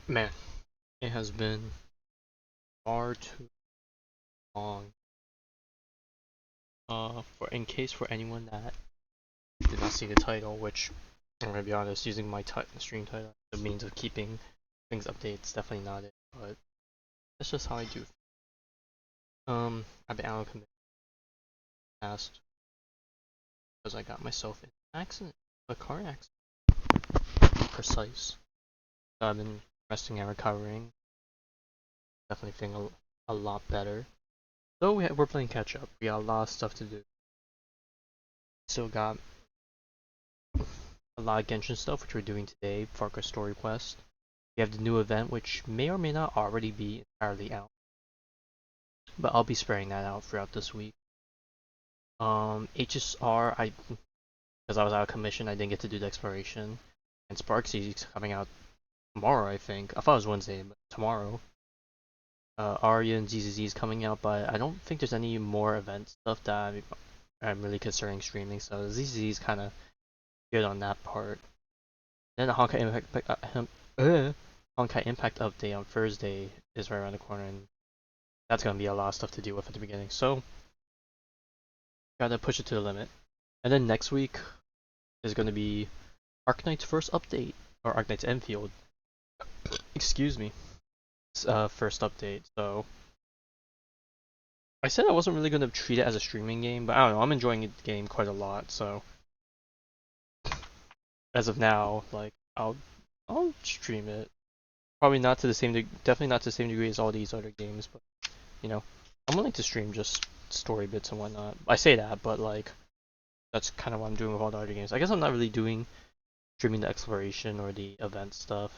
Man, it has been far too long. For anyone that did not see the title, which I'm gonna be honest, using my stream title, the means of keeping things updated, it's definitely not it. But that's just how I do. I've been out of commission past because I got myself in an accident, a car accident. Precise. So I've been resting and recovering. Definitely feeling a lot better. Though we're playing catch up. We got a lot of stuff to do. Still got a lot of Genshin stuff, which we're doing today. Varka story quest. We have the new event, which may or may not already be entirely out, but I'll be spreading that out throughout this week. HSR, because I was out of commission, I didn't get to do the exploration, and Sparksy is coming out tomorrow, I think. I thought it was Wednesday, but tomorrow. Arya and ZZZ is coming out, but I don't think there's any more event stuff that I'm really considering streaming, so ZZZ is kind of good on that part. Then the Honkai Impact update on Thursday is right around the corner, and that's gonna be a lot of stuff to deal with at the beginning. So gotta push it to the limit. And then next week is gonna be Arknight's first update, or Arknight's Enfield. Excuse me. First update. So I said I wasn't really gonna treat it as a streaming game, but I don't know. I'm enjoying the game quite a lot. So as of now, like I'll stream it. Probably not to the same, definitely not to the same degree as all these other games, but you know, I'm willing to stream just story bits and whatnot. I say that, but like, that's kind of what I'm doing with all the other games. I guess I'm not really streaming the exploration or the event stuff.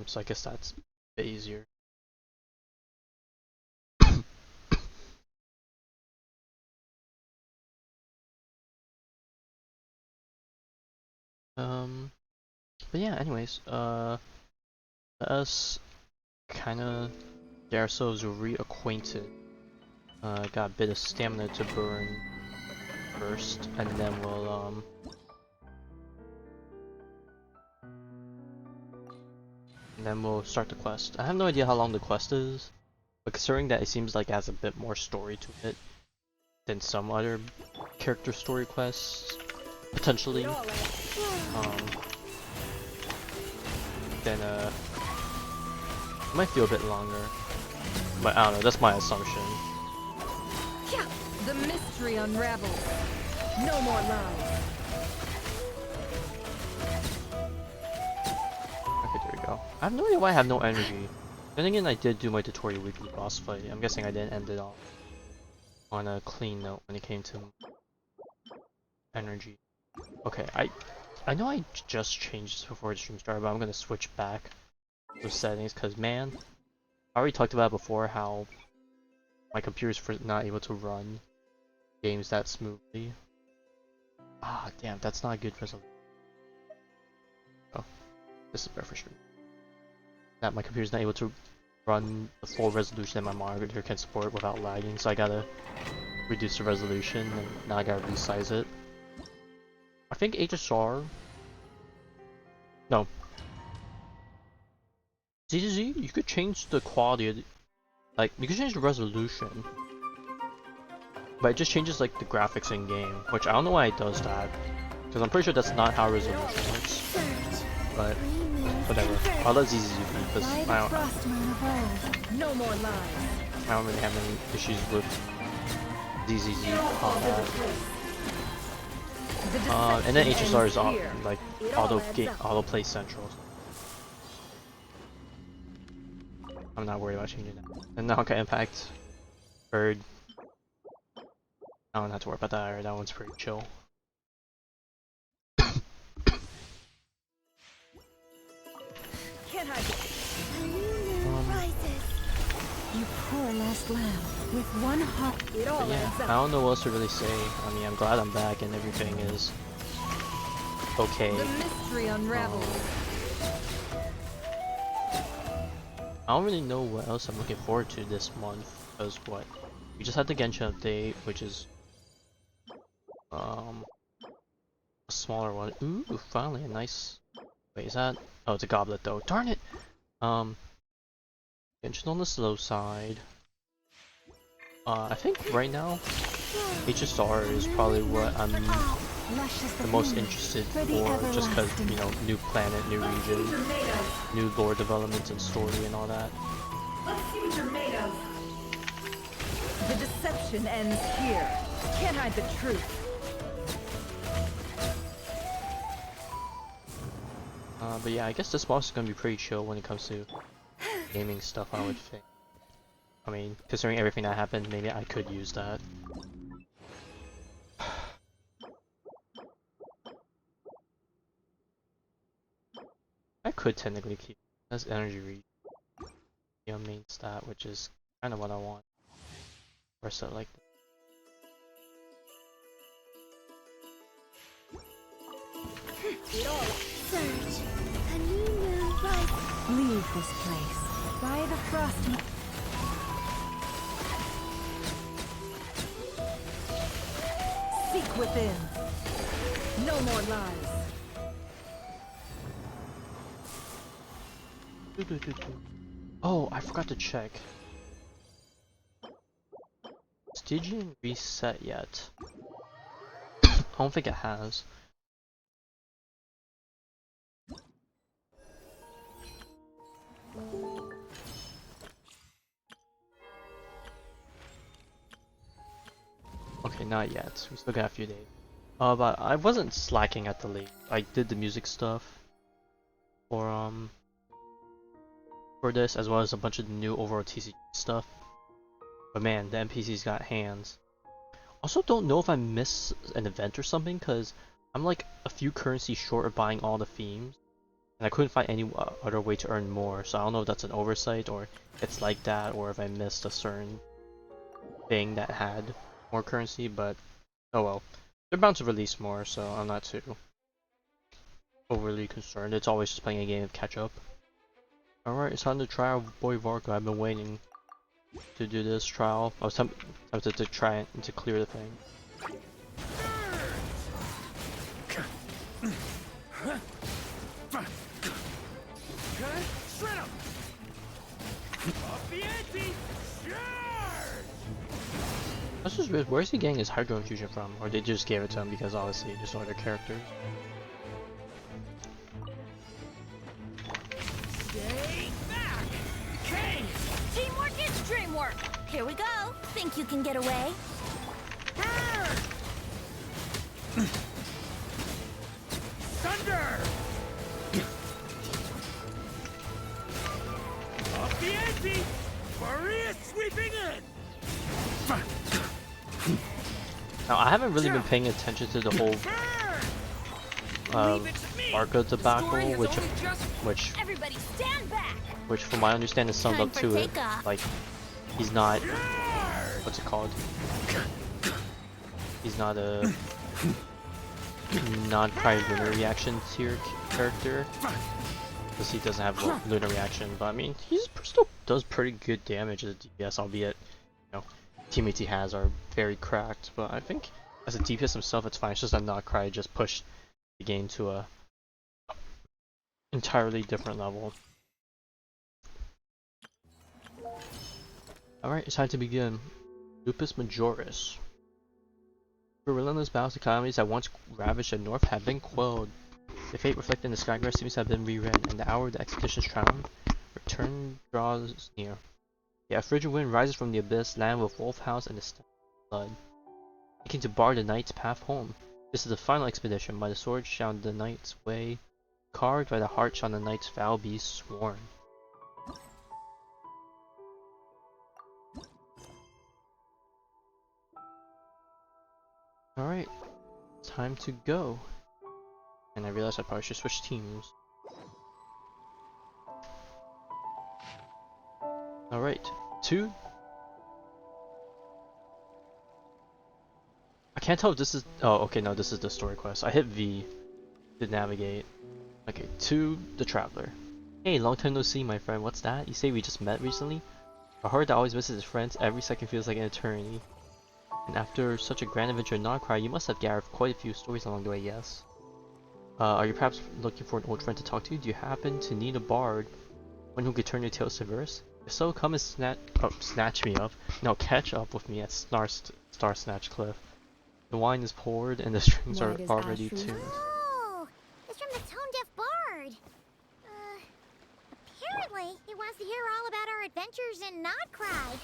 So I guess that's a bit easier. But yeah, anyways, let us kind of get ourselves reacquainted. Got a bit of stamina to burn first, and then we'll start the quest. I have no idea how long the quest is, but considering that it seems like it has a bit more story to it than some other character story quests, potentially, then it might feel a bit longer. But I don't know, that's my assumption. The mystery unravels. No more lies. Okay, there we go. I have no idea why I have no energy. Then again, I did do my tutorial weekly boss fight. I'm guessing I didn't end it off on a clean note when it came to energy. Okay, I know I just changed this before the stream started, but I'm gonna switch back to settings because man, I already talked about it before how my computer's not able to run games that smoothly. Ah, damn, that's not a good resolution. Oh, this is very frustrating. That my computer's not able to run the full resolution that my monitor can support without lagging, so I gotta reduce the resolution, and now I gotta resize it. I think HSR... No. ZZZ, you could change the quality of the... Like, you could change the resolution. But it just changes, like, the graphics in-game, which I don't know why it does that. Because I'm pretty sure that's not how resolution works. But, whatever. I'll let ZZZ be, because I don't really have any issues with ZZZ combat. And then HSR is like autoplay central. I'm not worried about changing that. And now Honkai Impact Bird. I don't have to worry about that. That one's pretty chill. Can't hide it. You poor last lamb with one heart. It all yeah, I don't know what else to really say. I mean, I'm glad I'm back and everything is okay. The mystery unravels. I don't really know what else I'm looking forward to this month, because what? We just had the Genshin update, which is a smaller one. Ooh, finally a nice Wait, is that? Oh, it's a goblet though. Darn it! Tension on the slow side. I think right now, HSR is probably what I'm the most interested for, just because, you know, new planet, new region, new lore developments and story and all that. Let's see what you're made of. The deception ends here. Can't hide the truth. But yeah, I guess this boss is gonna be pretty chill when it comes to gaming stuff, I would think. I mean, considering everything that happened, maybe I could use that. I could technically keep as energy reach on main stat, which is kind of what I want. Or so like that. Surge, a new moon rises. Leave this place. By the frost. Seek within. No more lies. Oh, I forgot to check. Stygian reset yet? I don't think it has. Okay, not yet. We still got a few days. But I wasn't slacking at the league. I did the music stuff for this, as well as a bunch of new overall TCG stuff. But man, the NPCs got hands. Also, don't know if I missed an event or something, because I'm like a few currencies short of buying all the themes, and I couldn't find any other way to earn more. So I don't know if that's an oversight or it's like that, or if I missed a certain thing that had more currency. But oh well, they're bound to release more, so I'm not too overly concerned. It's always just playing a game of catch up. Alright, it's time to try out boy Varka. I've been waiting to do this trial. I was tempted to try it and to clear the thing. That's just weird. Where's he getting his Hydro Infusion from? Or they just gave it to him because obviously there's no other characters. Stay back! Okay! Teamwork is dreamwork. Here we go. Think you can get away? Burn! Thunder! Up the ante! Maria sweeping in! Now I haven't really been paying attention to the whole Varka debacle, Everybody stand back. which from my understanding summed Time up for to it. takeoff. Like, he's not, what's it called? He's not a Nod Krai Luna reaction tier character, because he doesn't have Luna reaction. But I mean, he still does pretty good damage as a DPS, albeit, you know, teammates he has are very cracked. But I think as a DPS himself, it's fine. It's just that Nod Krai just pushed the game to a entirely different level. Alright, it's time to begin. Lupus Majoris. The relentless battles economies that once ravaged the north have been quelled. The fate reflected in the skygrass seems to have been reread, and the hour of the expedition's triumph return draws near. The frigid wind rises from the abyss, land with wolf house and the stench of blood, seeking to bar the knight's path home. This is the final expedition. By the sword shall the knight's way, carved by the heart shall the knight's vow be sworn. Alright, time to go. And I realized I probably should switch teams. Alright, 2. I can't tell if this is. Oh, okay, no, this is the story quest. I hit V to navigate. Okay, 2, the Traveler. Hey, long time no see, my friend. What's that? You say we just met recently? A heart that always misses his friends, every second feels like an eternity. And after such a grand adventure in Nod Krai, you must have gathered quite a few stories along the way, yes? Are you perhaps looking for an old friend to talk to? Do you happen to need a bard? One who could turn your tales to verse? If so, come and snatch me up. No, catch up with me at Star Snatch Cliff. The wine is poured and the strings Why are does already Ashford- tuned. Oh, it's from the tone-deaf bard. Apparently, he wants to hear all about our adventures in Nod Krai.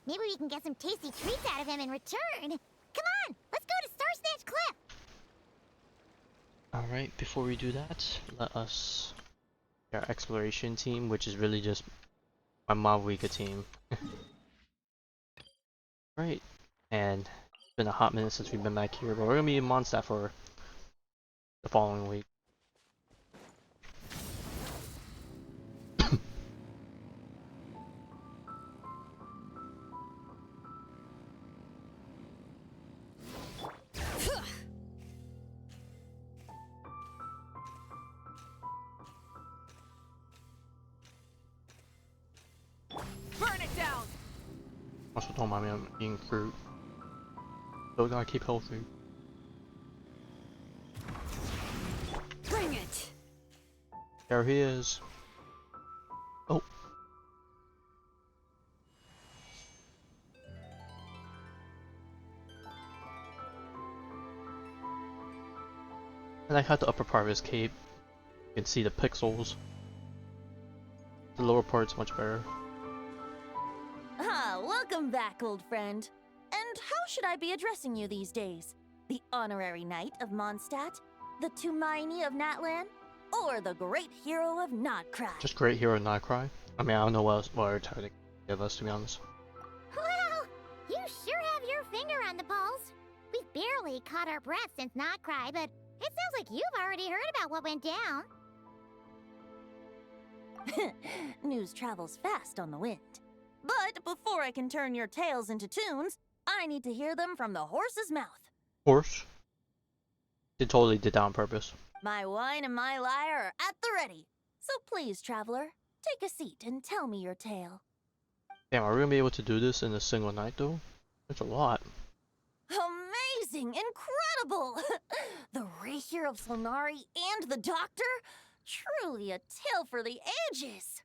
Maybe we can get some tasty treats out of him in return. Come on, let's go to Star Snatch Cliff. Alright, before we do that, let us our exploration team, which is really just my Mavwika team. Right, and it's been a hot minute since we've been back here, but we're gonna be in Mondstadt for the following week. Burn it down! Also, don't mind me, I'm eating fruit. So gotta keep healthy. Bring it! There he is. Oh. And I had the upper part of his cape. You can see the pixels. The lower part's much better. Ah, welcome back, old friend. And how should I be addressing you these days? The honorary knight of Mondstadt? The Tumaini of Natlan? Or the great hero of Nod Krai? Just great hero, Nod Krai. I mean, I don't know what else what to give us, to be honest. Well, you sure have your finger on the pulse. We've barely caught our breath since Nod Krai, but it sounds like you've already heard about what went down. News travels fast on the wind. But before I can turn your tales into tunes, I need to hear them from the horse's mouth. Horse? They totally did that on purpose. My wine and my lyre are at the ready. So please, traveler, take a seat and tell me your tale. Damn, are we gonna be able to do this in a single night though? That's a lot. Amazing! Incredible! The Rapier of Solnari and the Doctor? Truly a tale for the ages!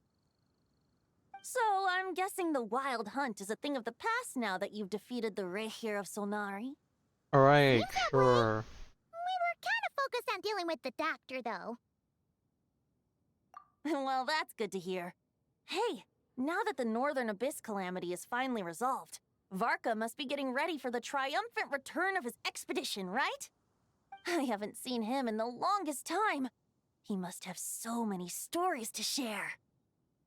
So, I'm guessing the wild hunt is a thing of the past now that you've defeated the Rapier of Solnari? Alright, sure. We were kind of focused on dealing with the doctor, though. Well, that's good to hear. Hey, now that the Northern Abyss calamity is finally resolved, Varka must be getting ready for the triumphant return of his expedition, right? I haven't seen him in the longest time. He must have so many stories to share.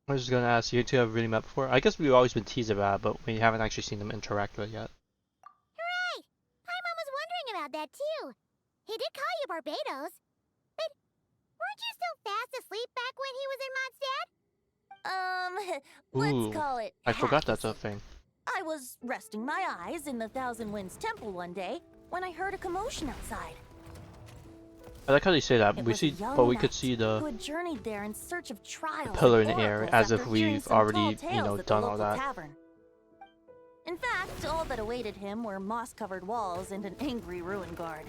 I was just gonna ask, you two have really met before? I guess we've always been teased about it, but we haven't actually seen them interact with it yet. Hooray! Paimon was wondering about that, too. He did call you Barbados. But weren't you still fast asleep back when he was in Mondstadt? Ooh, Let's call it I forgot half that's a asleep. thing. I was resting my eyes in the Thousand Winds Temple one day when I heard a commotion outside. I like how they say that. It We was a see, young but we knight could see who the had journeyed there in search of trials pillar and in the air, oracles as if after hearing we've some already, tall you tales know, at the done all local that. tavern. In fact, all that awaited him were moss-covered walls and an angry ruin guard.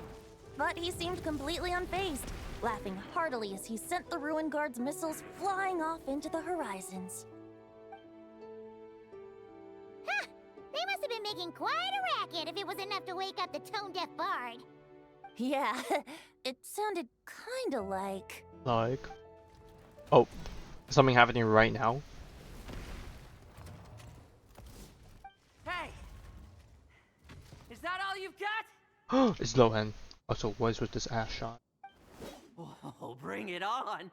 But he seemed completely unfazed, laughing heartily as he sent the ruin guard's missiles flying off into the horizons. Huh! They must have been making quite a racket if it was enough to wake up the tone-deaf bard. Yeah, it sounded kinda like... Like... Oh, something happening right now? Hey! Is that all you've got? It's low end. Also, what is with this ass shot? Oh, bring it on!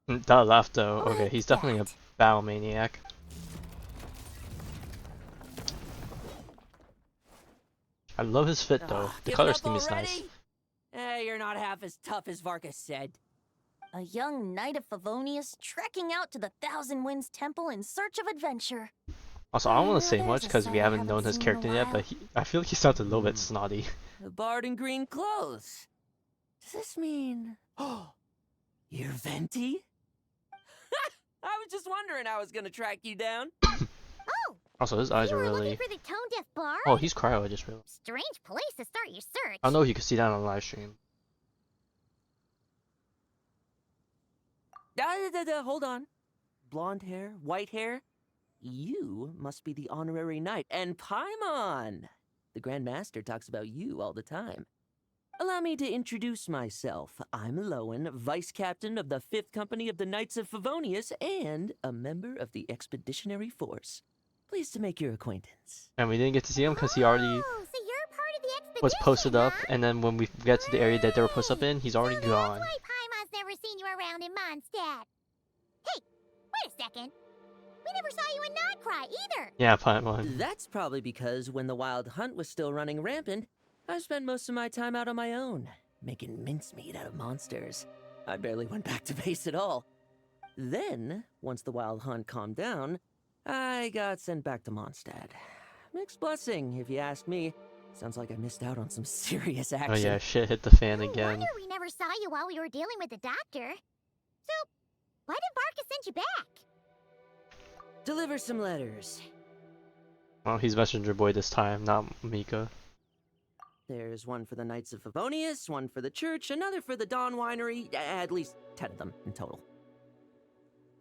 That laugh though. Okay, Like he's definitely a that. battle maniac. I love his fit though. The Give color up scheme is already? nice. Hey, you're not half as tough as Varka said. A young knight of Favonious trekking out to the Thousand Winds Temple in search of adventure. Also, I don't want to say There's much a because sight we I haven't haven't known his seen in a character yet, but while. I feel like he sounds a little bit snotty. The bard in green clothes. Does this mean... Oh, you're Venti? I was just wondering how I was gonna track you down. Oh, Also, his eyes You are were really. looking for the tone-deaf bard? Oh, he's cryo. I just realized. Strange place to start your search. I don't know if you could see that on the live stream. Hold on. Blonde hair, white hair. You must be the honorary knight. And Paimon! The Grand Master talks about you all the time. Allow me to introduce myself. I'm Lowen, Vice Captain of the 5th Company of the Knights of Favonious and a member of the Expeditionary Force. Pleased to make your acquaintance. And we didn't get to see him because he already Oh, so you're part of the expedition, was posted up. huh? And then when we get to the area that they were posted up in, he's already So gone. that's why Paimon's never seen you around in Mondstadt. Hey, wait a second. We never saw you in Nod Krai either. Yeah, Paimon. That's probably because when the Wild Hunt was still running rampant, I spent most of my time out on my own, making mincemeat out of monsters. I barely went back to base at all. Then, once the Wild Hunt calmed down, I got sent back to Mondstadt. Mixed blessing, if you ask me. Sounds like I missed out on some serious action. Oh yeah, shit hit the fan No again. wonder we never saw you while we were dealing with the doctor. So, why did Varka send you back? Deliver some letters. Well, he's messenger boy this time, not Mika. There's one for the Knights of Favonious, one for the church, another for the Dawn Winery, at least 10 of them in total.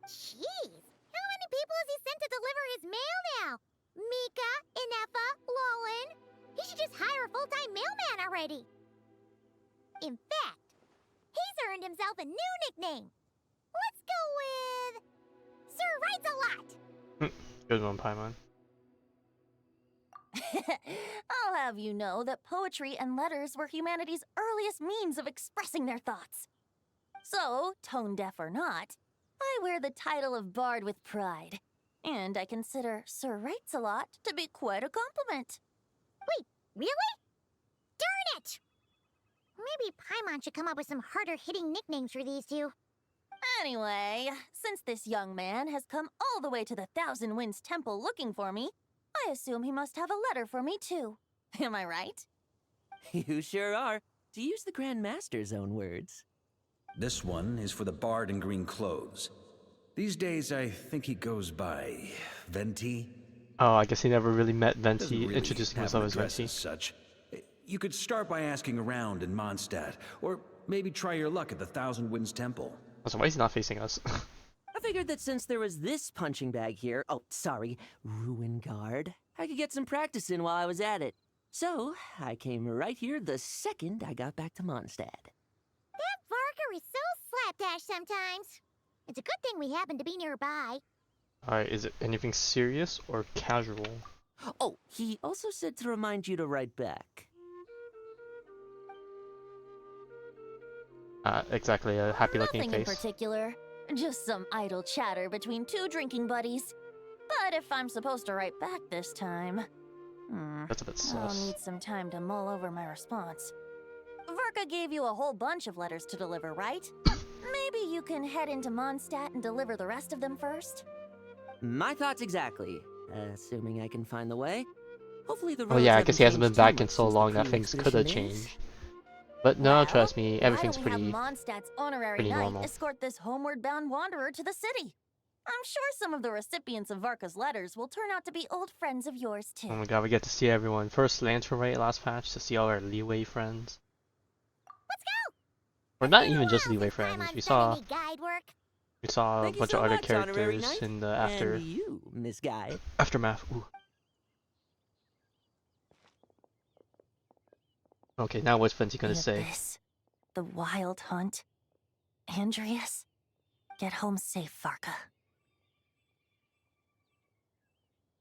Jeez, how many people has he sent to deliver his mail now? Mika, Inefa, Lowen. He should just hire a full-time mailman already. In fact, he's earned himself a new nickname. Let's go with Sir Writes a Lot. Good one, Paimon. I'll have you know that poetry and letters were humanity's earliest means of expressing their thoughts. So, tone deaf or not, I wear the title of Bard with pride. And I consider Sir Writes a Lot to be quite a compliment. Wait, really? Darn it! Maybe Paimon should come up with some harder-hitting nicknames for these two. Anyway, since this young man has come all the way to the Thousand Winds Temple looking for me, I assume he must have a letter for me too. Am I right? You sure are, to use the Grand Master's own words. This one is for the bard in green clothes. These days, I think he goes by Venti. Oh, I guess he never really met Doesn't Venti, really introducing have himself an as address Venti. as such. You could start by asking around in Mondstadt, or maybe try your luck at the Thousand Winds Temple. Also, why is he not facing us? I figured that since there was this punching bag here, Ruin Guard, I could get some practice in while I was at it. So, I came right here the second I got back to Mondstadt. That Varka is so slapdash sometimes. It's a good thing we happen to be nearby. Alright, is it anything serious or casual? Oh, he also said to remind you to write back. Exactly, a happy-looking Nothing in face. particular. Just some idle chatter between two drinking buddies. But if I'm supposed to write back this time... That's a bit I'll sus. need some time to mull over my response. Varka gave you a whole bunch of letters to deliver, right? Maybe you can head into Mondstadt and deliver the rest of them first? My thoughts exactly. Assuming I can find the way. Hopefully the Oh roads yeah, I haven't guess he hasn't been changed too back in much so since the long that previous things could have expedition is. changed. But no, Well, trust me, everything's why don't we pretty... have Mondstadt's honorary pretty knight normal. escort this homeward-bound wanderer to the city. I'm sure some of the recipients of Varka's letters will turn out to be old friends of yours too. Oh my god, we get to see everyone. First Lantern Rite last patch to see all our Leeway friends. Let's go! Or not Been a even just while Leeway since friends. Paimon's We done saw any guide work. a Thank you bunch so of other much, honorary characters knight. in the And you, Miss Guy. aftermath. Ooh. Okay, now what's Venti gonna The say? abyss, the wild hunt. Andreas, get home safe, Varka.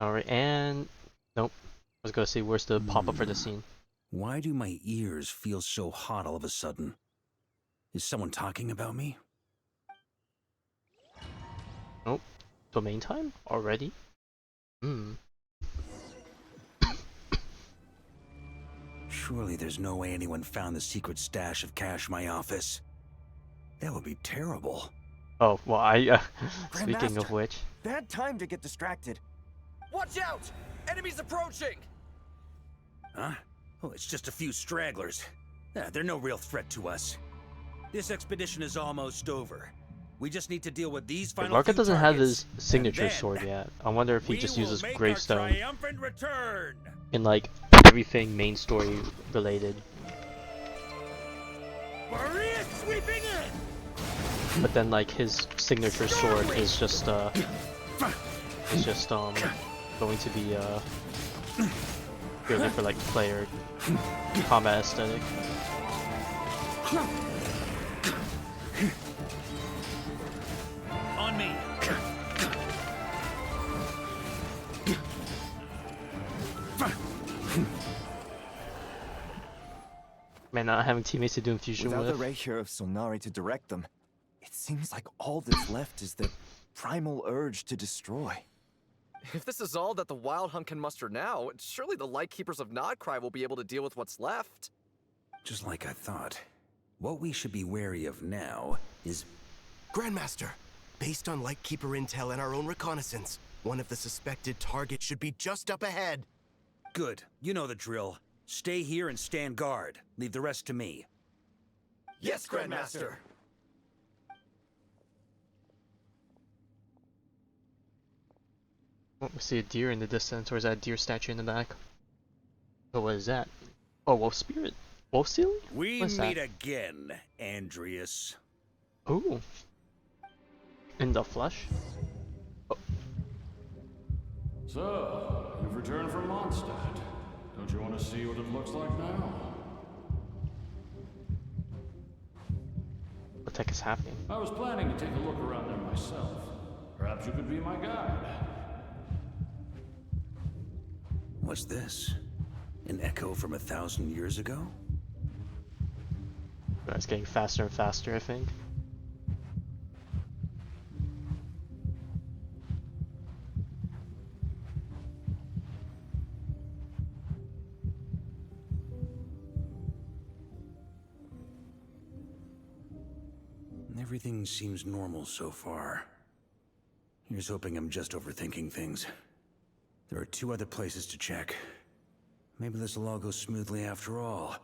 Alright, and... Nope. I was gonna say, where's the pop-up for the scene? Why do my ears feel so hot all of a sudden? Is someone talking about me? Nope. Domain time? Already? Surely there's no way anyone found the secret stash of cash in my office. That would be terrible. Oh, well, speaking Grandmaster. of which... Bad time to get distracted. Watch out! Enemies approaching! Huh? Oh, it's just a few stragglers. They're no real threat to us. This expedition is almost over. We just need to deal with these final Varka few doesn't have targets, his signature and then sword yet. I wonder if he we just will uses make our Gravestone triumphant return. in like everything main story related. Maria sweeping in. But then like his signature sword is just going to be purely for like player combat aesthetic. On me. Man, not having teammates to do infusion Without the with. Rahier of Solnari to direct them, it seems like all that's left is the primal urge to destroy. If this is all that the Wild Hunt can muster now, surely the Lightkeepers of Nod Krai will be able to deal with what's left. Just like I thought. What we should be wary of now is... Grandmaster, based on Lightkeeper intel and our own reconnaissance, one of the suspected targets should be just up ahead. Good. You know the drill. Stay here and stand guard. Leave the rest to me. Yes, Grandmaster! Oh, we see a deer in the distance, or is that a deer statue in the back? Oh, what is that? Oh, wolf spirit? Wolf ceiling? We What's meet that? again, Andreas. Ooh. In the flesh? So, you've returned from Mondstadt. Don't you want to see what it looks like now? What the heck is happening? I was planning to take a look around there myself. Perhaps you could be my guide. What's this? An echo from 1,000 years ago? It's getting faster and faster, I think. Everything seems normal so far. Here's hoping I'm just overthinking things. There are 2 other places to check. Maybe this will all go smoothly after all.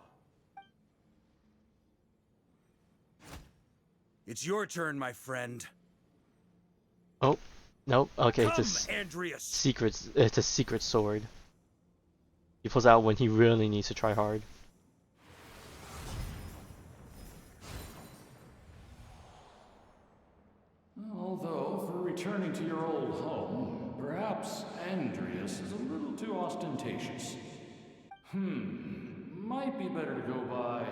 It's your turn, my friend. Oh, nope. Okay, Come, it's a Andreas. secret. It's a secret sword. He pulls out when he really needs to try hard. Although, for returning to your old home, perhaps Andreas is a little too ostentatious. Might be better to go by...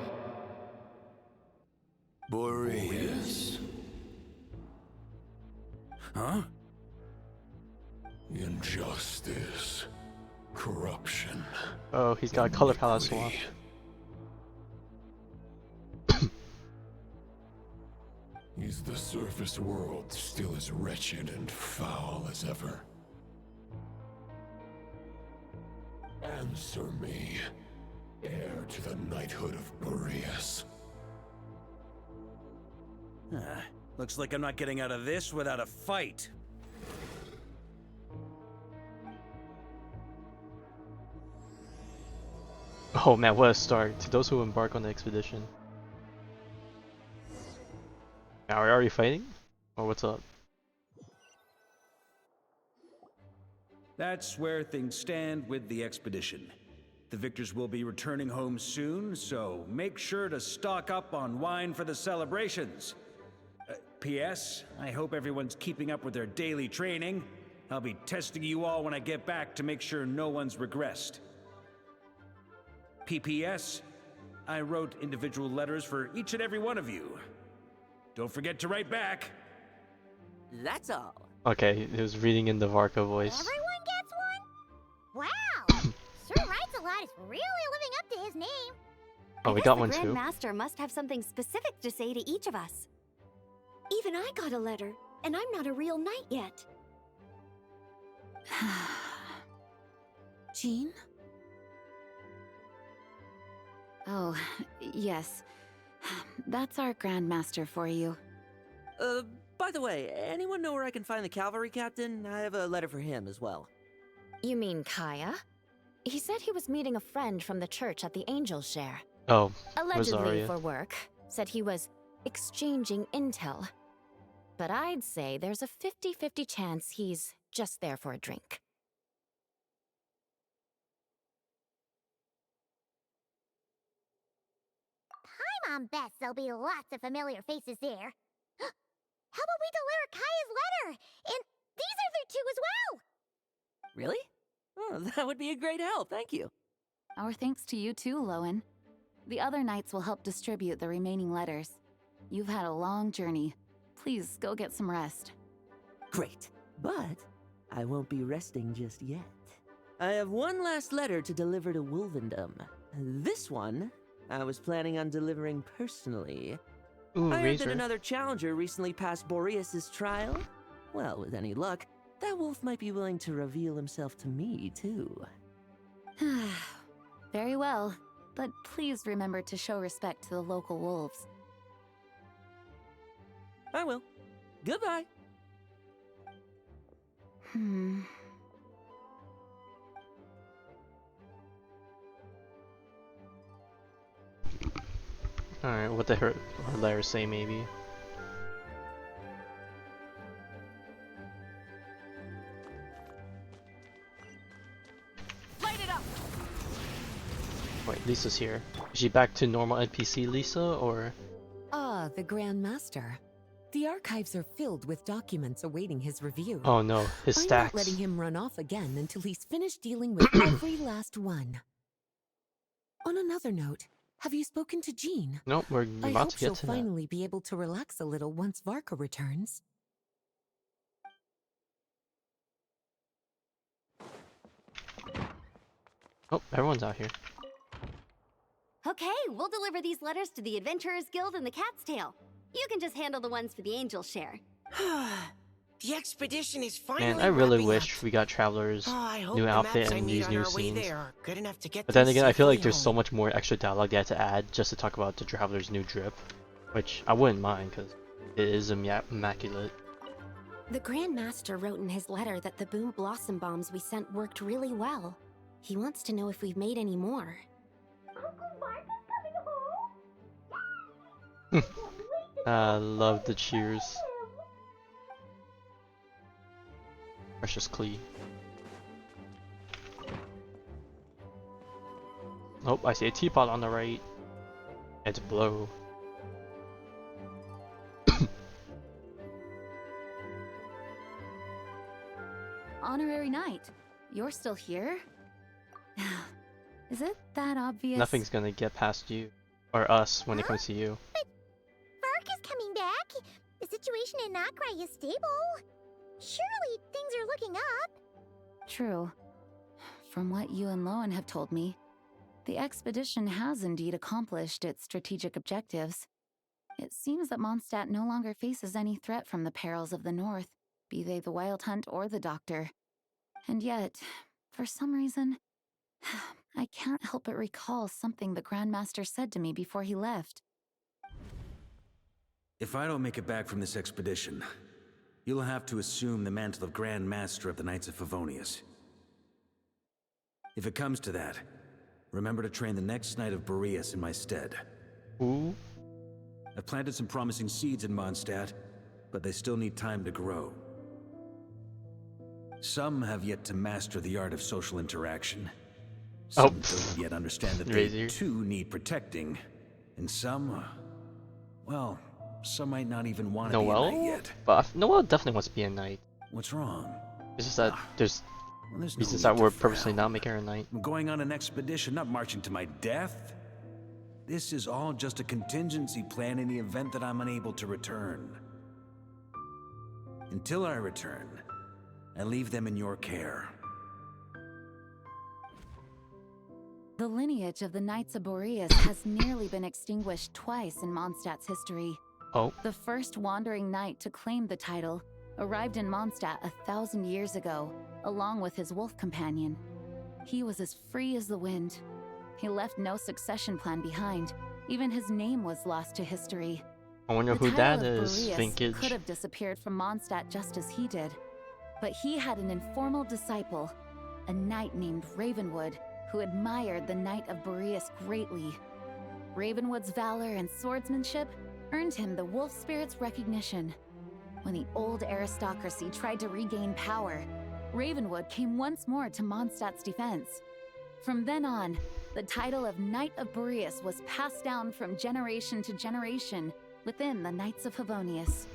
Boreas. Huh? Injustice. Corruption. Oh, he's got a color palette swap. iniquity. Is the surface world still as wretched and foul as ever? Answer me, heir to the knighthood of Boreas. Looks like I'm not getting out of this without a fight. Oh man, what a start to those who embark on the expedition. Are we already fighting? Or what's up? That's where things stand with the expedition. The victors will be returning home soon, so make sure to stock up on wine for the celebrations. P.S. I hope everyone's keeping up with their daily training. I'll be testing you all when I get back to make sure no one's regressed. P.P.S. I wrote individual letters for each and every one of you. Don't forget to write back. That's all. Okay, he was reading in the Varka voice. Everyone gets one? Wow! Sir Writes a Lot is really living up to his name. Oh, we got one too. The Grandmaster must have something specific to say to each of us. Even I got a letter, and I'm not a real knight yet. Jean? Oh, yes. That's our Grandmaster for you. By the way, anyone know where I can find the cavalry captain? I have a letter for him as well. You mean Kaya? He said he was meeting a friend from the church at the Angel Share. Oh, Allegedly Rosaria. for work. Said he was exchanging intel. but I'd say there's a 50-50 chance he's just there for a drink. Paimon bets there'll be lots of familiar faces there. How about we deliver Kaya's letter? And these are there too as well! Really? Oh, that would be a great help, thank you. Our thanks to you too, Lowen. The other knights will help distribute the remaining letters. You've had a long journey. Please go get some rest. Great, but I won't be resting just yet. I have one last letter to deliver to Wolvendom. This one, I was planning on delivering personally. Ooh, I heard that Razor. another challenger recently passed Boreas's trial. Well, with any luck, that wolf might be willing to reveal himself to me, too. Very well, but please remember to show respect to the local wolves. I will. Goodbye. Alright, what did her letter say, maybe? Light it up! Wait, Lisa's here. Is she back to normal NPC Lisa, or...? Ah, the Grand Master. The archives are filled with documents awaiting his review. Oh no, his I'm stacks. not letting him run off again until he's finished dealing with every last one. On another note, have you spoken to Jean? Nope, we're I about hope to she'll get to that. finally be able to relax a little once Varka returns. Oh, everyone's out here. Okay, we'll deliver these letters to the Adventurers Guild and the Cat's Tail. You can just handle the ones for the Angels share. The expedition is finally Man, I really wrapping wish up. we got Traveler's Oh, I hope new the outfit maps I and made these on new our way scenes. there are good enough to get But then them again, I feel like safely there's so home. much more extra dialogue they had to add just to talk about the Traveler's new drip, which I wouldn't mind because it is immaculate. The Grand Master wrote in his letter that the Boom Blossom bombs we sent worked really well. He wants to know if we've made any more. I love the cheers. Precious Klee. Oh, I see a teapot on the right. It's blow. Honorary Knight, you're still here? Is it that obvious? Nothing's gonna get past you. Or us when it comes to you. Varka's coming back. The situation in Nod Krai is stable. Surely things are looking up. True. From what you and Lowen have told me, the expedition has indeed accomplished its strategic objectives. It seems that Mondstadt no longer faces any threat from the perils of the North, be they the Wild Hunt or the Doctor. And yet, for some reason, I can't help but recall something the Grandmaster said to me before he left. If I don't make it back from this expedition, you'll have to assume the mantle of Grand Master of the Knights of Favonious. If it comes to that, remember to train the next Knight of Boreas in my stead. Ooh. I've planted some promising seeds in Mondstadt, but they still need time to grow. Some have yet to master the art of social interaction. Some don't yet understand that they too need protecting. And some, well, some might not even want to be a knight Noelle? yet. But Noelle definitely wants to be a knight. What's wrong? It's just that there's Well, there's no reasons need that to we're purposely frown. not making her a knight. I'm going on an expedition, not marching to my death. This is all just a contingency plan in the event that I'm unable to return. Until I return, I leave them in your care. The lineage of the Knights of Boreas has nearly been extinguished twice in Mondstadt's history. Oh. The first wandering knight to claim the title arrived in Mondstadt 1,000 years ago, along with his wolf companion. He was as free as the wind. He left no succession plan behind. Even his name was lost to history. I wonder The who that title of is. Boreas Vintage. could have disappeared from Mondstadt just as he did. But he had an informal disciple, a knight named Ravenwood, who admired the Knight of Boreas greatly. Ravenwood's valor and swordsmanship earned him the wolf spirit's recognition. When the old aristocracy tried to regain power, Ravenwood came once more to Mondstadt's defense. From then on, the title of Knight of Boreas was passed down from generation to generation within the Knights of Favonious.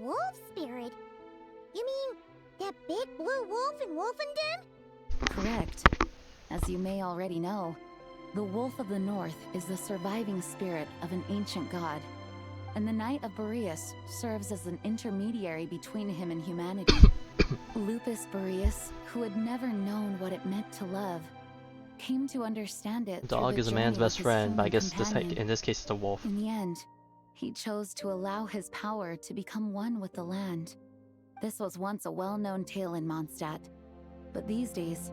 Wolf spirit? You mean that big blue wolf in Wolfenden? Correct. As you may already know, the Wolf of the North is the surviving spirit of an ancient god, and the Knight of Boreas serves as an intermediary between him and humanity. Lupus Boreas, who had never known what it meant to love, came to understand it. Dog is a man's best friend, but I guess in this case it's a wolf. In the end, he chose to allow his power to become one with the land. This was once a well-known tale in Mondstadt, but these days,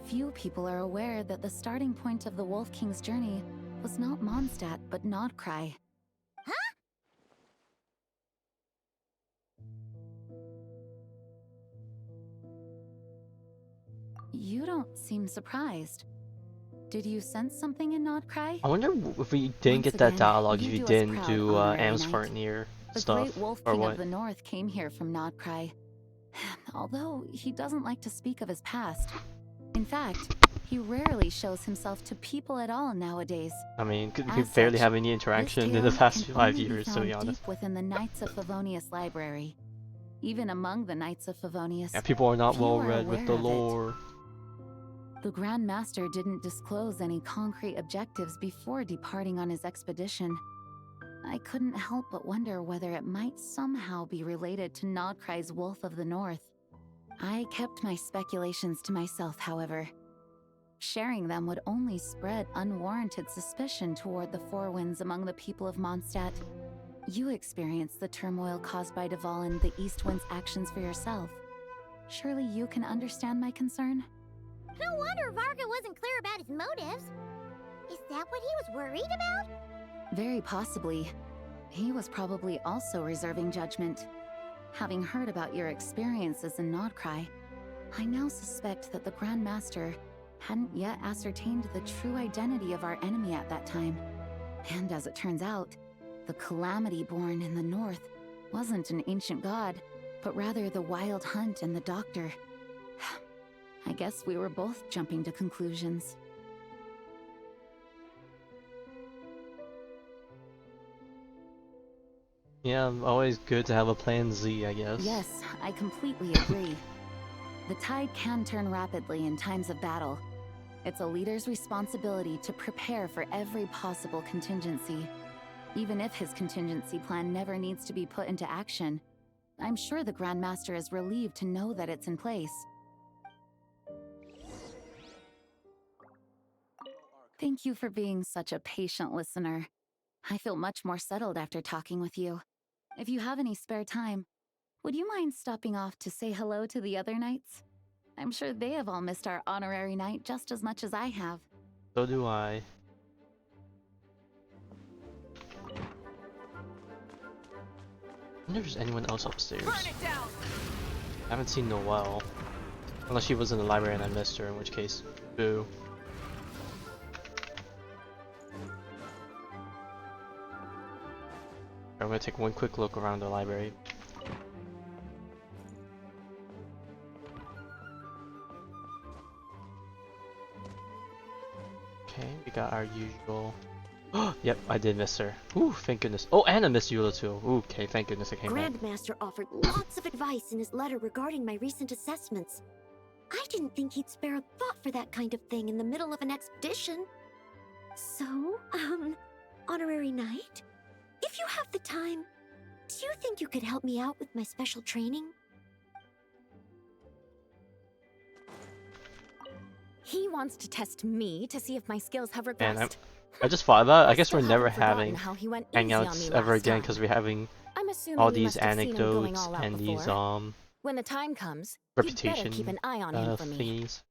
few people are aware that the starting point of the Wolf King's journey was not Mondstadt, but Nod Krai. Huh? You don't seem surprised. Did you sense something in Nod Krai? I wonder if we didn't get that dialogue if you didn't do Amsfartnir stuff, The Great Wolf or King what? of the North came here from Nod Krai. Although he doesn't like to speak of his past. In fact, he rarely shows himself to people at all nowadays. I mean, we As barely such, have any this interaction in tale the past can 5 only years, to found be honest. deep within the Knights of Favonious library. Even among the Knights of Favonious, Yeah, people are not few well are read with the aware of it. lore. The Grand Master didn't disclose any concrete objectives before departing on his expedition. I couldn't help but wonder whether it might somehow be related to Nod Krai's Wolf of the North. I kept my speculations to myself, however. Sharing them would only spread unwarranted suspicion toward the Four Winds among the people of Mondstadt. You experienced the turmoil caused by Duval and the East Wind's actions for yourself. Surely you can understand my concern? No wonder Varka wasn't clear about his motives. Is that what he was worried about? Very possibly. He was probably also reserving judgment. Having heard about your experiences in Nod Krai, I now suspect that the Grand Master hadn't yet ascertained the true identity of our enemy at that time. And as it turns out, the Calamity born in the north wasn't an ancient god, but rather the Wild Hunt and the Doctor. I guess we were both jumping to conclusions. Yeah, always good to have a plan Z, I guess. Yes, I completely agree. The tide can turn rapidly in times of battle. It's a leader's responsibility to prepare for every possible contingency. Even if his contingency plan never needs to be put into action, I'm sure the Grand Master is relieved to know that it's in place. Thank you for being such a patient listener. I feel much more settled after talking with you. If you have any spare time, would you mind stopping off to say hello to the other knights? I'm sure they have all missed our honorary knight just as much as I have. So do I. I wonder if there's anyone else upstairs. I haven't seen Noelle. Unless she was in the library and I missed her, in which case, boo. I'm gonna take one quick look around the library. Okay, we got our usual. Yep, I did miss her. Ooh, thank goodness. Oh, and I missed Eula too. Ooh, okay, thank goodness I came back. Grandmaster offered lots of advice in his letter regarding my recent assessments. I didn't think he'd spare a thought for that kind of thing in the middle of an expedition. So, honorary knight, if you have the time, do you think you could help me out with my special training? He wants to test me to see if my skills have regressed. And I just thought about it. I guess we're still never haven't forgotten having how he went easy on me hangouts last ever again time. because we're having I'm assuming all you these must have seen him going anecdotes all out and these before. When the time comes, reputation you'd better keep an eye on him for me. thingies.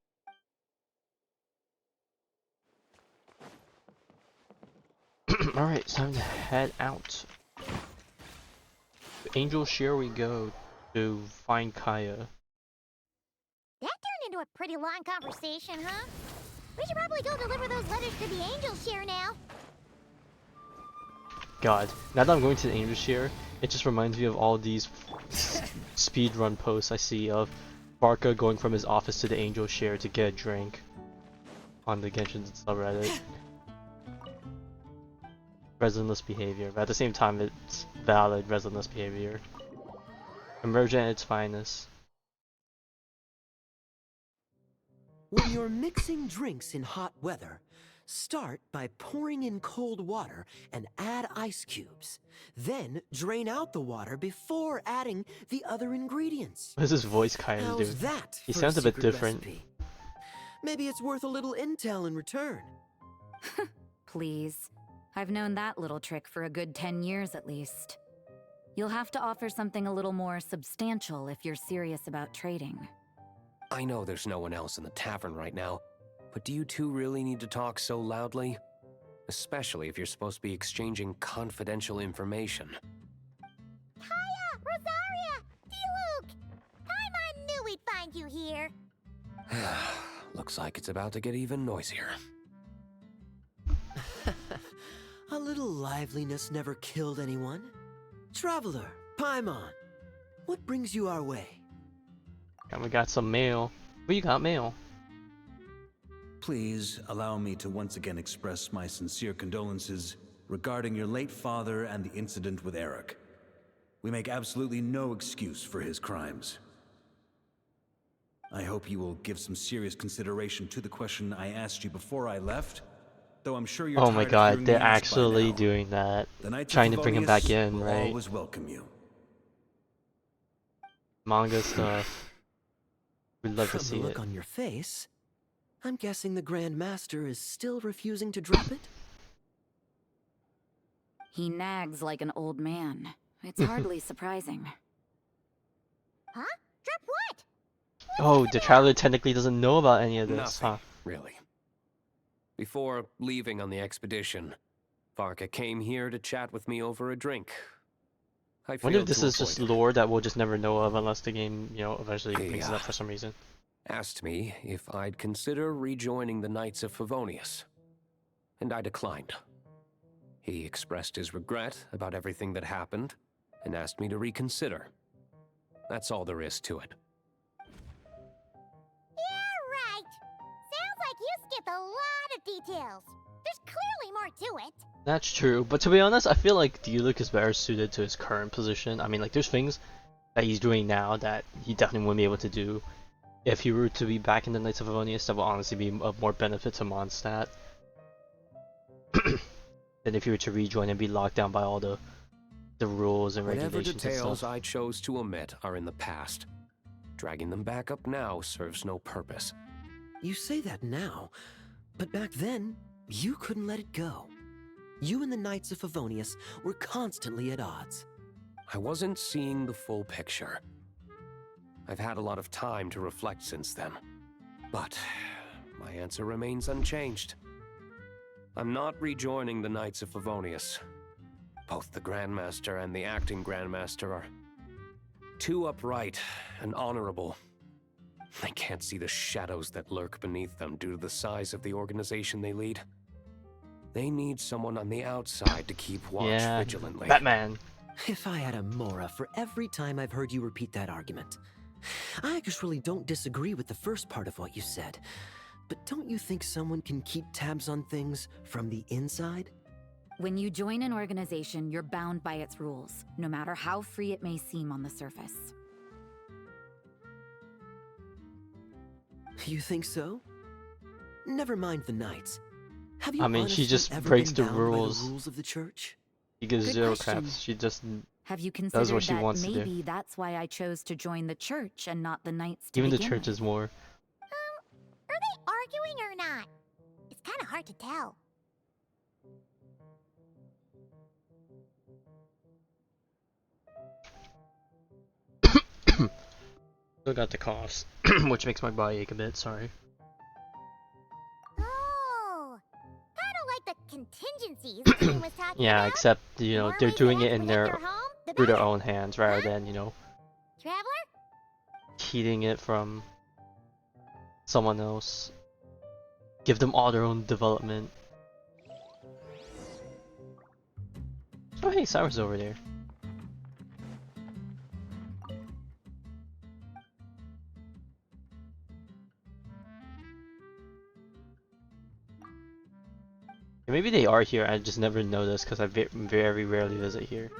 Alright, it's time to head out. To Angel Share we go to find Kaya. That turned into a pretty long conversation, huh? We should probably go deliver those letters to the Angel Share now. god. Now that I'm going to the Angel Share, it just reminds me of all these speed run posts I see of Varka going from his office to the Angel Share to get a drink on the Genshin subreddit. Resonless behavior, but at the same time it's valid resonless behavior. Emergent at its finest. When you're mixing drinks in hot weather, start by pouring in cold water and add ice cubes. Then drain out the water before adding the other ingredients. What does his voice kind of do? How's that He for sounds a bit secret different. recipe? Maybe it's worth a little intel in return. Please. I've known that little trick for a good 10 years at least. You'll have to offer something a little more substantial if you're serious about trading. I know there's no one else in the tavern right now, but do you two really need to talk so loudly? Especially if you're supposed to be exchanging confidential information. Hiya, Rosaria! D-Luke! Paimon knew we'd find you here. Looks like it's about to get even noisier. A little liveliness never killed anyone. Traveler, Paimon, what brings you our way? And we got some mail. We got mail. Please allow me to once again express my sincere condolences regarding your late father and the incident with Eric. We make absolutely no excuse for his crimes. I hope you will give some serious consideration to the question I asked you before I left, though I'm sure you're Oh my tired of god, hearing they're the answer by actually now. doing that. The Knights of Trying to bring him back Favonious in, will right? always welcome you. Manga stuff. We'd love to From see the it. look on your face, I'm guessing the Grand Master is still refusing to drop it? He nags like an old man. It's hardly surprising. Huh? Drop what? Oh, the traveler technically doesn't know about any of this, Nothing, huh? really. Before leaving on the expedition, Varka came here to chat with me over a drink. I Wonder if failed this to is just avoid lore that we'll just never know of unless the game, you know, eventually He, brings it up for some reason. asked me if I'd consider rejoining the Knights of Favonious, and I declined. He expressed his regret about everything that happened and asked me to reconsider. That's all there is to it. Yeah, right. Sounds like you skipped a lot of details. There's clearly more to it. That's true, but to be honest, I feel like D-Luke is better suited to his current position. I mean, like, there's things that he's doing now that he definitely wouldn't be able to do if he were to be back in the Knights of Favonious. That will honestly be of more benefit to Mondstadt than if he were to rejoin and be locked down by all the rules and Whatever regulations and details stuff. I chose to omit are in the past. Dragging them back up now serves no purpose. You say that now, but back then, you couldn't let it go. You and the Knights of Favonious were constantly at odds. I wasn't seeing the full picture. I've had a lot of time to reflect since then, but my answer remains unchanged. I'm not rejoining the Knights of Favonious. Both the Grandmaster and the acting Grandmaster are too upright and honorable. I can't see the shadows that lurk beneath them due to the size of the organization they lead. They need someone on the outside to keep watch Yeah, vigilantly. Batman. If I had a Mora for every time I've heard you repeat that argument. I actually don't disagree with the first part of what you said, but don't you think someone can keep tabs on things from the inside? When you join an organization, you're bound by its rules, no matter how free it may seem on the surface. You think so? Never mind the Knights. Have you I mean, she honestly just ever breaks been the bound by rules. of the church? She gives Good zero question. craps. She just Have you does considered what she that wants to maybe do. that's why I chose to join the church and not the Knights to Even the begin church with? is more. Are they arguing or not? It's kind of hard to tell. Still got the coughs, which makes my body ache a bit. Sorry. Oh, kind of like the contingencies Jim was talking Yeah, about. except you know More they're ways to doing it help in protect their your home, the through their better. own hands rather than Traveler? heating it from someone else. Give them all their own development. Hey, Cyrus is over there. Maybe they are here, I just never noticed because I very rarely visit here.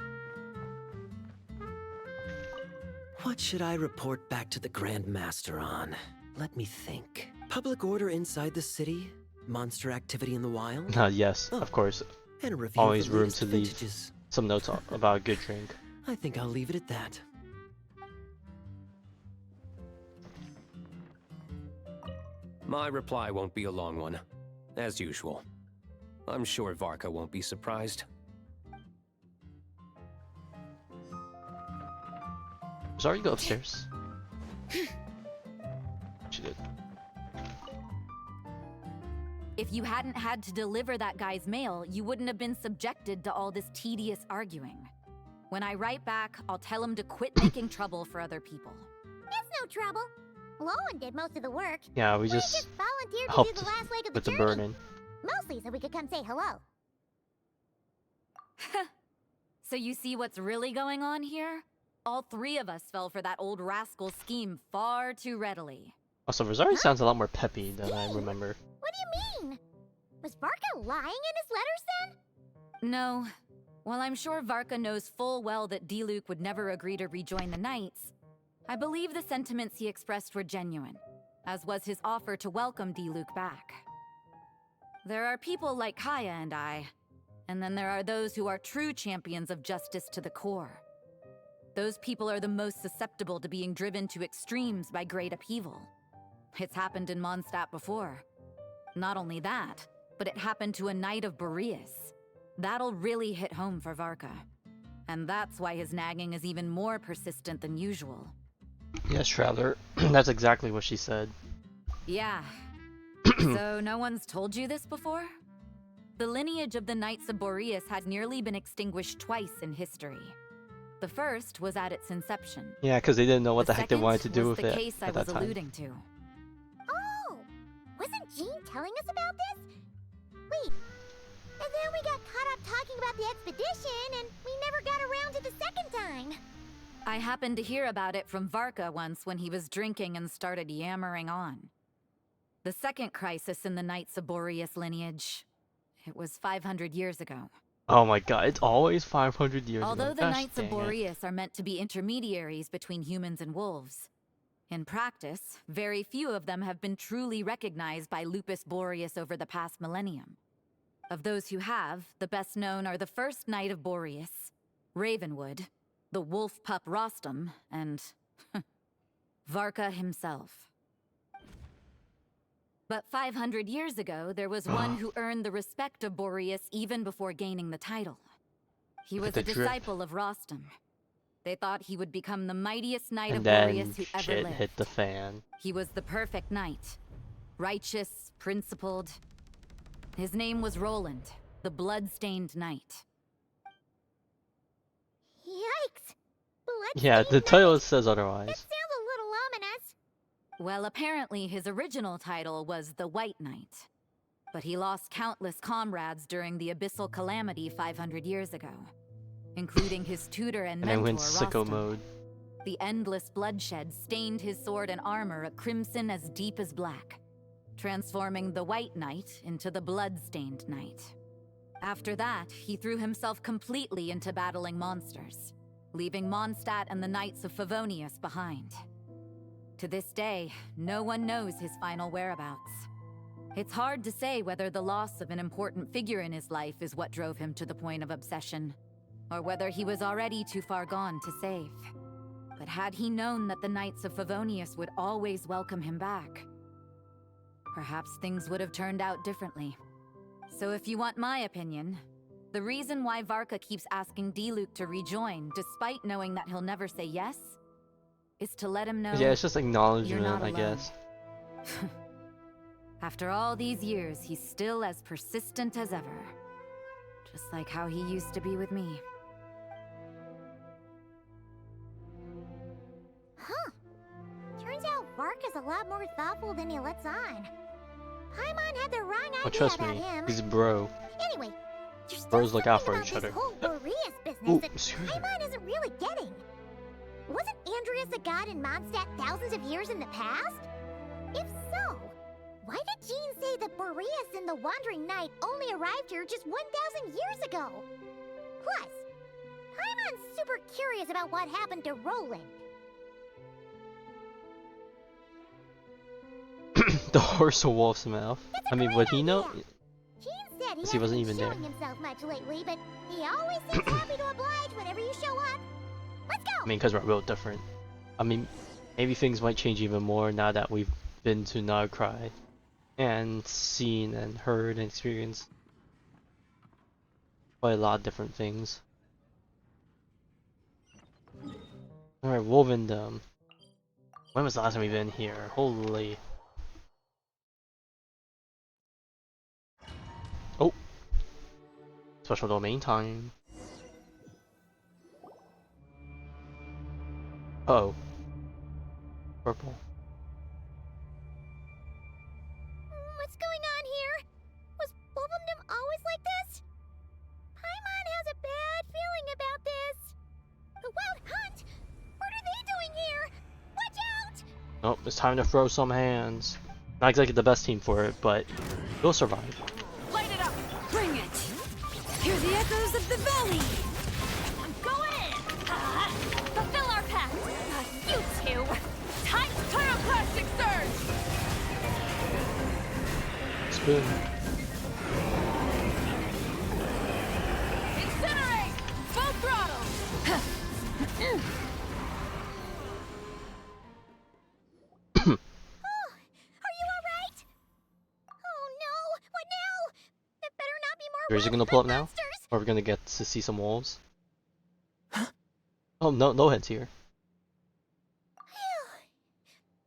What should I report back to the Grand Master on? Let me think. Public order inside the city? Monster activity in the wild? Yes, of course. And a review Always of the room latest to leave vintages. some notes about a good drink. I think I'll leave it at that. My reply won't be a long one, as usual. I'm sure Varka won't be surprised. Sorry, go upstairs. She did. If you hadn't had to deliver that guy's mail, you wouldn't have been subjected to all this tedious arguing. When I write back, I'll tell him to quit making trouble for other people. It's no trouble. Lowen did most of the work. Yeah, we just volunteered to helped do the last leg of with the the journey. burning. Mostly so we could come say hello. So you see what's really going on here? All three of us fell for that old rascal's scheme far too readily. Also, Rosario sounds a lot more peppy than I remember. What do you mean? Was Varka lying in his letters then? No. While I'm sure Varka knows full well that Diluc would never agree to rejoin the Knights, I believe the sentiments he expressed were genuine, as was his offer to welcome Diluc back. There are people like Kaya and I, and then there are those who are true champions of justice to the core. Those people are the most susceptible to being driven to extremes by great upheaval. It's happened in Mondstadt before. Not only that, but it happened to a Knight of Boreas. That'll really hit home for Varka. And that's why his nagging is even more persistent than usual. Yes, Traveler. That's exactly what she said. Yeah. So no one's told you this before? The lineage of the Knights of Boreas had nearly been extinguished twice in history. The first was at its inception. Yeah, because they didn't know what the heck they wanted to do with the it case I at was that time. alluding to. Oh! Wasn't Jean telling us about this? Wait, and then we got caught up talking about the expedition, and we never got around to the second time. I happened to hear about it from Varka once when he was drinking and started yammering on. The second crisis in the Knights of Boreas lineage. It was 500 years ago. Oh my god, it's always 500 years Although ago. the Gosh, Knights of dang it. Boreas are meant to be intermediaries between humans and wolves, in practice, very few of them have been truly recognized by Lupus Boreas over the past millennium. Of those who have, the best known are the first Knight of Boreas, Ravenwood, the wolf pup Rostam, and Varka himself. But 500 years ago, there was one who earned the respect of Boreas even before gaining the title. He was The a drip. disciple of Rostam. They thought he would become the mightiest knight And of then Boreas who ever shit lived. hit the fan. He was the perfect knight. Righteous, principled. His name was Roland, the blood-stained knight. Yikes! Yeah, the title says otherwise. Sounds a little ominous. Well, apparently his original title was the White Knight. But he lost countless comrades during the Abyssal Calamity 500 years ago, including his tutor and And then mentor, went sicko Rostam. mode. The endless bloodshed stained his sword and armor a crimson as deep as black, transforming the White Knight into the blood-stained knight. After that, he threw himself completely into battling monsters, leaving Mondstadt and the Knights of Favonious behind. To this day, no one knows his final whereabouts. It's hard to say whether the loss of an important figure in his life is what drove him to the point of obsession, or whether he was already too far gone to save. But had he known that the Knights of Favonious would always welcome him back, perhaps things would have turned out differently. So if you want my opinion, the reason why Varka keeps asking Diluc to rejoin, despite knowing that he'll never say yes, is to let him know Yeah, it's just you're acknowledgement, not I alone. guess. After all these years, he's still as persistent as ever. Just like how he used to be with me. Huh. Turns out Varka's a lot more thoughtful than he lets on. Paimon had the wrong Oh, idea trust about me, him. he's a bro. Anyway, Bros look out for About each this other. whole Boreas Ooh, business excuse that me. Paimon isn't really getting. Wasn't Andreas a god in Mondstadt thousands of years in the past? If so, why did Jean say that Boreas and the Wandering Knight only arrived here just 1,000 years ago? Plus, Paimon's super curious about what happened to Roland. The horse of wolf's mouth. I mean, would he know? Jean said he Because he hasn't wasn't been even there. showing himself much lately, but he always seems happy to oblige whenever you show up. Let's go! I mean, because we're built different. I mean, maybe things might change even more now that we've been to Nod Krai and seen and heard and experienced quite a lot of different things. Alright, Wolvendom. When was the last time we've been here? Holy. Oh! Special domain time. Uh-oh. Purple. What's going on here? Was Wolvendom always like this? Paimon has a bad feeling about this. The Wild Hunt? What are they doing here? Watch out! Oh, it's time to throw some hands. Not exactly the best team for it, but we'll survive. Light it up! Bring it! Hear the echoes of the valley! I'm going in! Fulfill our pact! You two! Time Pyroclastic Surge! Spoon. Incinerate! Full throttle! Are you alright? Oh no! What now? That better not be more Is it gonna wolves pull up and now? monsters! Or are we gonna get to see some wolves? Oh, no heads here.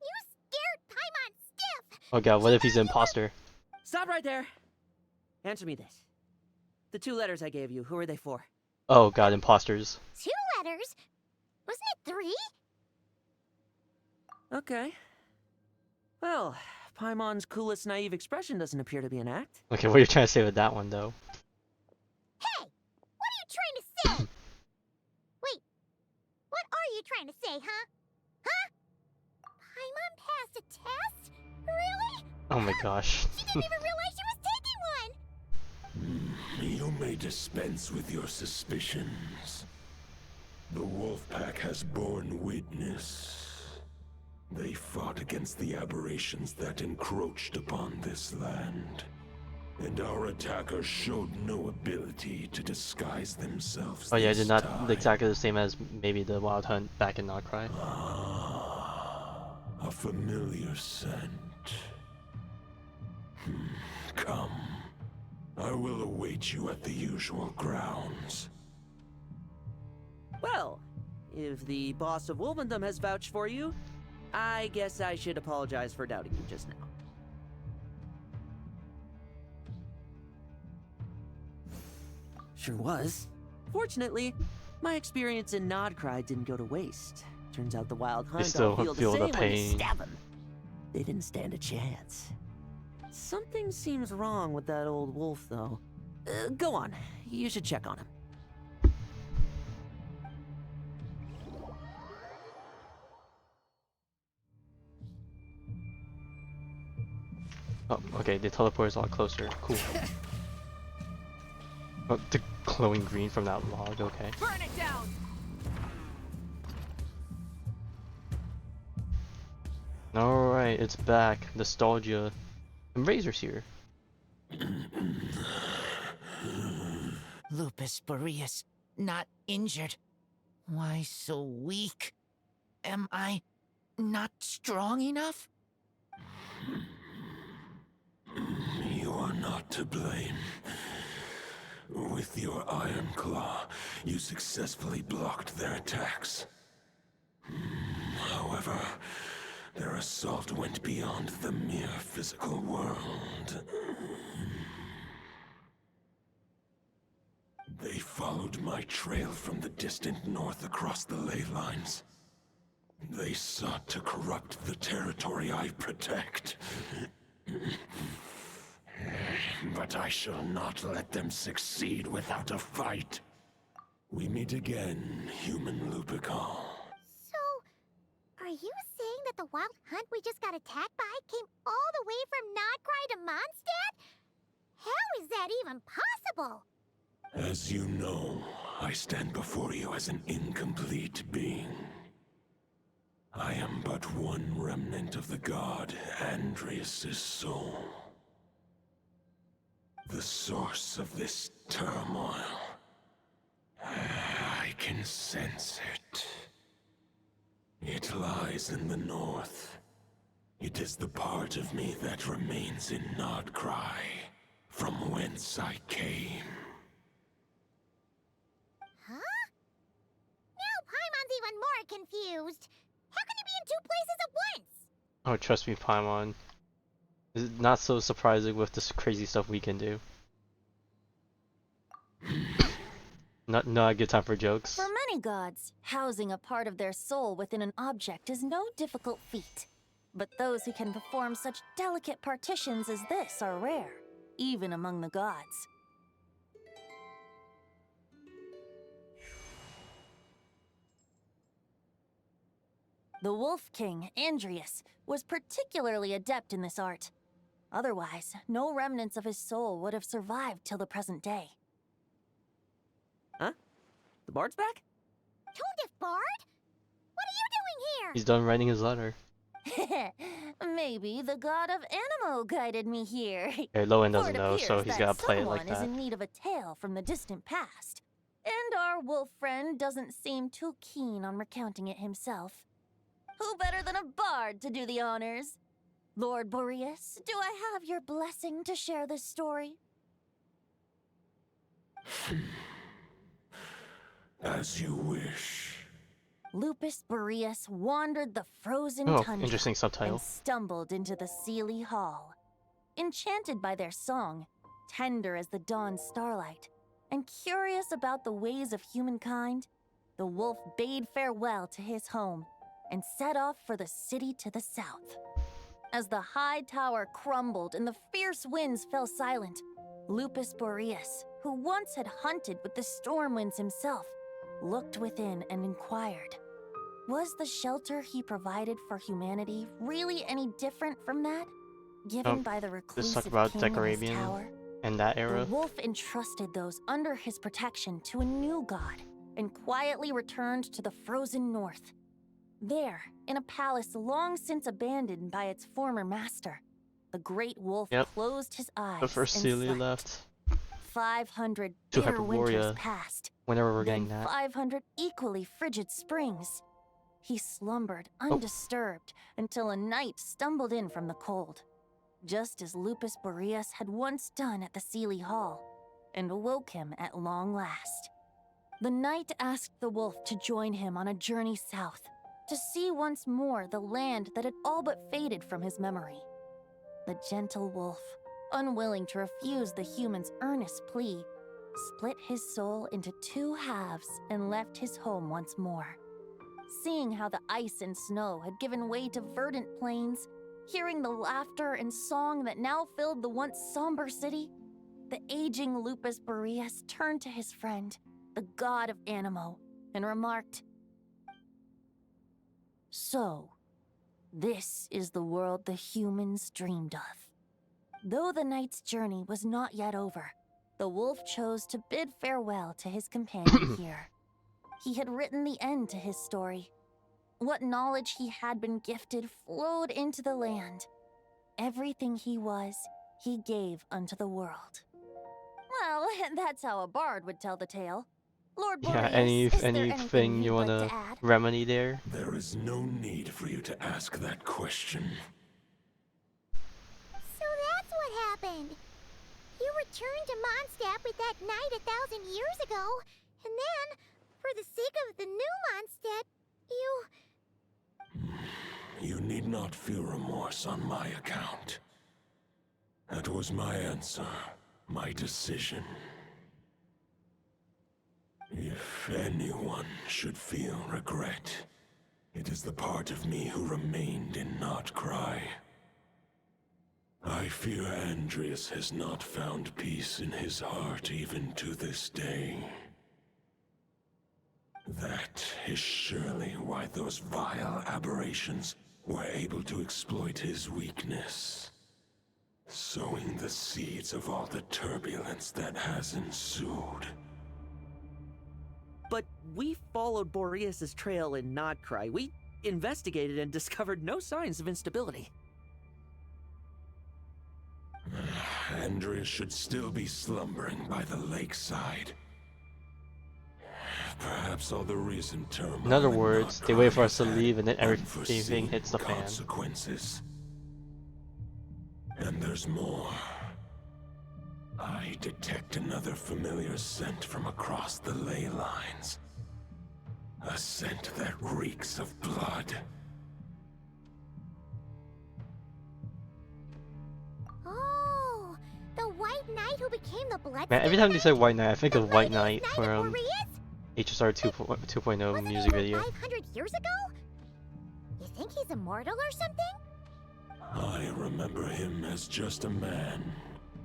You scared Paimon stiff! Oh god, what if he's an imposter? Stop right there. Answer me this. The 2 letters I gave you, who are they for? Oh god, imposters. 2 letters? Wasn't it 3? Okay. Well, Paimon's coolest naive expression doesn't appear to be an act. Okay, what are you trying to say with that one though? Hey! What are you trying to say? Wait, what are you trying to say, huh? Huh? Paimon passed a test? Really? Oh my gosh. She didn't even realize she was taking one! You may dispense with your suspicions. The wolf pack has borne witness. They fought against the aberrations that encroached upon this land. And our attackers showed no ability to disguise themselves. Oh yeah, this did not time. exactly the same as maybe the Wild Hunt back in Nod Krai. A familiar scent. Come. I will await you at the usual grounds. Well, if the boss of Wolvendom has vouched for you, I guess I should apologize for doubting you just now. Sure was. Fortunately, my experience in Nod Krai didn't go to waste. Turns out the Wild Hunt still all feel feel the the same when you pain. stab 'em. They didn't stand a chance. Something seems wrong with that old wolf, though. Go on. You should check on him. Oh, okay, the teleport is a lot closer. Cool. Oh, the glowing green from that log, okay. Burn it down! Alright, it's back. Nostalgia. And Razor's here. Lupus Boreas, not injured. Why so weak? Am I not strong enough? You are not to blame. With your Iron Claw, you successfully blocked their attacks. However, their assault went beyond the mere physical world. They followed my trail from the distant north across the ley lines. They sought to corrupt the territory I protect. But But I shall not let them succeed without a fight. We meet again, human Lupical. So, are you saying that the wild hunt we just got attacked by came all the way from Nod Krai to Mondstadt? How is that even possible? As you know, I stand before you as an incomplete being. I am but one remnant of the god Andrias' soul. The source of this turmoil. I can sense it. It lies in the north. It is the part of me that remains in Nod Krai, from whence I came. Huh? Now Paimon's even more confused. How can he be in two places at once? Oh, trust me, Paimon. It's not so surprising with this crazy stuff we can do. Not a good time for jokes. For many gods, housing a part of their soul within an object is no difficult feat. But those who can perform such delicate partitions as this are rare, even among the gods. The Wolf King, Andrias, was particularly adept in this art. Otherwise, no remnants of his soul would have survived till the present day. Huh? The bard's back? Tondef Bard? What are you doing here? He's done writing his letter. Maybe the god of Animo guided me here. Hey, Lowen For doesn't it know, so appears he's that gotta play it like someone is that. in need of a tale from the distant past. And our wolf friend doesn't seem too keen on recounting it himself. Who better than a bard to do the honors? Lord Boreas, do I have your blessing to share this story? As you wish. Lupus Boreas wandered the frozen Oh, tundra interesting subtitle. and stumbled into the Sealy Hall. Enchanted by their song, tender as the dawn starlight, and curious about the ways of humankind, the wolf bade farewell to his home and set off for the city to the south. As the high tower crumbled and the fierce winds fell silent, Lupus Boreas, who once had hunted with the storm winds himself, looked within and inquired, was the shelter he provided for humanity really any different from that given by the Let's talk reclusive about king in his Decorabian tower? and that era. The wolf entrusted those under his protection to a new god and quietly returned to the frozen north. There, in a palace long since abandoned by its former master, the great wolf closed his eyes The first and Celia slept. left. 500 To bitter winters Hyperborea, passed. whenever we're Then getting that. 500 equally frigid springs. He slumbered undisturbed until a night stumbled in from the cold, just as Lupus Boreas had once done at the Sealy Hall, and awoke him at long last. The knight asked the wolf to join him on a journey south, to see once more the land that had all but faded from his memory. The gentle wolf, unwilling to refuse the human's earnest plea, split his soul into two halves and left his home once more. Seeing how the ice and snow had given way to verdant plains, hearing the laughter and song that now filled the once somber city, the aging Lupus Boreas turned to his friend, the god of Animo, and remarked, "So, this is the world the humans dreamed of." Though the knight's journey was not yet over, the wolf chose to bid farewell to his companion here. He had written the end to his story. What knowledge he had been gifted flowed into the land. Everything he was, he gave unto the world. Well, that's how a bard would tell the tale. Lord Yeah, Boreas, is there anything you'd you like wanna to add? remedy there? There is no need for you to ask that question. So that's what happened. You returned to Mondstadt with that knight 1,000 years ago, and then, for the sake of the new Mondstadt, you... You need not feel remorse on my account. That was my answer, my decision. If anyone should feel regret, it is the part of me who remained in Nod Krai. I fear Andreas has not found peace in his heart even to this day. That is surely why those vile aberrations were able to exploit his weakness, sowing the seeds of all the turbulence that has ensued. But we followed Boreas's trail in Nod Krai. We investigated and discovered no signs of instability. Andreas should still be slumbering by the lakeside. Perhaps all the recent turmoil. In other words, they wait for us to leave and then everything unforeseen hits the fan. consequences. And there's more. I detect another familiar scent from across the ley lines. A scent that reeks of blood. Oh, the White Knight who became the Blood. Man, every time they say White Knight, I think of White Knight from HSR 2.0 music video. 500 years ago? You think he's immortal or something? I remember him as just a man.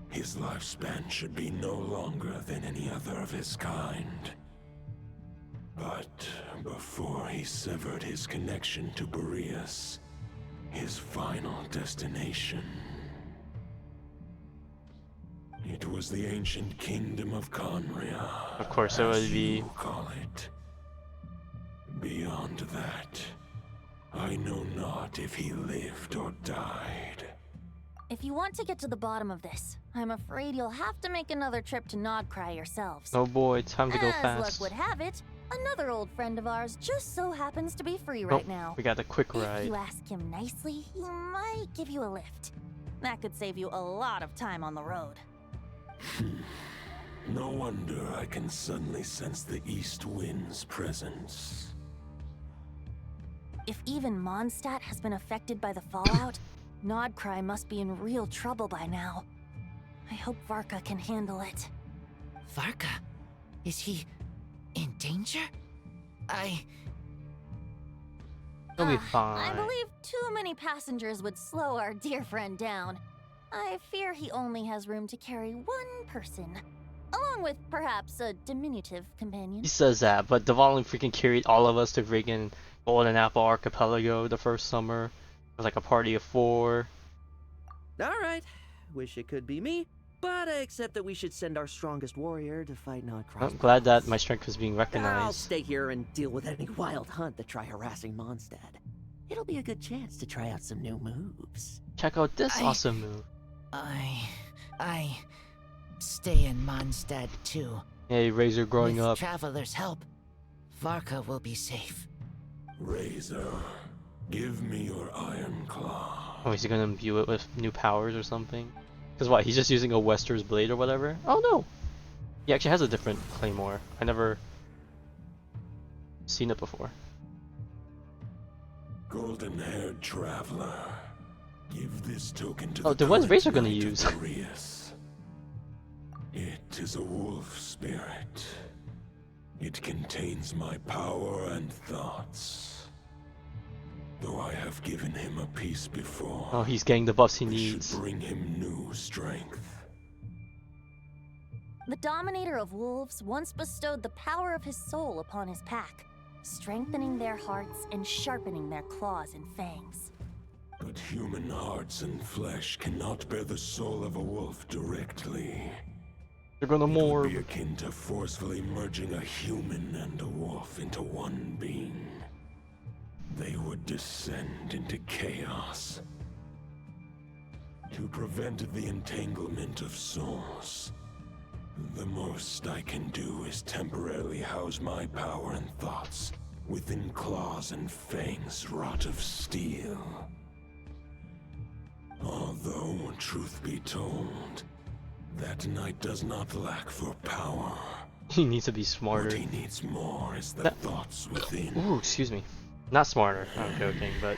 His lifespan should be no longer than any other of his kind. But before he severed his connection to Boreas, his final destination, it was the ancient kingdom of Conria. Of course, it would be. You call it. Beyond that, I know not if he lived or died. If you want to get to the bottom of this, I'm afraid you'll have to make another trip to Nod Krai yourselves. Oh boy, time to go As fast. luck would have it, another old friend of ours just so happens to be free right now. We got a quick If ride. you ask him nicely, he might give you a lift. That could save you a lot of time on the road. No wonder I can suddenly sense the east wind's presence. If even Mondstadt has been affected by the fallout, Nod Krai must be in real trouble by now. I hope Varka can handle it. Varka? Is he in danger? He'll be I fine. believe too many passengers would slow our dear friend down. I fear he only has room to carry one person, along with perhaps a diminutive companion. He says that, but Devalin freaking carried all of us to freaking Golden Apple Archipelago the first summer. It was like a party of 4. Alright, wish it could be me, but I accept that we should send our strongest warrior to fight Nod Krai. I'm glad that my strength was being I'll recognized. stay here and deal with any wild hunt that try harassing Mondstadt. It'll be a good chance to try out some new moves. Check out this awesome move. I stay in Mondstadt too. Hey, Razor growing With up. Traveler's help, Varka will be safe. Razor, give me your Iron Claw. Oh, is he gonna imbue it with new powers or something? Because what, he's just using a Wester's blade or whatever? Oh no! He actually has a different claymore. I never seen it before. Golden-haired traveler, give this token to Oh, the then what's current Razor gonna Knight of use? Boreas. It is a wolf spirit. It contains my power and thoughts. Though I have given him a piece before. Oh, he's getting the buffs he it needs. should bring him new strength. The Dominator of Wolves once bestowed the power of his soul upon his pack, strengthening their hearts and sharpening their claws and fangs. But human hearts and flesh cannot bear the soul of a wolf directly. They're gonna It morph. would be akin to forcefully merging a human and a wolf into one being. They would descend into chaos. To prevent the entanglement of souls, the most I can do is temporarily house my power and thoughts within claws and fangs wrought of steel. Although, truth be told, that knight does not lack for power. He needs to be smarter. What he needs more is the thoughts within. Ooh, excuse me. Not smarter. I'm joking, but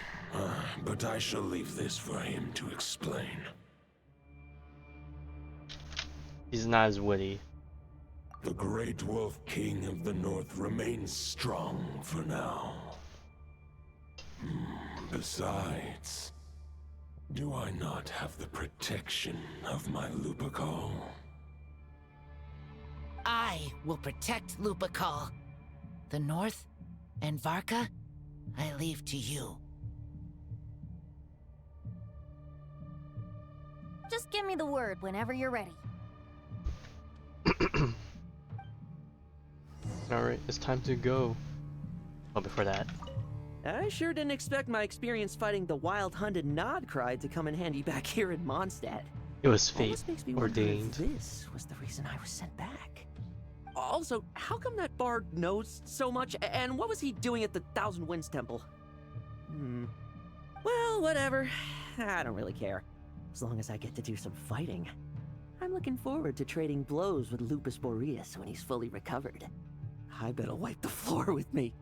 But I shall leave this for him to explain. he's not as witty. The Great Wolf King of the North remains strong for now. Besides, Do I not have the protection of my Lupacol? I will protect Lupacol. The North and Varka, I leave to you. Just give me the word whenever you're ready. Alright, it's time to go. Oh, before that. I sure didn't expect my experience fighting the wild-hunted Nod Krai to come in handy back here in Mondstadt. It was fate Almost makes me wonder if ordained. this was the reason I was sent back. Also, how come that bard knows so much, and what was he doing at the Thousand Winds Temple? Well, whatever. I don't really care. As long as I get to do some fighting. I'm looking forward to trading blows with Lupus Boreas when he's fully recovered. I bet he'll wipe the floor with me.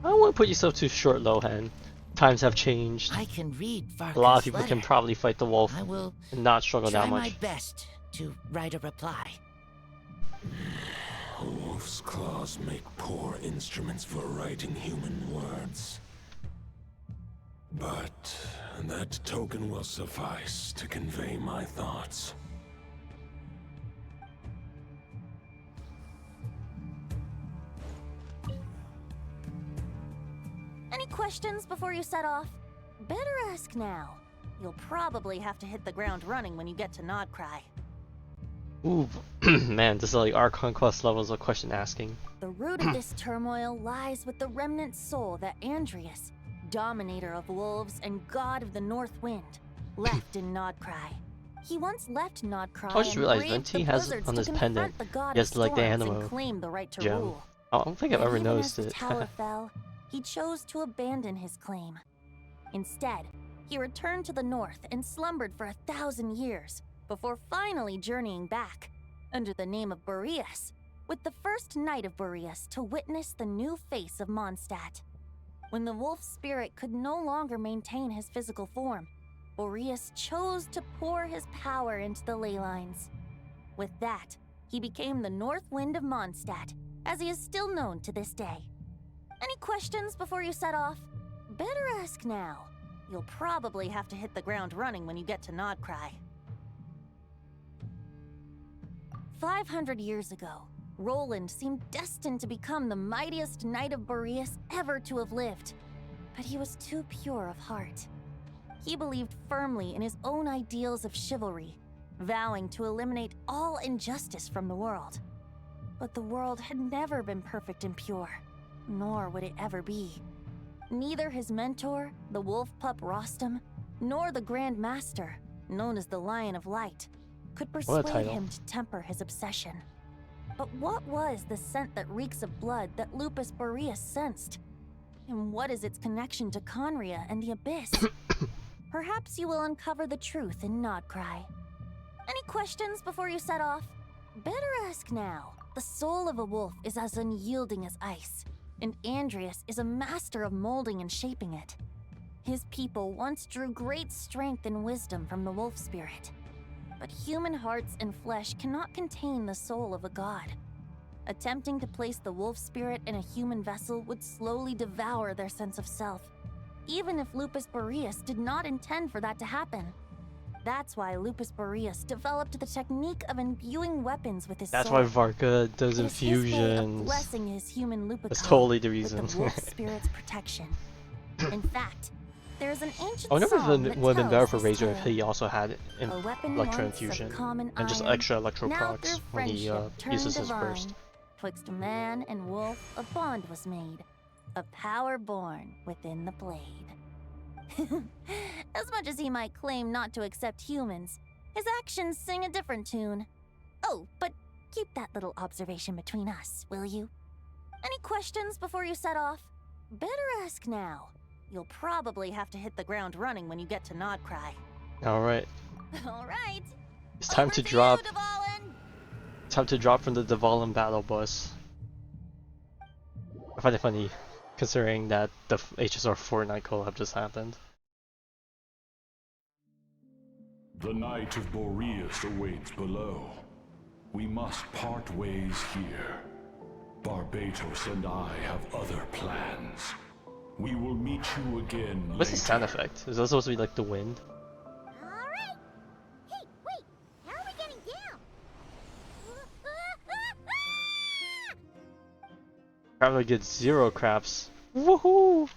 I don't want to put yourself too short, Lohan. Times have changed. I can read Varka's A lot of people letter. can probably fight the wolf I will and not struggle try that much. my best to write a reply. A wolf's claws make poor instruments for writing human words. But that token will suffice to convey my thoughts. Any questions before you set off? Better ask now. You'll probably have to hit the ground running when you get to Nod Krai. Ooh, man, this is like our conquest levels of question asking. The root of this turmoil lies with the remnant soul that Andrius, dominator of wolves and god of the north wind, left in Nod Krai. He once left Nod Krai I just and realized braved Venti the has blizzards on to his confront pendant, the god he has of like the storms animo and claim the right to gem. rule. I don't think I've But ever even noticed as it. the tower fell, he chose to abandon his claim. Instead, he returned to the north and slumbered for 1,000 years before finally journeying back, under the name of Boreas, with the first knight of Boreas to witness the new face of Mondstadt. When the wolf spirit could no longer maintain his physical form, Boreas chose to pour his power into the ley lines. With that, he became the North Wind of Mondstadt, as he is still known to this day. Any questions before you set off? Better ask now. You'll probably have to hit the ground running when you get to Nod Krai. 500 years ago, Roland seemed destined to become the mightiest knight of Boreas ever to have lived. But he was too pure of heart. He believed firmly in his own ideals of chivalry, vowing to eliminate all injustice from the world. But the world had never been perfect and pure, nor would it ever be. Neither his mentor, the wolf pup Rostam, nor the Grand Master, known as the Lion of Light, could persuade him to temper his obsession. But what was the scent that reeks of blood that Lupus Boreas sensed? And what is its connection to Conria and the Abyss? Perhaps you will uncover the truth in Nod Krai. Any questions before you set off? Better ask now. The soul of a wolf is as unyielding as ice, and Andrius is a master of molding and shaping it. His people once drew great strength and wisdom from the wolf spirit. But human hearts and flesh cannot contain the soul of a god. Attempting to place the wolf spirit in a human vessel would slowly devour their sense of self, even if Lupus Boreas did not intend for that to happen. That's why Lupus Boreas developed the technique of imbuing weapons with his soul. That's why Varka does It is his way of infusions. blessing his human Lupacol That's totally the with reason. the wolf spirit's protection. In fact, there is an ancient I wonder if song it that would have been better tells for this Razor if tale. he also had A weapon electro once of infusion common and just iron, extra electro now procs through when he friendship turned uses his divine. burst. Twixt man and wolf a bond was made, a power born within the blade. As much as he might claim not to accept humans, his actions sing a different tune. Oh, but keep that little observation between us, will you? Any questions before you set off? Better ask now. You'll probably have to hit the ground running when you get to Nod Krai. Alright. Alright. It's time to drop. Time to drop from the Dvalin battle bus. I find it funny considering that the HSR Fortnite collab just happened. The Knight of Boreas awaits below. We must part ways here. Barbatos and I have other plans. We will meet you again What's the sound later. effect? Is that supposed to be like the wind? Alright! Hey, wait! How are we getting down? Traveler gets 0 craps. Woohoo!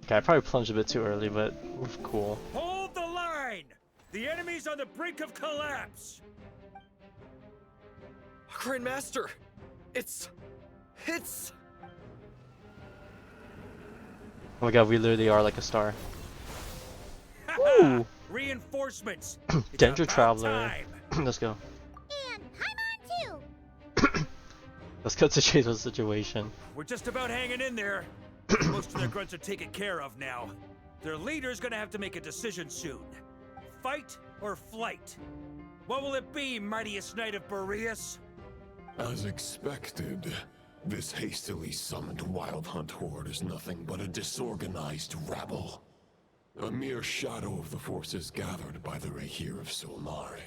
Okay, I probably plunged a bit too early, but cool. Hold the line! The enemy's on the brink of collapse! Grandmaster! It's... Oh my god, we literally are like a star. Ooh! Reinforcements! Danger Traveler. Let's go. And I'm on too! Let's cut to chase the situation. We're just about hanging in there. Most of their grunts are taken care of now. Their leader's gonna have to make a decision soon. Fight or flight? What will it be, mightiest knight of Boreas? As expected, this hastily summoned Wild Hunt horde is nothing but a disorganized rabble. A mere shadow of the forces gathered by the Rahir of Solnari.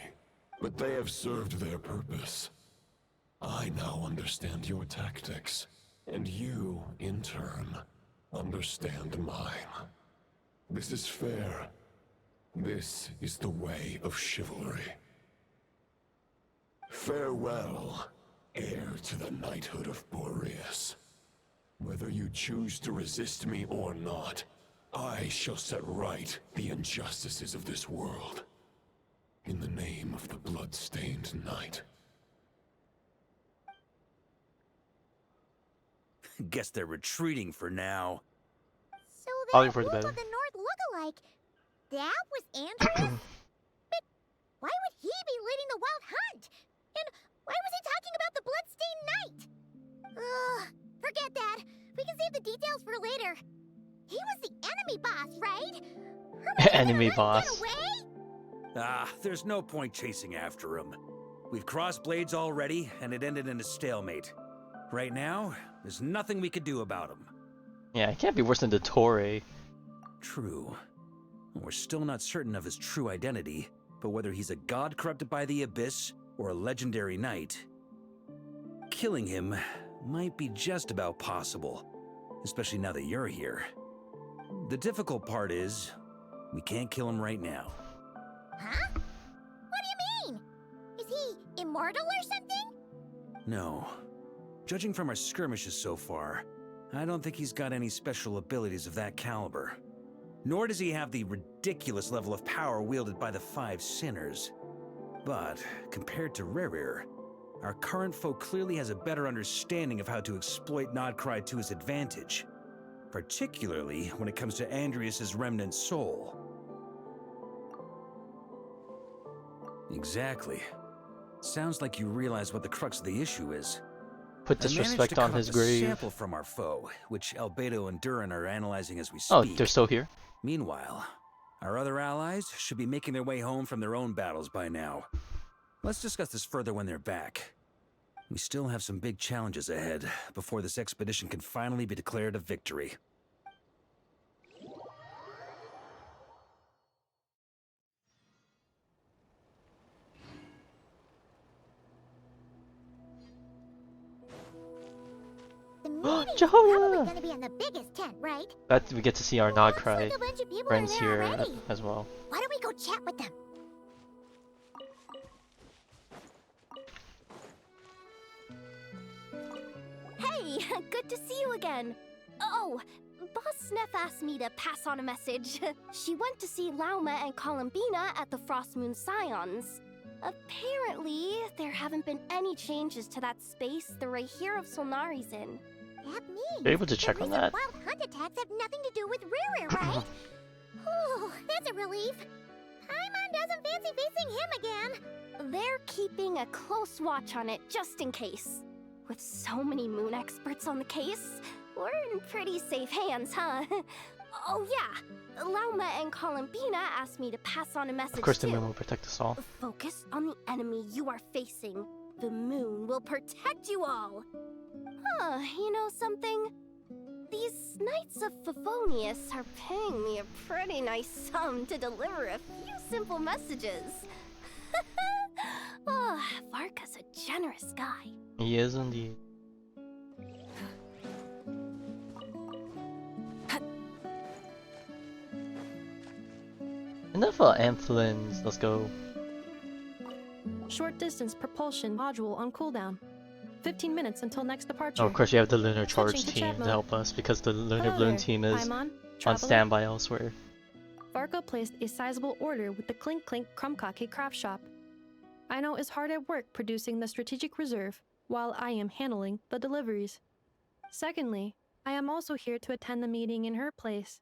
But they have served their purpose. I now understand your tactics, and you, in turn, understand mine. This is fair. This is the way of chivalry. Farewell, heir to the knighthood of Boreas. Whether you choose to resist me or not, I shall set right the injustices of this world. In the name of the blood-stained knight. Guess they're retreating for now. So Probably that for the wolf better. of the North look-alike, that was Andreas? But why would he be leading the Wild Hunt? And why was he talking about the Bloodstained Knight? Ugh, forget that. We can save the details for later. He was the enemy boss, right? Enemy boss. Get away? There's no point chasing after him. We've crossed blades already, and it ended in a stalemate. Right now, there's nothing we could do about him. Yeah, it can't be worse than the Torre. True. We're still not certain of his true identity, but whether he's a god corrupted by the Abyss or a legendary knight, killing him might be just about possible, especially now that you're here. The difficult part is, we can't kill him right now. Huh? What do you mean? Is he immortal or something? No. Judging from our skirmishes so far, I don't think he's got any special abilities of that caliber. Nor does he have the ridiculous level of power wielded by the 5 sinners. But, compared to Rerir, our current foe clearly has a better understanding of how to exploit Nod Krai to his advantage. Particularly when it comes to Andreas' remnant soul. Exactly. Sounds like you realize what the crux of the issue is. Put I managed disrespect to on cut his up a grave. sample from our foe, which Albedo and Durin are analyzing as we speak. Oh, they're still here? Meanwhile, our other allies should be making their way home from their own battles by now. Let's discuss this further when they're back. We still have some big challenges ahead before this expedition can finally be declared a victory. Jehovah! Probably gonna be in the biggest tent, right? That we get to see our Nod Krai like a bunch of people friends are there here already. as well. Why don't we go chat with them? Hey, good to see you again. Oh, Boss Sneff asked me to pass on a message. She went to see Lauma and Columbina at the Frost Moon Scions. Apparently, there haven't been any changes to that space the Rahir of Solnari's in. That means You're able to check the on recent that. wild hunt attacks have nothing to do with Rerir, right? Whew, that's a relief. Paimon doesn't fancy facing him again. They're keeping a close watch on it just in case. With so many moon experts on the case, we're in pretty safe hands, huh? Oh yeah, Lauma and Columbina asked me to pass on a message Of course, the too. moon will protect us all. Focus on the enemy you are facing. The moon will protect you all. Huh, you know something? These Knights of Favonious are paying me a pretty nice sum to deliver a few simple messages. Oh, Varka's a generous guy. He is indeed. Enough amphlins, let's go. Short distance propulsion module on cooldown. 15 minutes until next departure. Oh, of course, you have the Lunar Charge Switching to team chat to mode. help us because the Lunar Hello Bloom there, team is Paimon, on traveler. standby elsewhere. Varka placed a sizable order with the Clink Clink Krumkake craft shop. Aino is hard at work producing the strategic reserve, while I am handling the deliveries. Secondly, I am also here to attend the meeting in her place.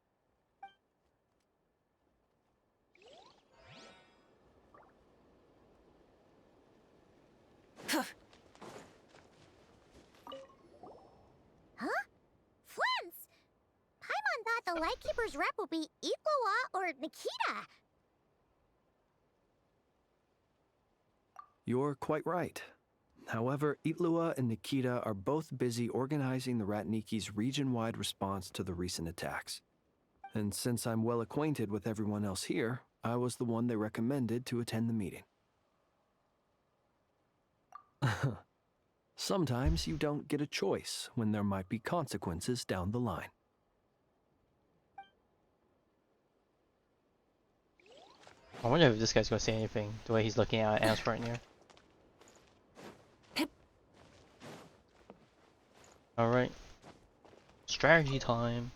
Huh? Flins! Paimon thought the Lightkeeper's rep would be Itlua or Nikita. You're quite right. However, Itlua and Nikita are both busy organizing the Ratniki's region-wide response to the recent attacks. And since I'm well acquainted with everyone else here, I was the one they recommended to attend the meeting. Sometimes you don't get a choice when there might be consequences down the line. I wonder if this guy's gonna say anything, the way he's looking at Ants right here. Alright. Strategy time.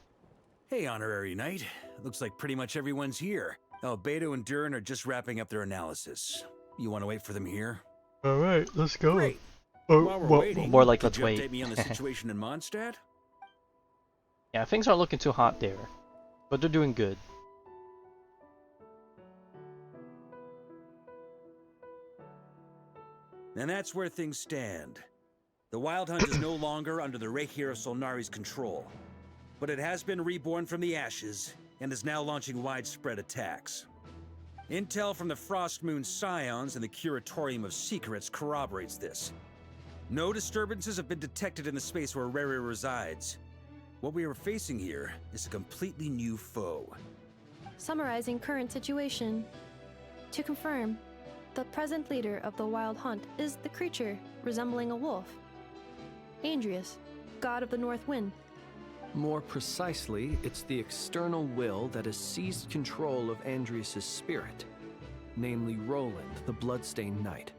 Hey, Honorary Knight. Looks like pretty much everyone's here. Albedo and Durin are just wrapping up their analysis. You want to wait for them here? Alright, let's go. Great. Or, While we're well, waiting, more like could let's you wait. update me on the situation in Mondstadt? Yeah, things aren't looking too hot there, but they're doing good. And that's where things stand. The Wild Hunt is no longer under the Reikir of Solnari's control, but it has been reborn from the ashes and is now launching widespread attacks. Intel from the Frost Moon Scions and the Curatorium of Secrets corroborates this. No disturbances have been detected in the space where Rere resides. What we are facing here is a completely new foe. Summarizing current situation. To confirm, the present leader of the Wild Hunt is the creature resembling a wolf. Andrius, god of the North Wind. More precisely, it's the external will that has seized control of Andrius' spirit, namely Roland, the Bloodstained Knight.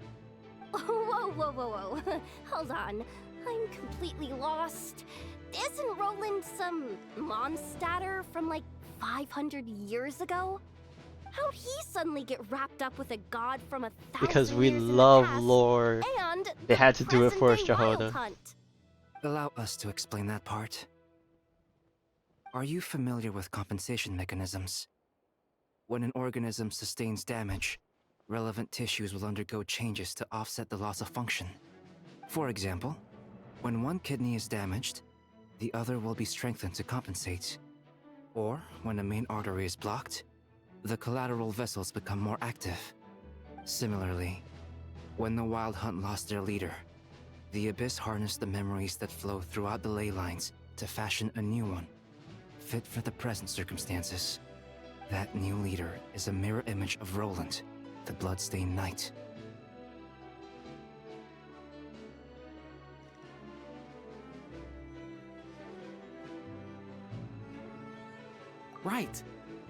Whoa, whoa, whoa, whoa. Hold on. I'm completely lost. Isn't Roland some Mondstadter from like 500 years ago? How'd he suddenly get wrapped up with a god from 1,000 Because we years in the love past lore. and They the had to do it for us, present-day Wild Jehoda. Hunt? Allow us to explain that part. Are you familiar with compensation mechanisms? When an organism sustains damage, relevant tissues will undergo changes to offset the loss of function. For example, when one kidney is damaged, the other will be strengthened to compensate. Or, when a main artery is blocked, the collateral vessels become more active. Similarly, when the Wild Hunt lost their leader, the Abyss harnessed the memories that flow throughout the ley lines to fashion a new one, fit for the present circumstances. That new leader is a mirror image of Roland, the Bloodstained Knight. Right.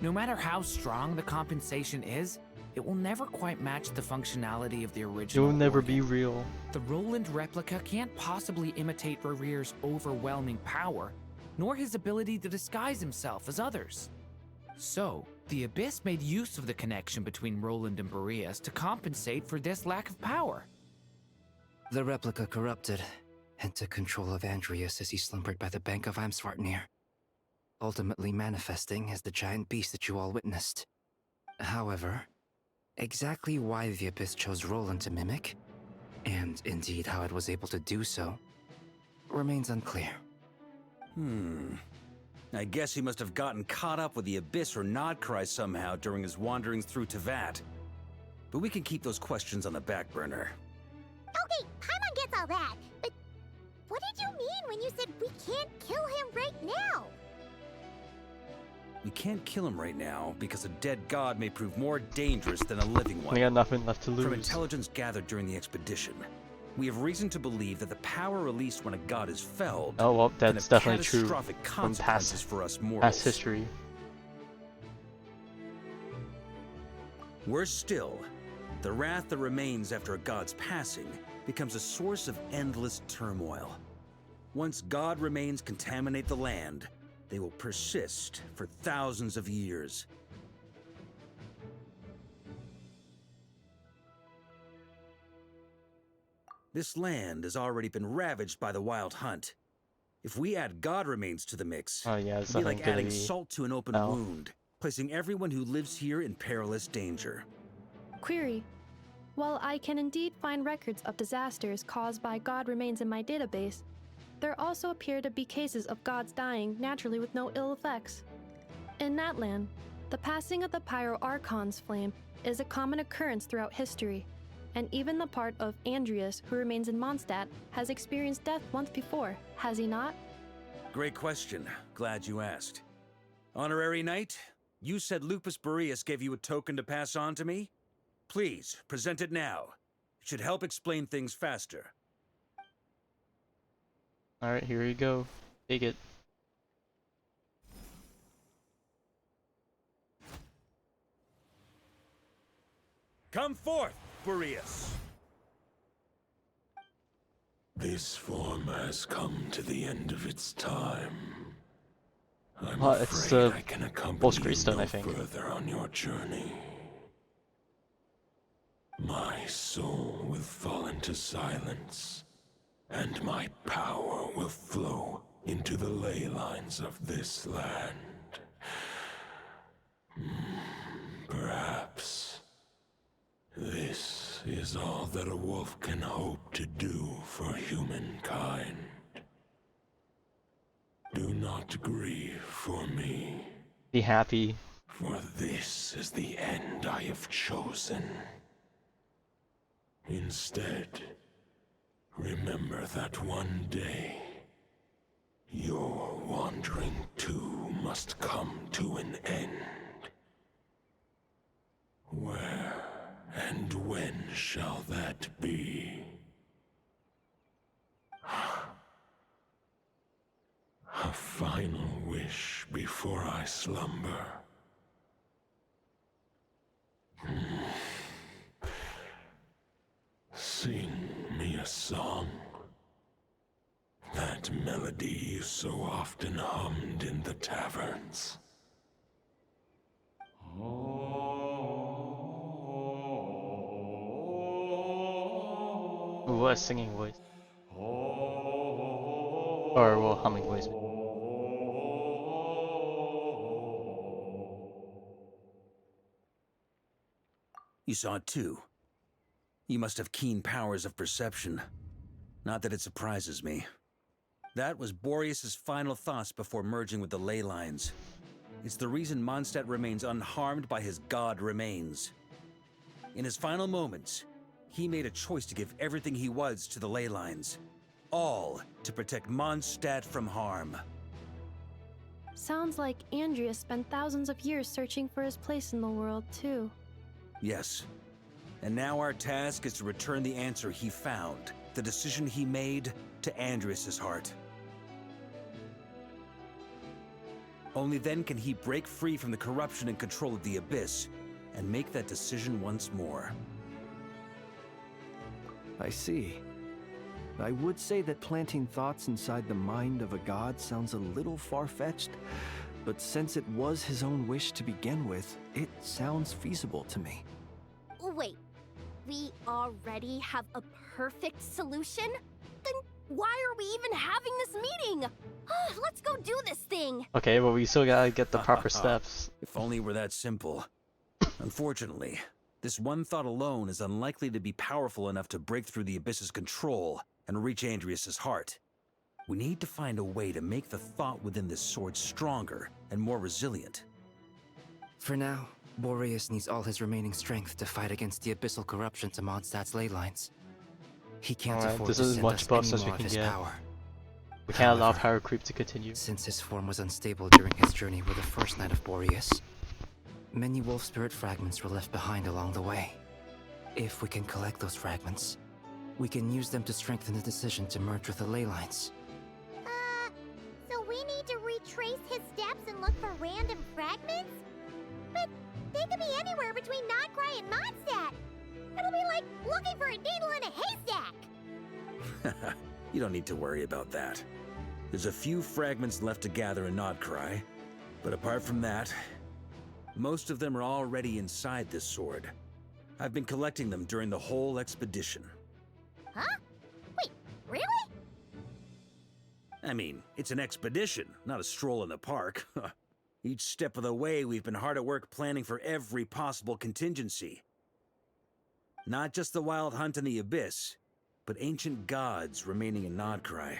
No matter how strong the compensation is, it will never quite match the functionality of the original. It will never organ. be real. The Roland replica can't possibly imitate Rerere's overwhelming power, nor his ability to disguise himself as others. So, the Abyss made use of the connection between Roland and Boreas to compensate for this lack of power. The replica corrupted and took control of Andrius as he slumbered by the bank of Amsvartnir, ultimately manifesting as the giant beast that you all witnessed. However, exactly why the Abyss chose Roland to mimic, and indeed how it was able to do so, remains unclear. I guess he must have gotten caught up with the Abyss or Nod Krai somehow during his wanderings through Tevat. But we can keep those questions on the back burner. Okay, Paimon gets all that, but what did you mean when you said we can't kill him right now? We can't kill him right now because a dead god may prove more dangerous than a living one. We got nothing left to lose. From intelligence gathered during the expedition, we have reason to believe that the power released when a god is felled Oh well, can that's have definitely true catastrophic from consequences for us mortals. past history. Worse still, the wrath that remains after a god's passing becomes a source of endless turmoil. Once god remains contaminate the land, they will persist for thousands of years. This land has already been ravaged by the wild hunt. If we add god remains to the mix, Oh yeah, it's it'd be like definitely adding gonna be- salt to an open No. wound, placing everyone who lives here in perilous danger. Query. While I can indeed find records of disasters caused by god remains in my database, there also appear to be cases of gods dying naturally with no ill effects. In that land, the passing of the Pyro-Archon's flame is a common occurrence throughout history, and even the part of Andreas who remains in Mondstadt has experienced death once before, has he not? Great question. Glad you asked. Honorary Knight, you said Lupus Boreas gave you a token to pass on to me? Please, present it now. It should help explain things faster. Alright, here you go. Take it. Come forth, Boreas! This form has come to the end of its time. I'm It's afraid I can accompany Wolf's you Greystone, no I think. further on your journey. My soul will fall into silence, and my power will flow into the ley lines of this land. Perhaps this is all that a wolf can hope to do for humankind. Do not grieve for me, Be happy. for this is the end I have chosen. Instead, remember that one day, your wandering too must come to an end. Where and when shall that be? A final wish before I slumber. Sing me a song. That melody you so often hummed in the taverns. Ooh, a singing voice. Or, well, humming voice. You saw it too. You must have keen powers of perception. Not that it surprises me. That was Boreas' final thoughts before merging with the ley lines. It's the reason Mondstadt remains unharmed by his god remains. In his final moments, he made a choice to give everything he was to the ley lines. All to protect Mondstadt from harm. Sounds like Andreas spent thousands of years searching for his place in the world, too. Yes. And now our task is to return the answer he found, the decision he made, to Andreas' heart. Only then can he break free from the corruption and control of the Abyss, and make that decision once more. I see. I would say that planting thoughts inside the mind of a god sounds a little far-fetched, but since it was his own wish to begin with, it sounds feasible to me. Wait, we already have a perfect solution? Then why are we even having this meeting? Let's go do this thing! Okay, well, we still gotta get the proper steps. If only it were that simple. Unfortunately, this one thought alone is unlikely to be powerful enough to break through the Abyss's control and reach Andreas' heart. We need to find a way to make the thought within this sword stronger and more resilient. For now, Boreas needs all his remaining strength to fight against the abyssal corruption to Mondstadt's ley lines. He can't Alright, afford this to is as send much us buffs any as we more of can his get. power. We can't allow However, power creep to continue. Since his form was unstable during his journey with the first Knight of Boreas, many wolf spirit fragments were left behind along the way. If we can collect those fragments, we can use them to strengthen the decision to merge with the ley lines. So we need to retrace his steps and look for random fragments? But they could be anywhere between Nod Krai and Mondstadt. It'll be like looking for a needle in a haystack. You don't need to worry about that. There's a few fragments left to gather in Nod Krai, but apart from that, most of them are already inside this sword. I've been collecting them during the whole expedition. Huh? Wait, really? I mean, it's an expedition, not a stroll in the park. Each step of the way, we've been hard at work planning for every possible contingency. Not just the wild hunt in the abyss, but ancient gods remaining in Nod Krai.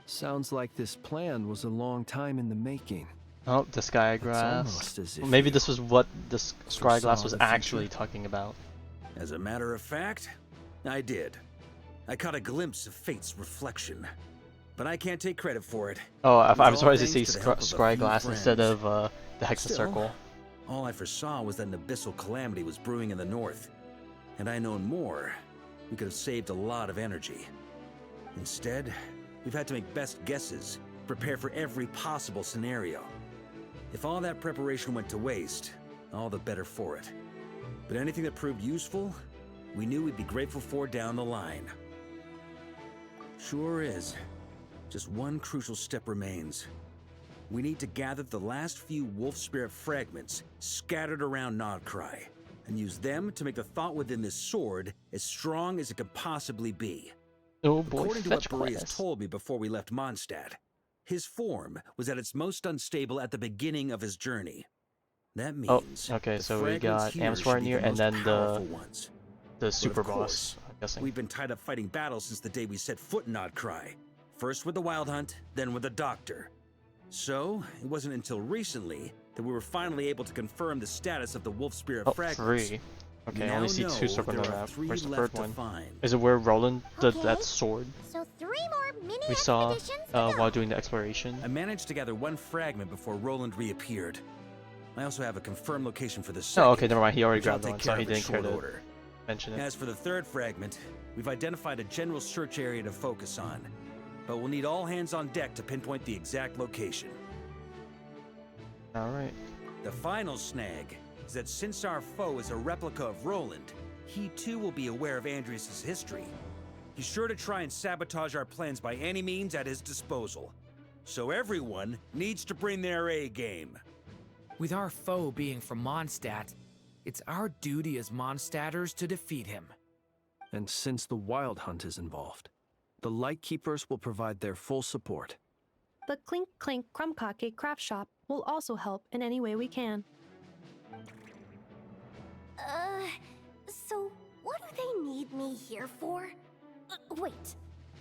Sounds like this plan was a long time in the making. Oh, the sky It's glass. almost as if Maybe you this was what the sky glass foresaw was the future. actually talking about. As a matter of fact, I did. I caught a glimpse of fate's reflection. But I can't take credit for it. Oh, It was I'm all surprised to see thanks to the help of a scry few glass instead friends. of the hexa Still, circle. all I foresaw was that an abyssal calamity was brewing in the north. Had I known more, we could have saved a lot of energy. Instead, we've had to make best guesses, prepare for every possible scenario. If all that preparation went to waste, all the better for it. But anything that proved useful, we knew we'd be grateful for down the line. Sure is. Just one crucial step remains. We need to gather the last few wolf spirit fragments scattered around Nod Krai, and use them to make the thought within this sword as strong as it could possibly be. Oh boy, According to what fetch Boreas class. told me before we left Mondstadt, his form was at its most unstable at the beginning of his journey. That means okay, the so we fragments got here should be Amsvarnir the and most then powerful ones. the But super of boss, course, I'm guessing. we've been tied up fighting battles since the day we set foot in Nod Krai. First with the Wild Hunt, then with the Doctor. So, it wasn't until recently that we were finally able to confirm the status of the Wolf Spirit Oh, fragments. 3. Okay, We I only now see 2 know circles on there the are map. 3 Where's the left third to one? find. Is it where Roland did Okay. that sword So 3 more mini we saw expeditions to go. while doing the exploration? I managed to gather one fragment before Roland reappeared. I also have a confirmed location for the second. Oh, okay, never mind. He already which I'll grabbed take one, care so he of in didn't care short to order. mention it. As for the third fragment, we've identified a general search area to focus on, but we'll need all hands on deck to pinpoint the exact location. Alright. The final snag is that since our foe is a replica of Roland, he too will be aware of Andrias' history. He's sure to try and sabotage our plans by any means at his disposal. So everyone needs to bring their A game. With our foe being from Mondstadt, it's our duty as Mondstatters to defeat him. And since the Wild Hunt is involved, the Lightkeepers will provide their full support. The Clink Clink Krumkake craft shop will also help in any way we can. So what do they need me here for? Wait.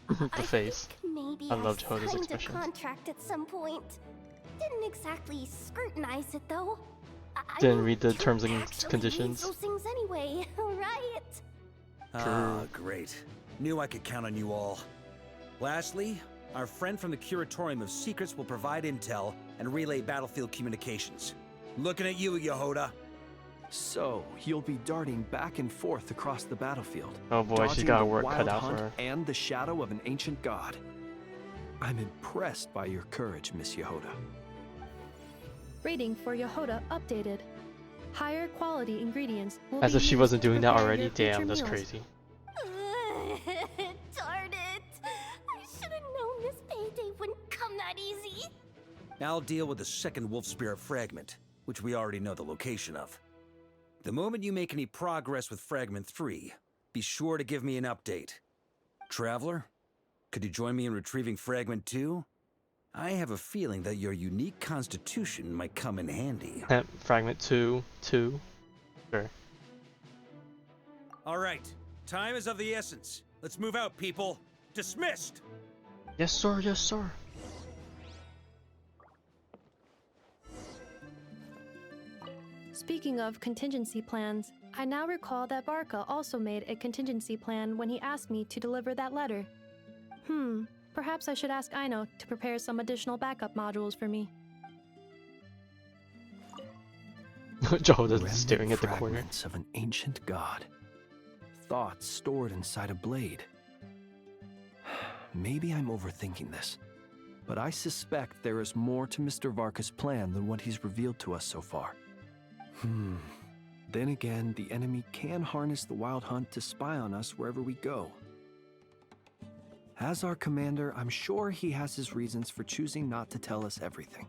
The face. Maybe I loved Hoda's signed expressions. a contract at some point. Didn't exactly scrutinize it though. I Didn't mean, read the who terms and actually conditions. reads those things anyway, right? Ah, great. Knew I could count on you all. Lastly, our friend from the Curatorium of Secrets will provide intel and relay battlefield communications. Looking at you, Yehoda. So, you'll be darting back and forth across the battlefield. Oh boy, she's dodging got the work Wild cut out for Hunt her. and the shadow of an ancient god. I'm impressed by your courage, Miss Yehoda. Rating for Yehoda updated. Higher quality ingredients will As be if she used wasn't to doing that prepare already. your future Damn, that's meals. crazy. Darn it! I should have known this payday wouldn't come that easy. I'll deal with the second Wolf Spirit fragment, which we already know the location of. The moment you make any progress with Fragment 3, be sure to give me an update. Traveler, could you join me in retrieving Fragment 2? I have a feeling that your unique constitution might come in handy. Fragment 2. Sure. Alright, time is of the essence. Let's move out, people. Dismissed! Yes, sir. Yes, sir. Speaking of contingency plans, I now recall that Varka also made a contingency plan when he asked me to deliver that letter. Perhaps I should ask Aino to prepare some additional backup modules for me. Joe is staring at the corner. Fragments of an ancient god. Thoughts stored inside a blade. Maybe I'm overthinking this, but I suspect there is more to Mr. Varka's plan than what he's revealed to us so far. Then again, the enemy can harness the Wild Hunt to spy on us wherever we go. As our commander, I'm sure he has his reasons for choosing not to tell us everything.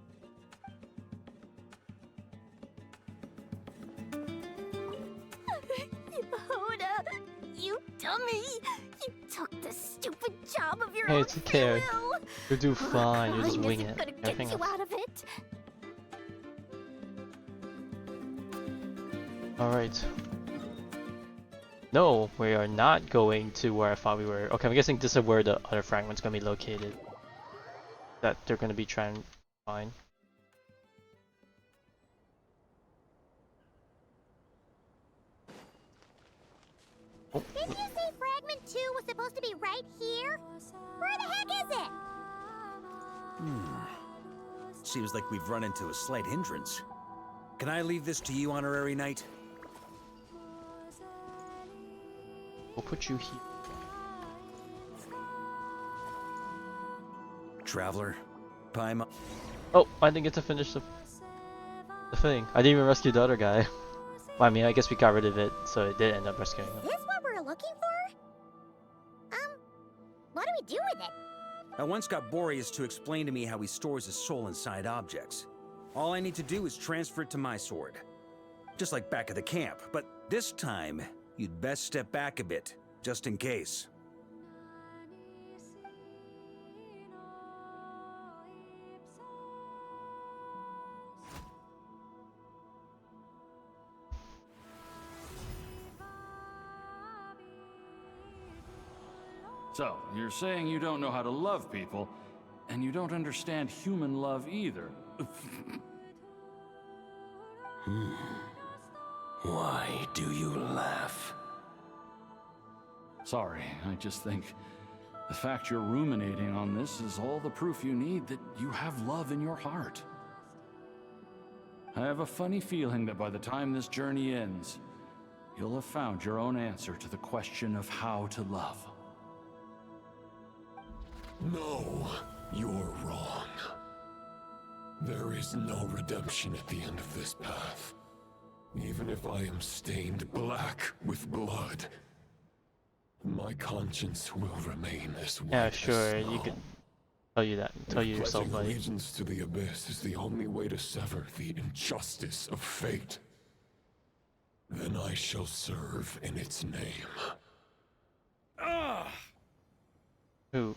Yehuda, you dummy! You took the stupid job of your Hey, own it's okay. will. You'll do fine. You'll just Crying wing isn't it. gonna get Everything you else. out of it. Alright. No, we are not going to where I thought we were. Okay, I'm guessing this is where the other fragment's gonna be located. That they're gonna be trying to find. Oh. Didn't you say fragment 2 was supposed to be right here? Where the heck is it? Seems like we've run into a slight hindrance. Can I leave this to you, Honorary Knight? We'll put you here. Traveler, Paimon. Oh, I didn't get to finish the thing. I didn't even rescue the other guy. Well, I mean, I guess we got rid of it, so it did end up rescuing him. Is this what we're looking for? What do we do with it? I once got Boreas to explain to me how he stores his soul inside objects. All I need to do is transfer it to my sword. Just like back at the camp, but this time, you'd best step back a bit, just in case. So, you're saying you don't know how to love people, and you don't understand human love either. Why do you laugh? Sorry, I just think the fact you're ruminating on this is all the proof you need that you have love in your heart. I have a funny feeling that by the time this journey ends, you'll have found your own answer to the question of how to love. No, you're wrong. There is no redemption at the end of this path. Even if I am stained black with blood, my conscience will remain as white. Yeah, sure, as snow. you could tell you that. Tell you yourself, Pledging buddy. allegiance to the abyss is the only way to sever the injustice of fate. Then I shall serve in its name. Ooh,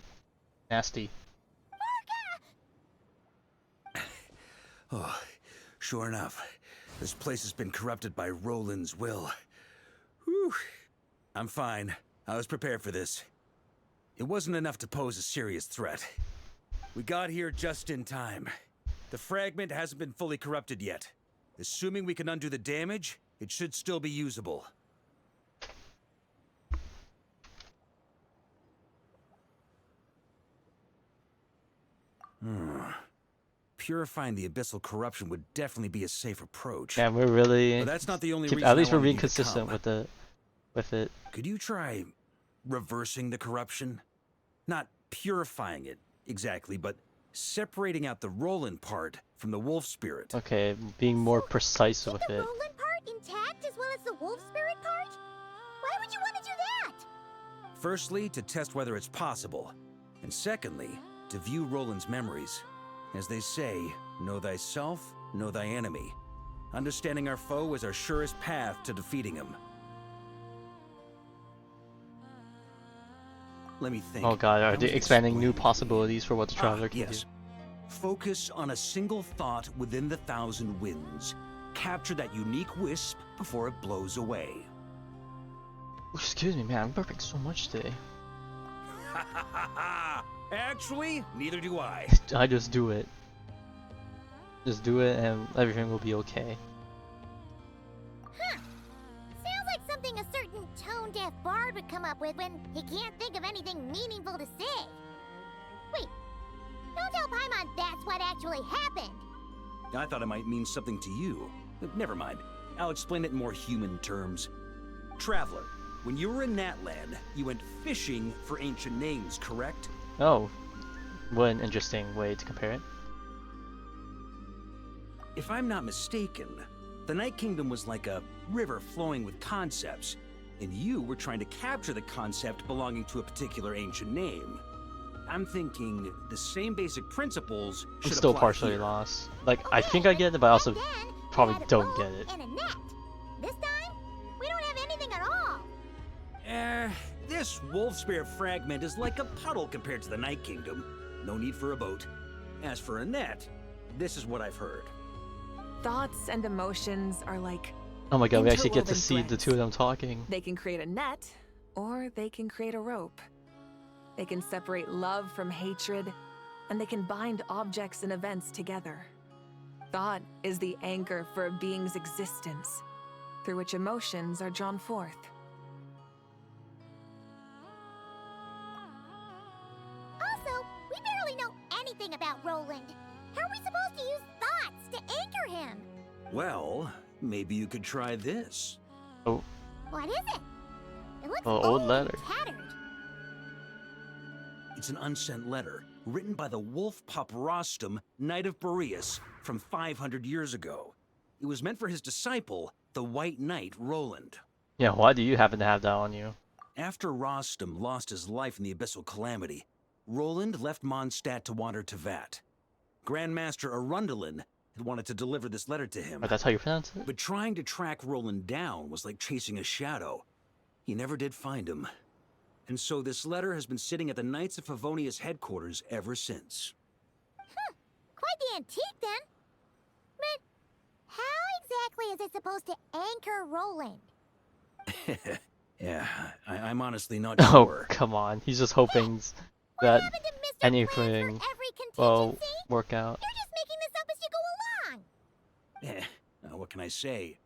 nasty. Oh, sure enough. This place has been corrupted by Roland's will. Whew. I'm fine. I was prepared for this. It wasn't enough to pose a serious threat. We got here just in time. The fragment hasn't been fully corrupted yet. Assuming we can undo the damage, it should still be usable. Purifying the abyssal corruption would definitely be a safe approach. Yeah, we're really. But that's not the only keep- reason At least I we're wanted being you to consistent come. with it. Could you try reversing the corruption? Not purifying it exactly, but separating out the Roland part from the wolf spirit. Okay, being more precise with The it. Roland part intact as well as the wolf spirit part? Why would you want to do that? Firstly, to test whether it's possible, and secondly, to view Roland's memories. As they say, know thyself, know thy enemy. Understanding our foe is our surest path to defeating him. Let me think. Oh god, are How they to expanding new explain- possibilities for what the Traveler can yes. do? Focus on a single thought within the 1,000 winds. Capture that unique wisp before it blows away. Excuse me, man, I'm burping so much today. Actually, neither do I. I just do it. Just do it and everything will be okay. Huh. Sounds like something a certain tone-deaf bard would come up with when he can't think of anything meaningful to say. that's what actually happened. I thought it might mean something to you. But never mind. I'll explain it in more human terms. Traveler, when you were in Natland, you went fishing for ancient names, correct? Oh, what an interesting way to compare it. If I'm not mistaken, the Night Kingdom was like a river flowing with concepts, and you were trying to capture the concept belonging to a particular ancient name. I'm thinking the same basic principles I'm should still apply partially here. lost. Like, I think I get it, but I also probably don't get it. And a net. This time, we don't have anything at all. This wolf spirit fragment is like a puddle compared to the Night Kingdom. No need for a boat. As for a net, this is what I've heard. Thoughts and emotions are like Oh my god, we actually get to interwoven see the threads. two of them talking. They can create a net, or they can create a rope. They can separate love from hatred, and they can bind objects and events together. Thought is the anchor for a being's existence, through which emotions are drawn forth. Also, we barely know anything about Roland. How are we supposed to use thoughts to anchor him? Well, maybe you could try this. Oh, What is it? It looks old and letter. tattered. It's an unsent letter, written by the wolf pup Rostam, Knight of Boreas, from 500 years ago. It was meant for his disciple, the White Knight Roland. Yeah, why do you happen to have that on you? After Rostam lost his life in the Abyssal Calamity, Roland left Mondstadt to wander to Vat. Grandmaster Arundelen had wanted to deliver this letter to him. Oh, that's how you pronounce it? But trying to track Roland down was like chasing a shadow. He never did find him. And so this letter has been sitting at the Knights of Favonious headquarters ever since. Quite the antique, then. But how exactly is it supposed to anchor Roland? Yeah, I'm honestly not Oh, sure. come on. He's just hoping that anything will work out. You're just making this up as you go along. Now, what can I say?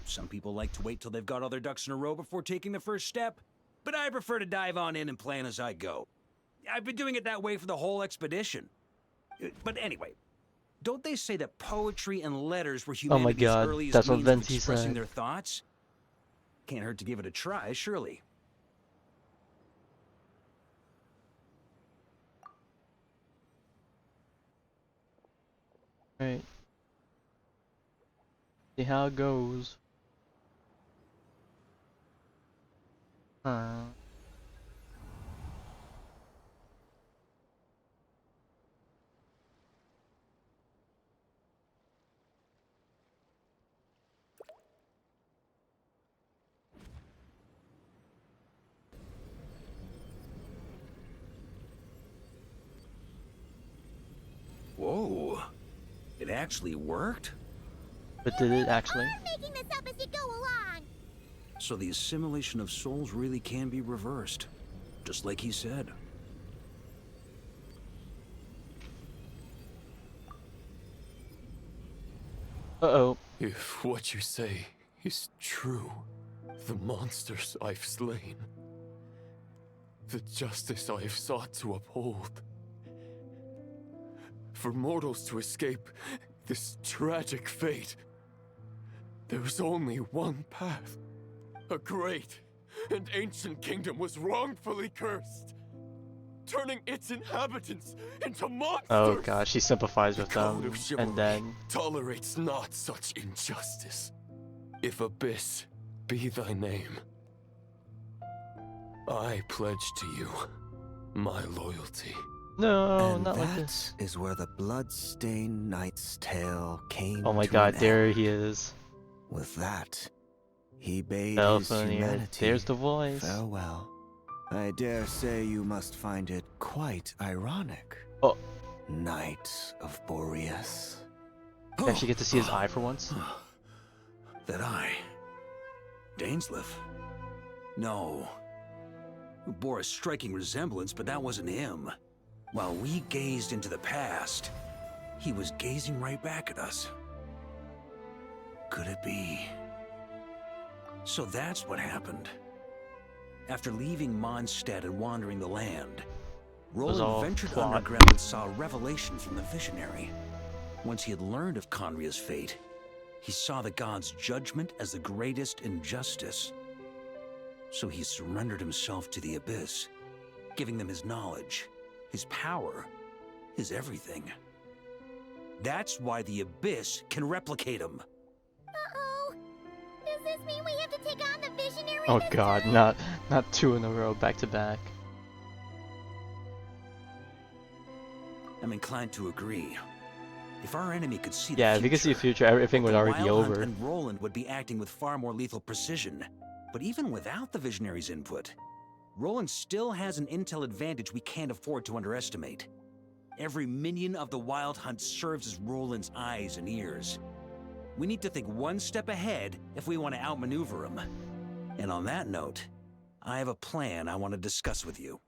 Some people like to wait till they've got all their ducks in a row before taking the first step, but I prefer to dive on in and plan as I go. I've been doing it that way for the whole expedition. But anyway, don't they say that poetry and letters were Oh my humanity's god, earliest that's what means of Venti expressing said. their thoughts? Can't hurt to give it a try, surely. Right. See how it goes. Whoa. It actually worked? But did it actually? Making this up as you go along. So the assimilation of souls really can be reversed. Just like he said. Uh-oh. If what you say is true, the monsters I've slain, the justice I have sought to uphold, for mortals to escape this tragic fate, there's only one path. A great and ancient kingdom was wrongfully cursed, turning its inhabitants into monsters. Oh gosh, she sympathizes with The code them, of chivalry and then tolerates not such injustice. If Abyss be thy name, I pledge to you my loyalty. no, And not like that this. is where the blood-stained knight's tale came Oh my to god, an there end. he is. With that, he bade his Favonious. humanity There's the voice. farewell. I dare say you must find it quite ironic. Oh. Knight of Boreas. You actually get to see his eye for once. That eye. Dainsleif? No. It bore a striking resemblance, but that wasn't him. While we gazed into the past, he was gazing right back at us. Could it be? So that's what happened. After leaving Mondstadt and wandering the land, was all Roland ventured plot. underground and saw a revelation from the visionary. Once he had learned of Conria's fate, he saw the gods' judgment as the greatest injustice. So he surrendered himself to the Abyss, giving them his knowledge, his power, his everything. That's why the Abyss can replicate him. Uh-oh. Does this mean we have to take on the visionary? Oh god, not 2 in a row, back to back. I'm inclined to agree. If our enemy could see Yeah, the if you could see the future, future, everything would the already be Wild Hunt over. and Roland would be acting with far more lethal precision. But even without the Visionary's input, Roland still has an intel advantage we can't afford to underestimate. Every minion of the Wild Hunt serves as Roland's eyes and ears. We need to think one step ahead if we want to outmaneuver him. And on that note, I have a plan I want to discuss with you.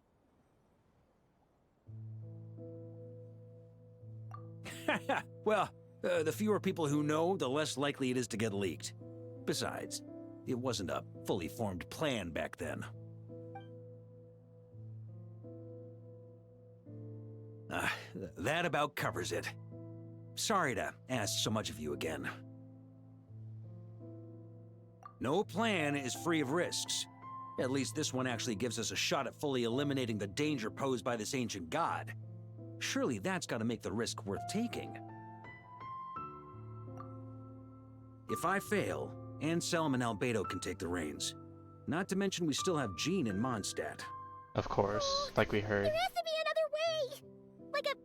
Well, the fewer people who know, the less likely it is to get leaked. Besides, it wasn't a fully formed plan back then. That about covers it. Sorry to ask so much of you again. No plan is free of risks. At least this one actually gives us a shot at fully eliminating the danger posed by this ancient god. Surely that's got to make the risk worth taking. If I fail, Anselm and Albedo can take the reins. Not to mention we still have Jean in Mondstadt. Of course, like we heard. There has to be another way! Like a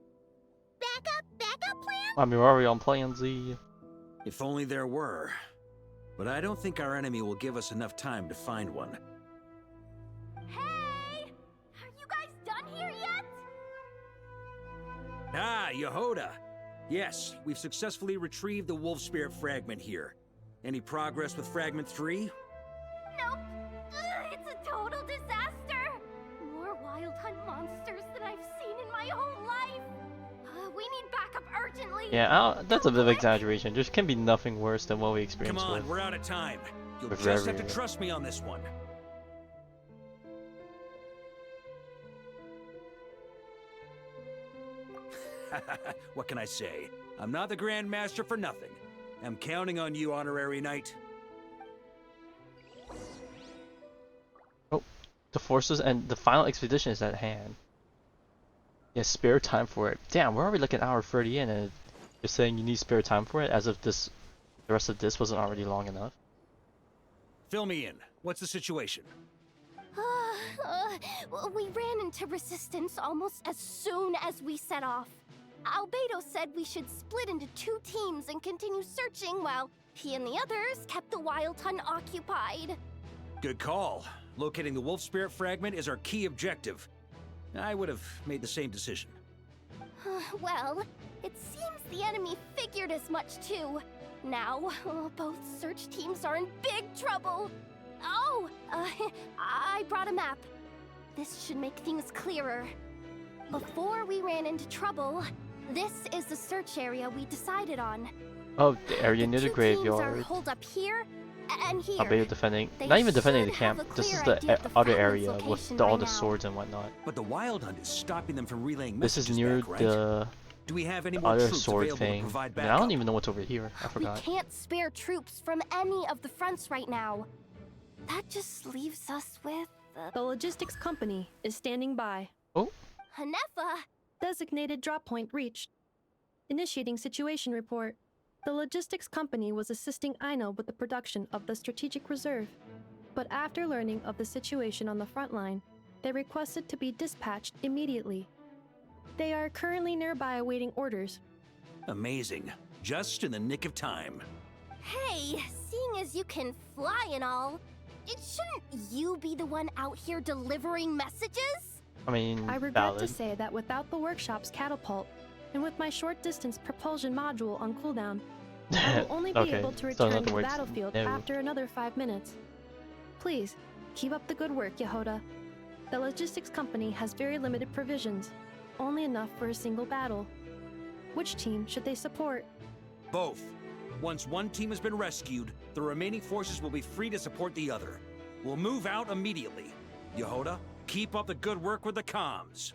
backup plan? I mean, we're already on plan Z. If only there were. But I don't think our enemy will give us enough time to find one. Hey! Are you guys done here yet? Ah, Yehoda! Yes, we've successfully retrieved the Wolf Spirit fragment here. Any progress with Fragment 3? Nope. It's a total disaster! More Wild Hunt monsters than I've seen in my whole life! We need backup urgently! Yeah, that's a bit of exaggeration. There can be nothing worse than what we experienced Come on, with. we're out of time. You'll with just have to Reverie. trust me on this one. What can I say? I'm not the Grand Master for nothing. I'm counting on you, Honorary Knight. Oh, the forces and the final expedition is at hand. Yeah, spare time for it. Damn, we're already like an hour 30 in and you're saying you need spare time for it as if the rest of this wasn't already long enough. Fill me in. What's the situation? We ran into resistance almost as soon as we set off. Albedo said we should split into 2 teams and continue searching while he and the others kept the Wild Hunt occupied. Good call. Locating the Wolf Spirit fragment is our key objective. I would have made the same decision. Well, it seems the enemy figured as much too. Now, both search teams are in big trouble. Oh, I brought a map. This should make things clearer. Before we ran into trouble, this is the search area we decided on. Oh, the area near the Two teams are graveyard. holed up here and here. Albedo defending, They not even defending the should have camp. a This is clear the idea of the other fragment's area with location all by the now. swords and whatnot. But the Wild Hunt is stopping them from relaying This messages is near back, right? the Do we have any more other troops sword available thing. to provide I mean, I backup? don't even know what's over here. I We forgot. can't spare troops from any of the fronts right now. That just leaves us with The logistics company is standing by. Oh. Hanefa. Designated drop point reached. Initiating situation report. The logistics company was assisting Aino with the production of the strategic reserve. But after learning of the situation on the front line, they requested to be dispatched immediately. They are currently nearby awaiting orders. Amazing. Just in the nick of time. Hey, seeing as you can fly and all, shouldn't you be the one out here delivering messages? I mean, I regret valid. to say that without the workshop's catapult, and with my short-distance propulsion module on cooldown, I will only be Okay, able to so in return other to the words, battlefield no. after another 5 minutes. Please, keep up the good work, Yehoda. The logistics company has very limited provisions, only enough for a single battle. Which team should they support? Both. Once one team has been rescued, the remaining forces will be free to support the other. We'll move out immediately. Yehoda, keep up the good work with the comms.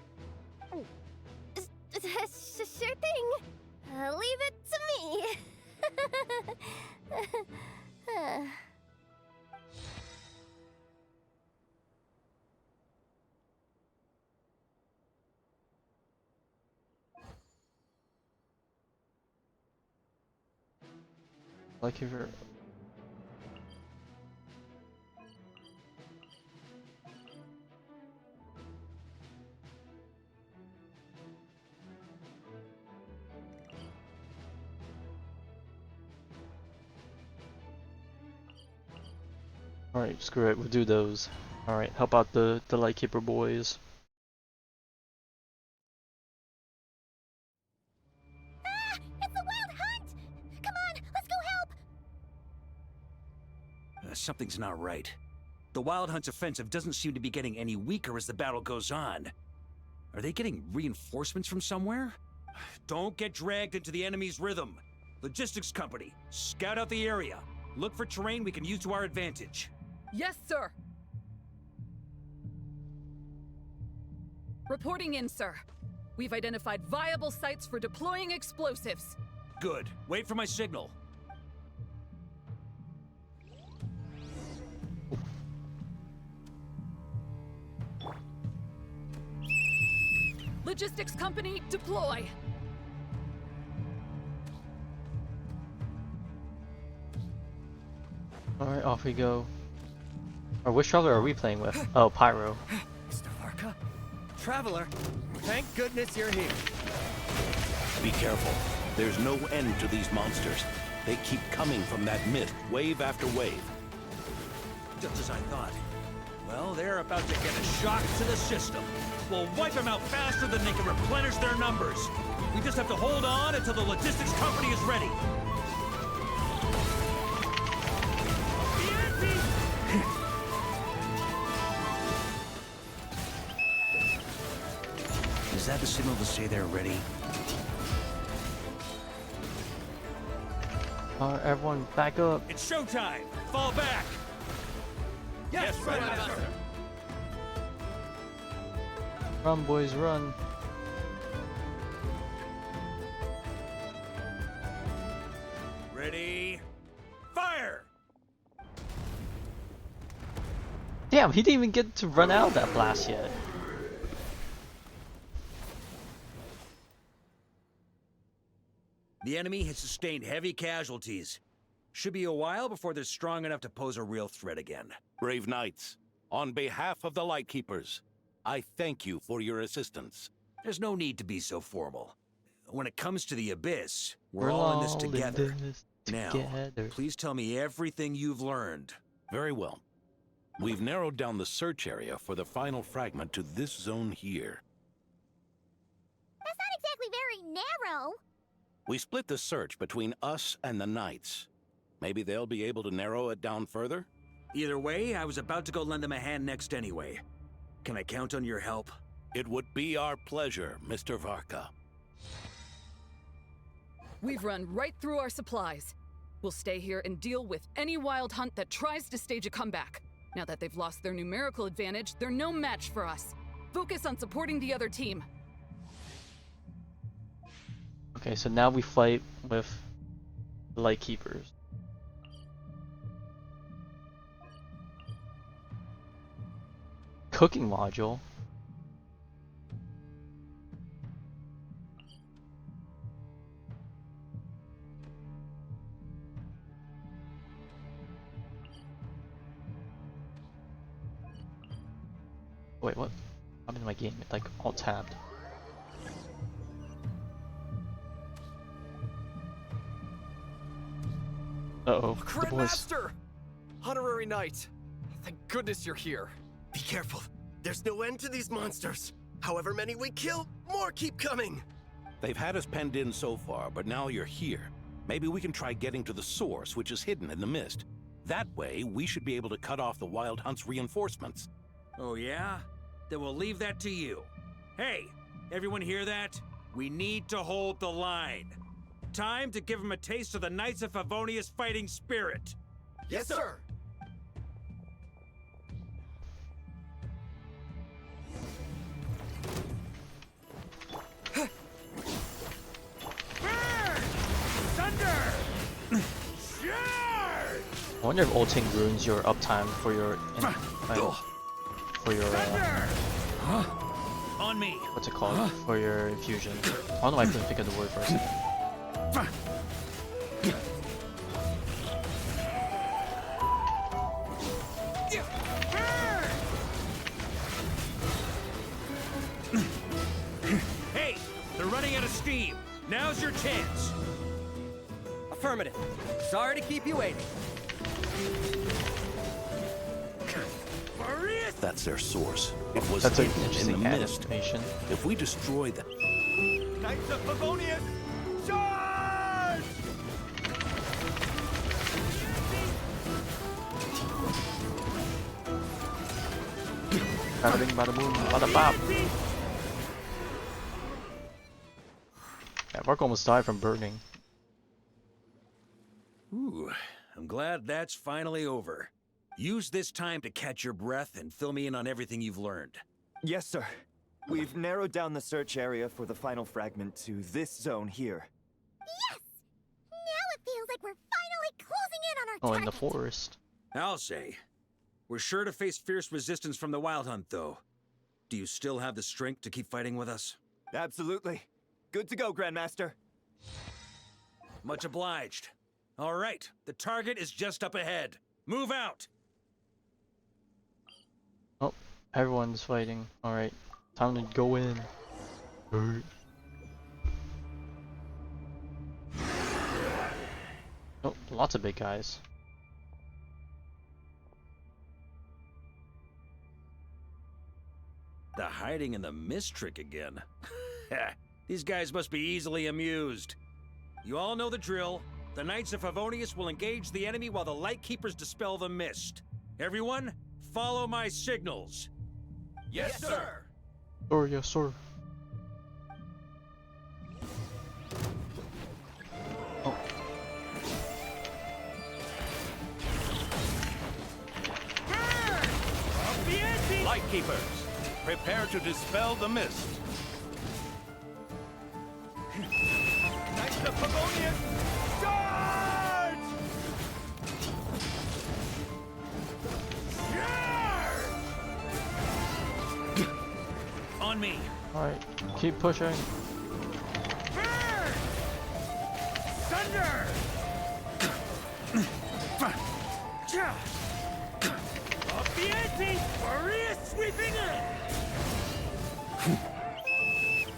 Like if you're... Alright, screw it, we'll do those. Alright, help out the Lightkeeper boys. Ah! It's the Wild Hunt! Come on, let's go help! Something's not right. The Wild Hunt's offensive doesn't seem to be getting any weaker as the battle goes on. Are they getting reinforcements from somewhere? Don't get dragged into the enemy's rhythm. Logistics company, scout out the area. Look for terrain we can use to our advantage. Yes, sir. Reporting in, sir. We've identified viable sites for deploying explosives. Good. Wait for my signal. Logistics company, deploy. Alright, off we go. Or which traveler are we playing with? Oh, Pyro. Mr. Varka? Traveler, thank goodness you're here. Be careful. There's no end to these monsters. They keep coming from that mist, wave after wave. Just as I thought. Well, they're about to get a shock to the system. We'll wipe them out faster than they can replenish their numbers. We just have to hold on until the logistics company is ready. Is that the signal to say they're ready? Alright, everyone, back up. It's showtime! Fall back! Yes, right, Master! Run, boys, run. Ready? Fire! Damn, he didn't even get to run out of that blast yet. The enemy has sustained heavy casualties. Should be a while before they're strong enough to pose a real threat again. Brave knights, on behalf of the Lightkeepers, I thank you for your assistance. There's no need to be so formal. When it comes to the Abyss, we're all in this together. Now, please tell me everything you've learned. Very well. We've narrowed down the search area for the final fragment to this zone here. That's not exactly very narrow. We split the search between us and the Knights. Maybe they'll be able to narrow it down further? Either way, I was about to go lend them a hand next anyway. Can I count on your help? It would be our pleasure, Mr. Varka. We've run right through our supplies. We'll stay here and deal with any wild hunt that tries to stage a comeback. Now that they've lost their numerical advantage, they're no match for us. Focus on supporting the other team. Okay, so now we fight with the Lightkeepers. Cooking module. Wait, what? I'm in my game. It's like all tabbed. Uh-oh, the boys. Grandmaster! Honorary Knight! Thank goodness you're here. Be careful. There's no end to these monsters. However many we kill, more keep coming. They've had us penned in so far, but now you're here. Maybe we can try getting to the source, which is hidden in the mist. That way, we should be able to cut off the Wild Hunt's reinforcements. Oh yeah? Then we'll leave that to you. Hey, everyone hear that? We need to hold the line. Time to give them a taste of the Knights of Favonious fighting spirit. Yes, sir. Thunder! I wonder if ulting ruins your uptime for your On me. what's it called? For your infusion. I don't know why I couldn't think of the word for a second. team, now's your chance. Affirmative. Sorry to keep you waiting. That's their source. It was That's an hidden in interesting the mist. animation. If we destroy them, Knights of Favonious, charge! Bada bing, bada boom, bada bop. Yeah, Varka almost died from burning. Ooh, I'm glad that's finally over. Use this time to catch your breath and fill me in on everything you've learned. Yes, sir. We've narrowed down the search area for the final fragment to this zone here. Yes! Now it feels like we're finally closing in on our Oh, target. in the forest. I'll say. We're sure to face fierce resistance from the Wild Hunt, though. Do you still have the strength to keep fighting with us? Absolutely. Good to go, Grandmaster. Much obliged. All right, the target is just up ahead. Move out! Oh, everyone's fighting. Alright, time to go in. Alright. Oh, lots of big guys. The hiding in the mist trick again. These guys must be easily amused. You all know the drill. The Knights of Favonious will engage the enemy while the Lightkeepers dispel the mist. Everyone, follow my signals. Yes, sir. Oh, yes, sir. Oh. Lightkeepers, prepare to dispel the mist. Knights of Favonious, charge! On me. Alright, keep pushing. Burn! Thunder! Up the ante! Maria sweeping in!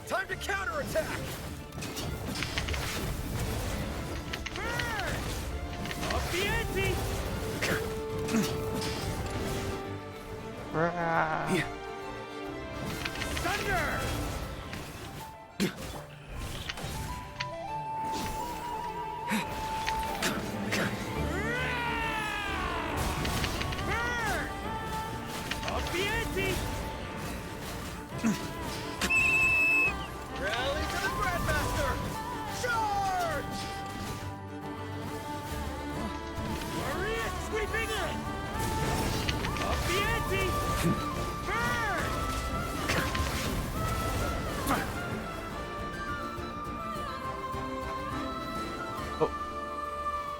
Time to counterattack! Burn! Up the ante! Yeah. Thunder! Burn! Up the ante! Rally to the Grandmaster! Charge! Maria sweeping in! Up the ante! Burn!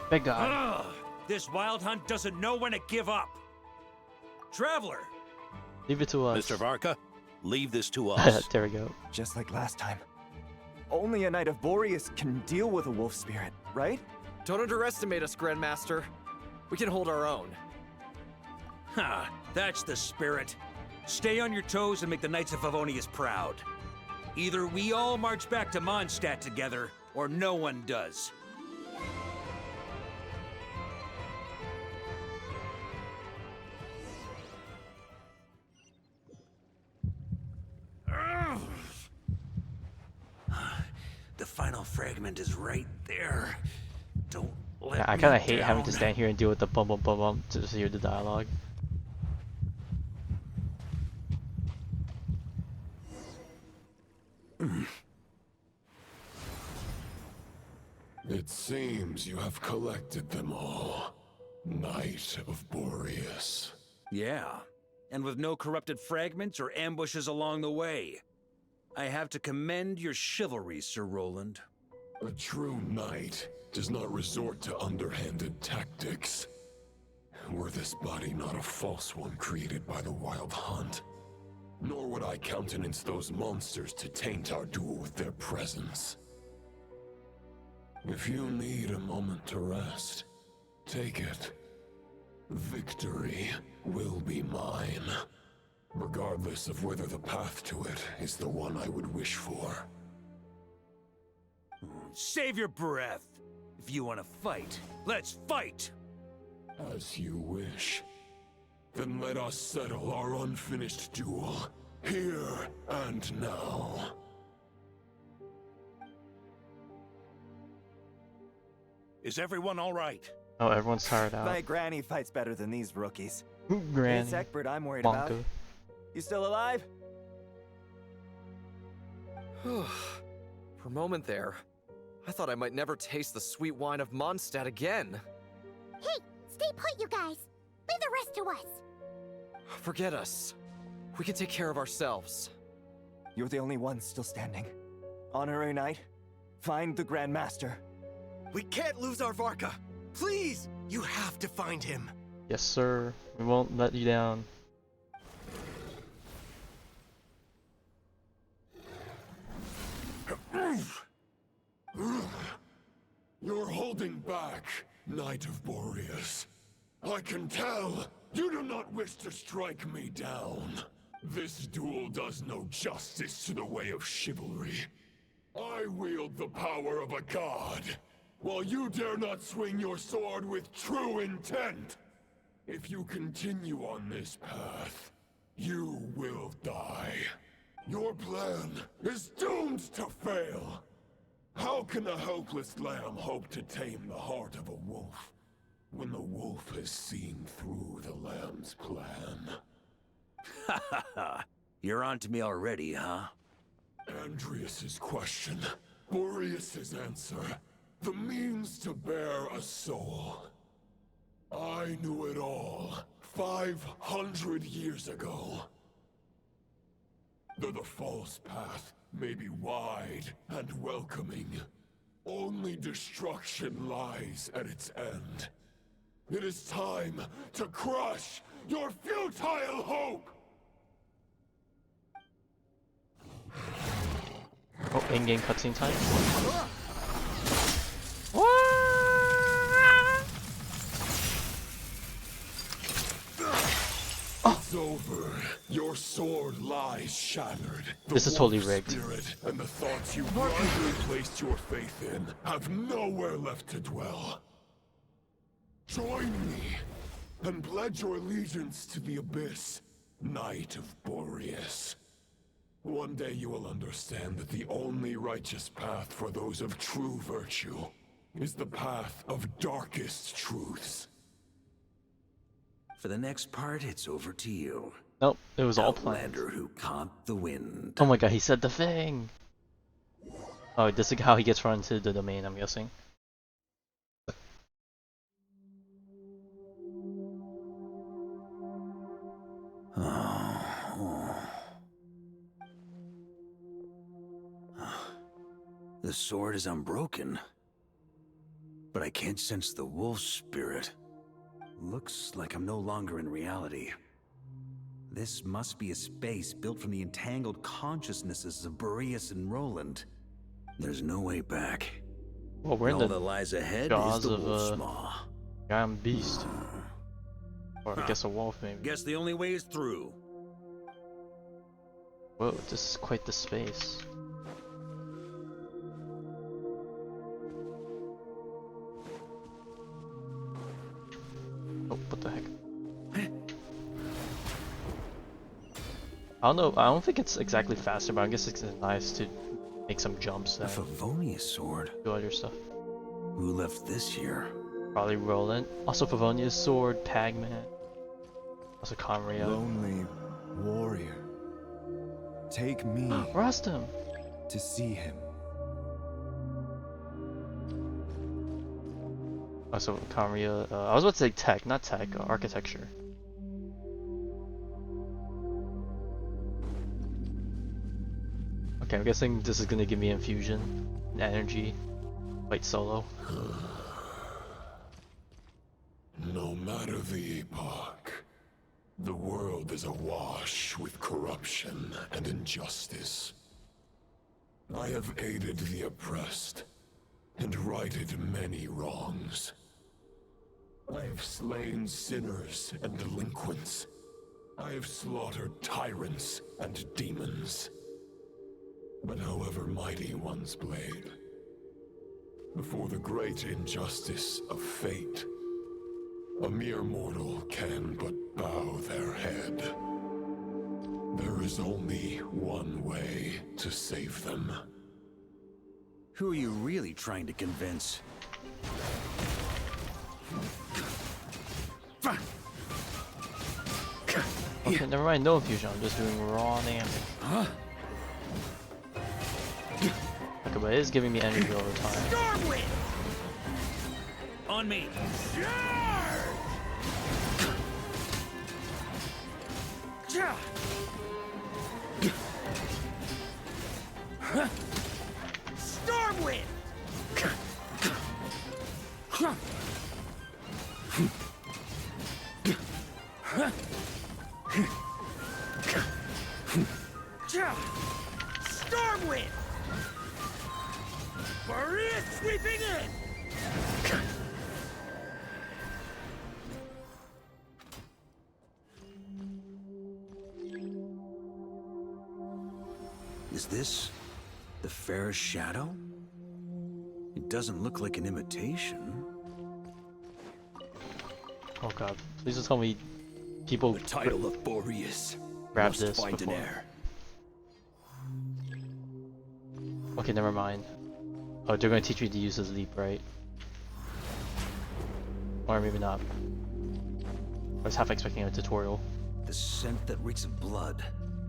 Big guy. Ugh, this Wild Hunt doesn't know when to give up. Traveler! Leave it to us. Mr. Varka, leave this to us. There we go. Just like last time. Only a Knight of Boreas can deal with a wolf spirit, right? Don't underestimate us, Grandmaster. We can hold our own. Ha, that's the spirit. Stay on your toes and make the Knights of Favonious proud. Either we all march back to Mondstadt together, or no one does. Ugh. The final fragment is right there. Don't let Yeah, I me kind of hate having to down. stand here and deal with the bum bum bum bum to just hear the dialogue. It seems you have collected them all, Knight of Boreas. Yeah, and with no corrupted fragments or ambushes along the way. I have to commend your chivalry, Sir Roland. A true knight does not resort to underhanded tactics. Were this body not a false one created by the Wild Hunt, nor would I countenance those monsters to taint our duel with their presence. If you need a moment to rest, take it. Victory will be mine, regardless of whether the path to it is the one I would wish for. Save your breath. If you want to fight, let's fight! As you wish. Then let us settle our unfinished duel, here and now. Is everyone all right? Oh, everyone's tired out. My granny fights better than these rookies. Granny. It's Egbert I'm worried Bonka. about. You still alive? For a moment there, I thought I might never taste the sweet wine of Mondstadt again. Hey, stay put, you guys. Leave the rest to us. Forget us. We can take care of ourselves. You're the only one still standing. Honorary Knight, find the Grand Master. We can't lose our Varka. Please, you have to find him. Yes, sir. We won't let you down. You're holding back, Knight of Boreas. I can tell you do not wish to strike me down. This duel does no justice to the way of chivalry. I wield the power of a god, while you dare not swing your sword with true intent. If you continue on this path, you will die. Your plan is doomed to fail. How can a helpless lamb hope to tame the heart of a wolf, when the wolf has seen through the lamb's plan? Ha ha ha! You're on to me already, huh? Andreas's question, Boreas's answer, the means to bear a soul. I knew it all 500 years ago. Though the false path may be wide and welcoming, only destruction lies at its end. It is time to crush your futile hope! Oh, in-game cutscene time. It's over. Your sword lies shattered. This is totally rigged. Spirit and the thoughts you blindly placed your faith in have nowhere left to dwell. Join me and pledge your allegiance to the Abyss, Knight of Boreas. One day you will understand that the only righteous path for those of true virtue is the path of darkest truths. For the next part, it's over to you. Nope, it was all planned. Outlander who caught the wind. Oh my god, he said the thing! Oh, this is how he gets run into the domain, I'm guessing. The sword is unbroken, but I can't sense the wolf spirit. Looks like I'm no longer in reality. This must be a space built from the entangled consciousnesses of Boreas and Roland. There's no way back. Well, we're in all the that lies ahead jaws is the of wolf's a maw. giant beast. Or I guess a wolf, maybe. Guess the only way is through. Whoa, this is quite the space. Oh, what the heck? I don't know, I don't think it's exactly faster, but I guess it's nice to make some jumps A and Favonious sword. do other stuff. Who left this here? Probably Roland. Also Favonious sword, Tagman. Also Conria. Lonely warrior. Take me Rostam! to see him. Also Conria, I was about to say tech, not tech, architecture. Okay, I'm guessing this is gonna give me infusion, and energy, fight solo. No matter the epoch, the world is awash with corruption and injustice. I have aided the oppressed and righted many wrongs. I have slain sinners and delinquents. I have slaughtered tyrants and demons. But however mighty one's blade, For the great injustice of fate, a mere mortal can but bow their head. There is only one way to save them. Who are you really trying to convince? Okay, never mind, no infusion, I'm just doing raw damage. Huh? Okay, but it is giving me energy all the time. Stormwind! On me! Stormwind! Stormwind! Maria sweeping in! Is this the fairest shadow? It doesn't look like an imitation. Oh god, please don't tell me people The title of Boreas grab must this find an before. heir. Okay, never mind. Oh, they're gonna teach me to use his leap, right? Or maybe not. I was half expecting a tutorial. The scent that reeks of blood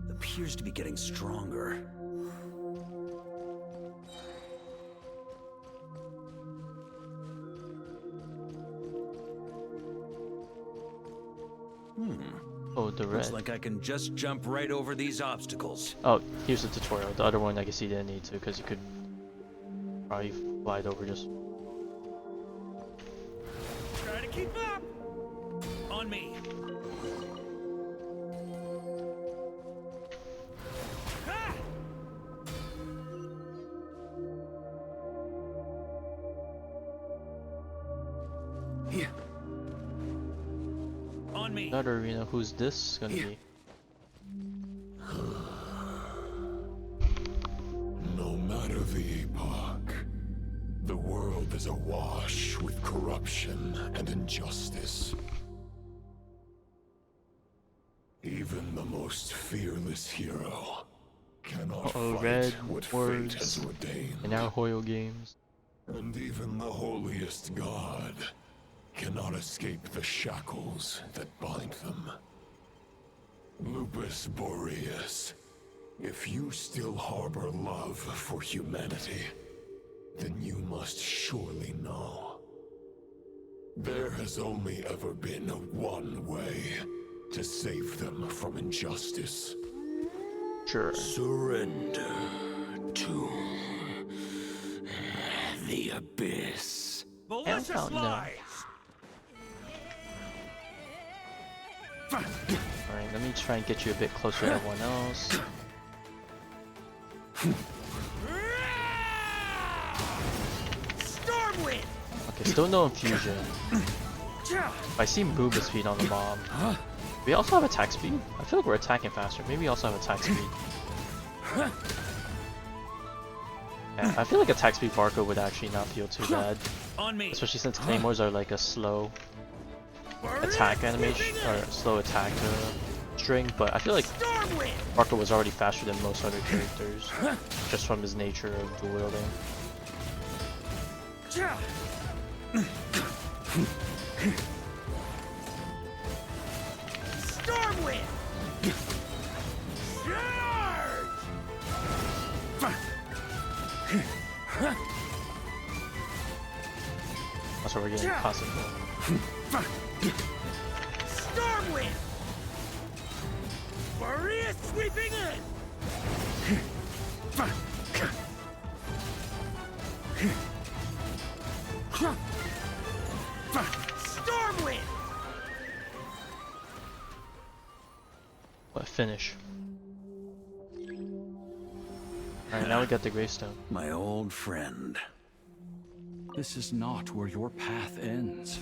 appears to be getting stronger. Oh, the red. Looks like I can just jump right over these obstacles. Oh, here's the tutorial. The other one I guess you didn't need to because you could probably glide over just. Try to keep up! On me! Ha! Here. On me! Another arena. Who's this gonna be? No matter the epoch, the world is awash with corruption and injustice. Even the most fearless hero cannot fight red what fate words has ordained. in our Hoyo games. And even the holiest god cannot escape the shackles that bind them. Lupus Boreas, if you still harbor love for humanity, then you must surely know. There has only ever been one way to save them from injustice. Sure. Surrender to the abyss. Malicious lies! Alright, let me try and get you a bit closer to everyone else. Stormwind! Okay, still no infusion. I see movement speed on the mob. We also have attack speed? I feel like we're attacking faster. Maybe we also have attack speed. Yeah, I feel like attack speed Varka would actually not feel too bad. On me. Especially since claymores are like a slow attack animation, or slow attack string, but I feel like Varka was already faster than most other characters, just from his nature of dual wielding. Stormwind! That's why we're getting constant. Stormwind! Maria sweeping in! Stormwind! What finish? Alright, now we got the gravestone. My old friend. This is not where your path ends.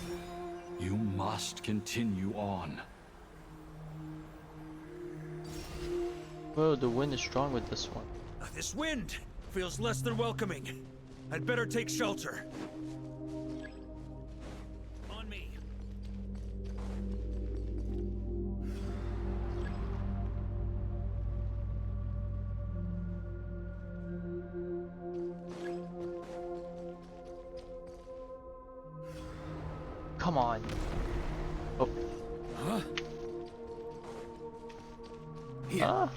You must continue on. Whoa, the wind is strong with this one. This wind feels less than welcoming. I'd better take shelter. On me. Come on. Oh. Huh? Ah!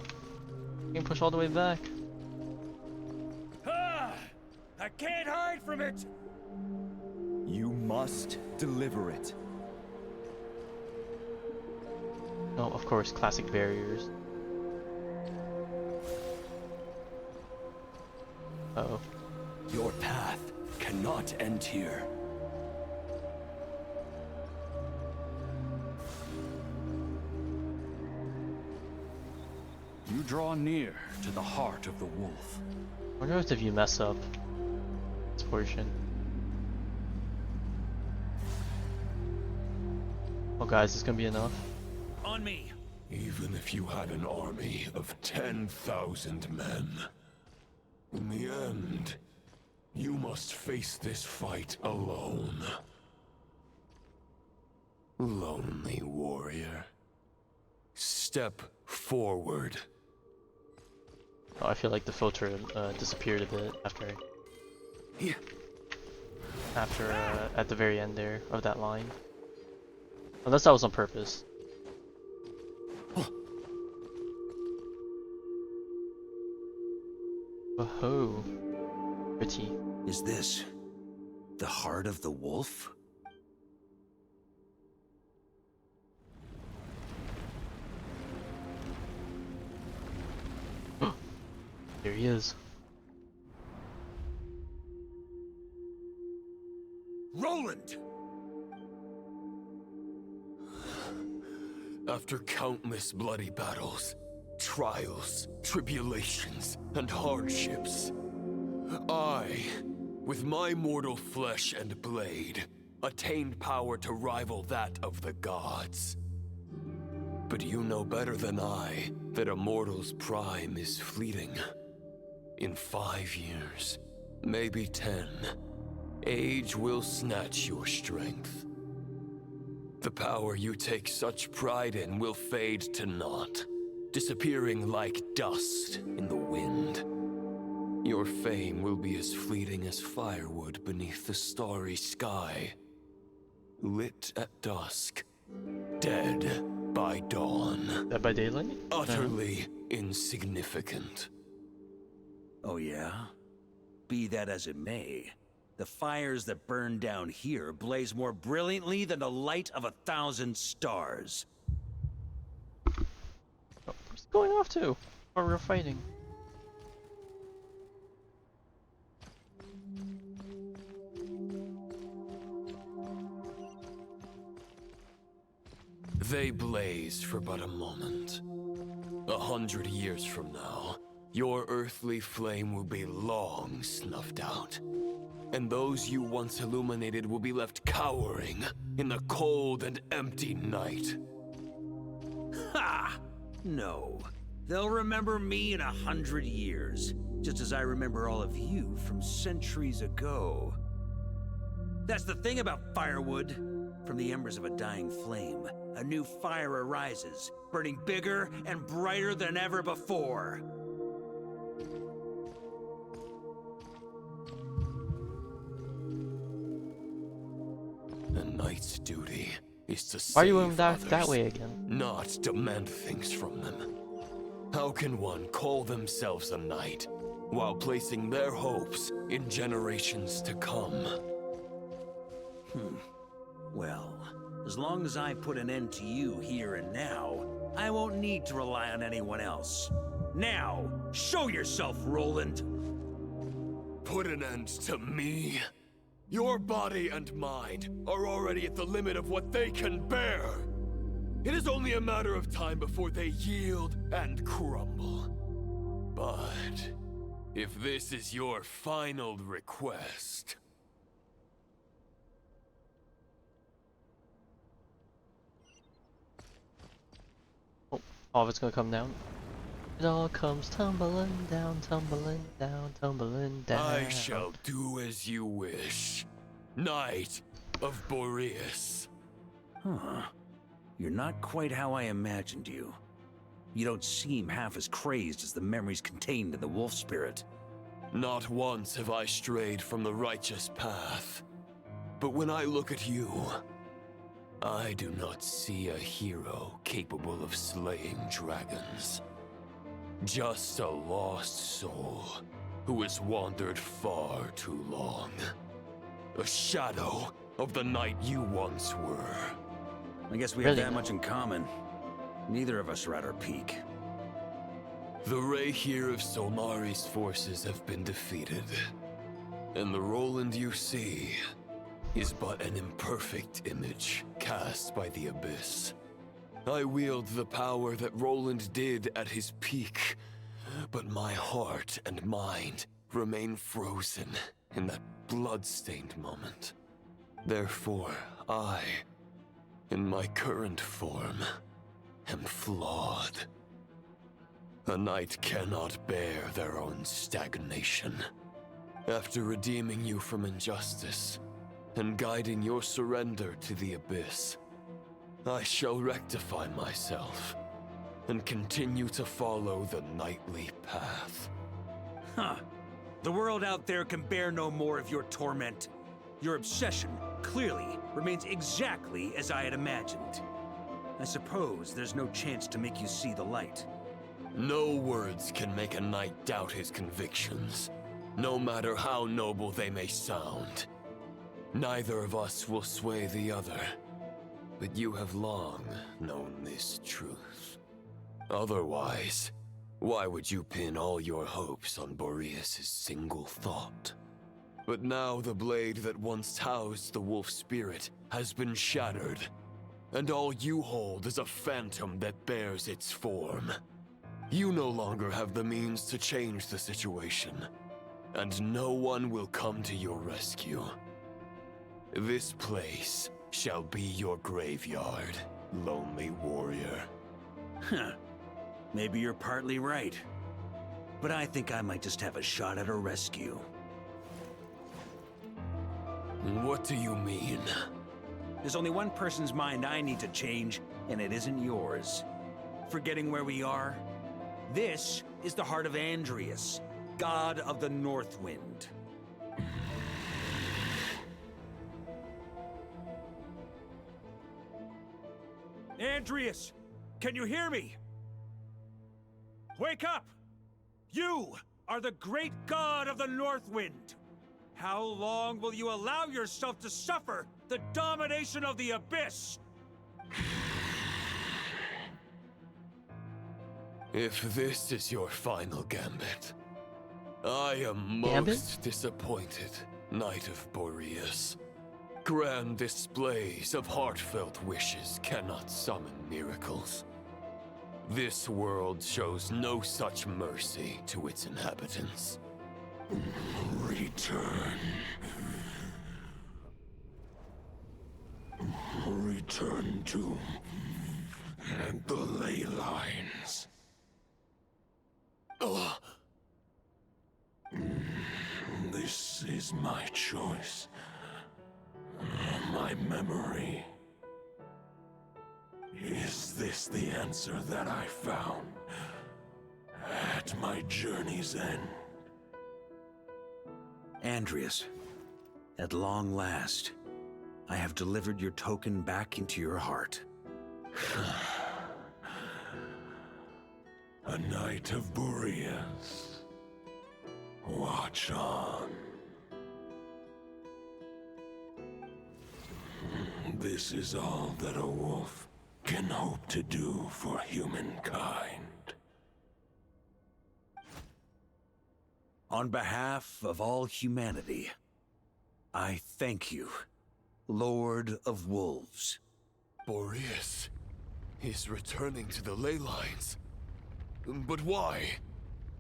You can push all the way back. Ah! I can't hide from it! You must deliver it. No, of course, classic barriers. Uh-oh. Your path cannot end here. You draw near to the heart of the wolf. I wonder if you mess up this portion. Oh guys, this gonna be enough. On me. Even if you had an army of 10,000 men, in the end, you must face this fight alone. Lonely warrior. Step forward. Oh, I feel like the filter disappeared a bit after at the very end there of that line. Unless that was on purpose. Oh, pretty. Is this the heart of the wolf? There he is. Roland! After countless bloody battles, trials, tribulations, and hardships, I, with my mortal flesh and blade, attained power to rival that of the gods. But you know better than I that a mortal's prime is fleeting. In 5 years, maybe 10, age will snatch your strength. The power you take such pride in will fade to naught, disappearing like dust in the wind. Your fame will be as fleeting as firewood beneath the starry sky, lit at dusk, dead by dawn. Dead by daylight? Utterly insignificant. Oh yeah? Be that as it may, the fires that burn down here blaze more brilliantly than the light of 1,000 stars. Oh, where's it going off to? While we're fighting. They blaze for but a moment. 100 years from now, your earthly flame will be long snuffed out. And those you once illuminated will be left cowering in the cold and empty night. Ha! No. They'll remember me in 100 years, just as I remember all of you from centuries ago. That's the thing about firewood. From the embers of a dying flame, a new fire arises, burning bigger and brighter than ever before. A knight's duty is to save Why are you going that others, way again? not demand things from them. How can one call themselves a knight while placing their hopes in generations to come? Well, as long as I put an end to you here and now, I won't need to rely on anyone else. Now, show yourself, Roland! Put an end to me? Your body and mind are already at the limit of what they can bear. It is only a matter of time before they yield and crumble. But if this is your final request... All of it's gonna come down. It all comes tumbling down, tumbling down, tumbling down. I shall do as you wish. Knight of Boreas. Huh. You're not quite how I imagined you. You don't seem half as crazed as the memories contained in the wolf spirit. Not once have I strayed from the righteous path. But when I look at you, I do not see a hero capable of slaying dragons. Just a lost soul who has wandered far too long. A shadow of the knight you once were. I guess we have that much in common. Neither of us are at our peak. The Rayhir of Solnari's forces have been defeated. And the Roland you see is but an imperfect image cast by the Abyss. I wield the power that Roland did at his peak, but my heart and mind remain frozen in that blood-stained moment. Therefore, I, in my current form, am flawed. A knight cannot bear their own stagnation. After redeeming you from injustice, and guiding your surrender to the Abyss, I shall rectify myself, and continue to follow the knightly path. Huh. The world out there can bear no more of your torment. Your obsession, clearly, remains exactly as I had imagined. I suppose there's no chance to make you see the light. No words can make a knight doubt his convictions, no matter how noble they may sound. Neither of us will sway the other, but you have long known this truth. Otherwise, why would you pin all your hopes on Boreas' single thought? But now the blade that once housed the wolf spirit has been shattered, and all you hold is a phantom that bears its form. You no longer have the means to change the situation, and no one will come to your rescue. This place shall be your graveyard, lonely warrior. Huh. Maybe you're partly right. But I think I might just have a shot at a rescue. What do you mean? There's only one person's mind I need to change, and it isn't yours. Forgetting where we are? This is the heart of Andrias, god of the North Wind. Andrias, can you hear me? Wake up! You are the great god of the North Wind. How long will you allow yourself to suffer the domination of the Abyss? If this is your final gambit, I am most disappointed, Knight of Boreas. Grand displays of heartfelt wishes cannot summon miracles. This world shows no such mercy to its inhabitants. Return. Return to the ley lines. This is my choice. My memory. Is this the answer that I found at my journey's end? Andrias, at long last, I have delivered your token back into your heart. A Knight of Boreas. Watch on. This is all that a wolf can hope to do for humankind. On behalf of all humanity, I thank you, Lord of Wolves. Boreas is returning to the ley lines. But why?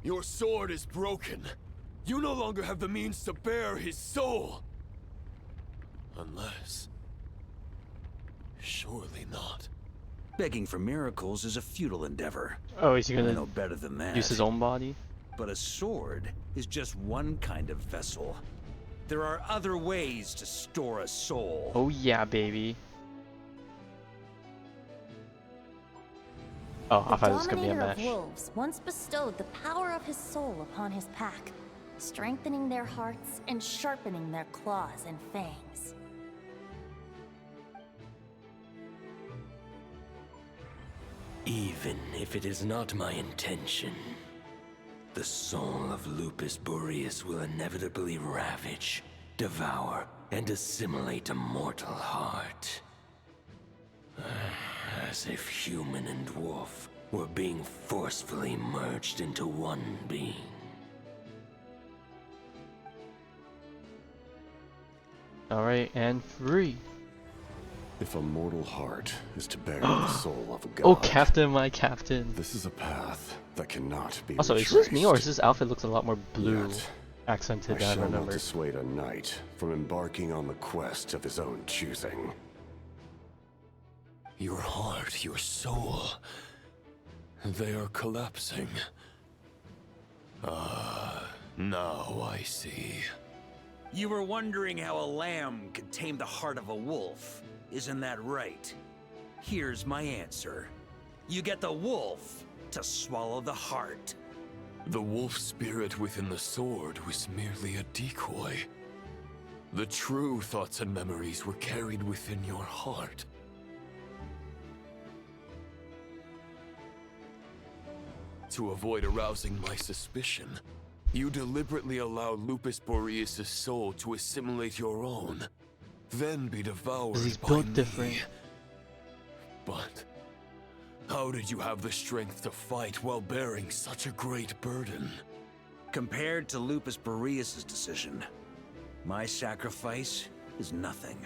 Your sword is broken. You no longer have the means to bear his soul. Unless... Surely not. Begging for miracles is a futile endeavor. Oh, is he I gonna know better than that. use his own body? But a sword is just one kind of vessel. There are other ways to store a soul. Oh yeah, baby. Oh, I thought it was gonna be a Dominator match. of wolves once bestowed the power of his soul upon his pack, strengthening their hearts and sharpening their claws and fangs. Even if it is not my intention, the soul of Lupus Boreas will inevitably ravage, devour, and assimilate a mortal heart. As if human and wolf were being forcefully merged into one being. Alright, and free. If a mortal heart is to bear the soul of a god, Oh, Captain, my Captain. this is a path that cannot be Also, is retraced. this me or is this outfit looks a lot more blue Yet, accented I than I shall not remember? dissuade a knight from embarking on the quest of his own choosing. Your heart, your soul, they are collapsing. Now I see. You were wondering how a lamb could tame the heart of a wolf, isn't that right? Here's my answer. You get the wolf to swallow the heart. The wolf spirit within the sword was merely a decoy. The true thoughts and memories were carried within your heart. To avoid arousing my suspicion, you deliberately allow Lupus Boreas' soul to assimilate your own, then be devoured He's by built me. different. But how did you have the strength to fight while bearing such a great burden? Compared to Lupus Boreas' decision, my sacrifice is nothing.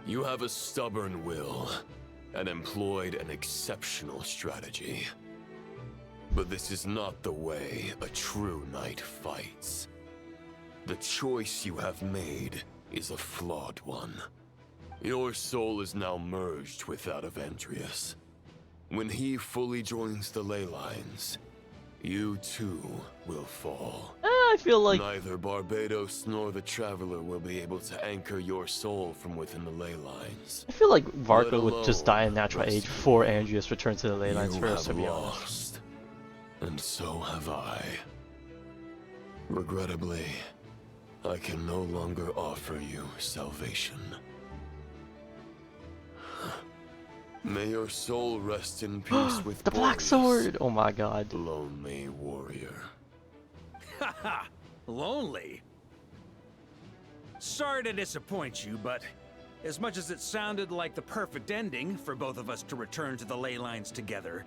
You have a stubborn will and employed an exceptional strategy. But this is not the way a true knight fights. The choice you have made is a flawed one. Your soul is now merged with that of Andreas. When he fully joins the ley lines, you too will fall. I feel like neither Barbados nor the Traveler will be able to anchor your soul from within the ley lines. I feel like Varka Let would just alone die in natural age rescue. before Andreas returned to the ley lines You first, to have be honest. lost, and so have I. Regrettably, I can no longer offer you salvation. May your soul rest in peace with The Black Boreas, Sword! Oh my god. lonely warrior. Haha, lonely. Sorry to disappoint you, but as much as it sounded like the perfect ending for both of us to return to the ley lines together,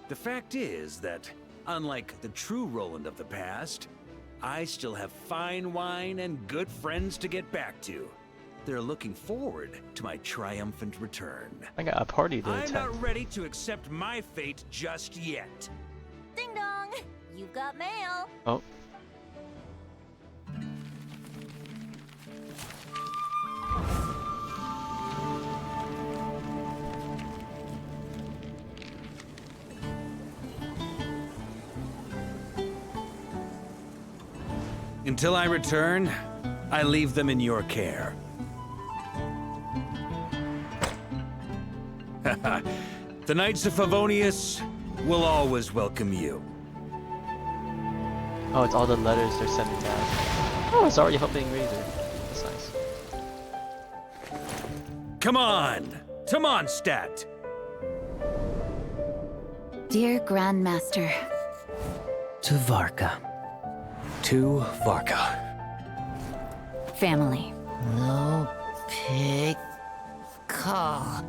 the fact is that, unlike the true Roland of the past, I still have fine wine and good friends to get back to. They're looking forward to my triumphant return. I got a party to I'm attend. not ready to accept my fate just yet. Ding dong! You've got mail! Oh. Until I return, I leave them in your care. The Knights of Favonious will always welcome you. Oh, it's all the letters they're sending down. Oh, it's already helping Razor. That's nice. Come on, to Mondstadt. Dear Grandmaster. To Varka. To Varka. Family. No pig call.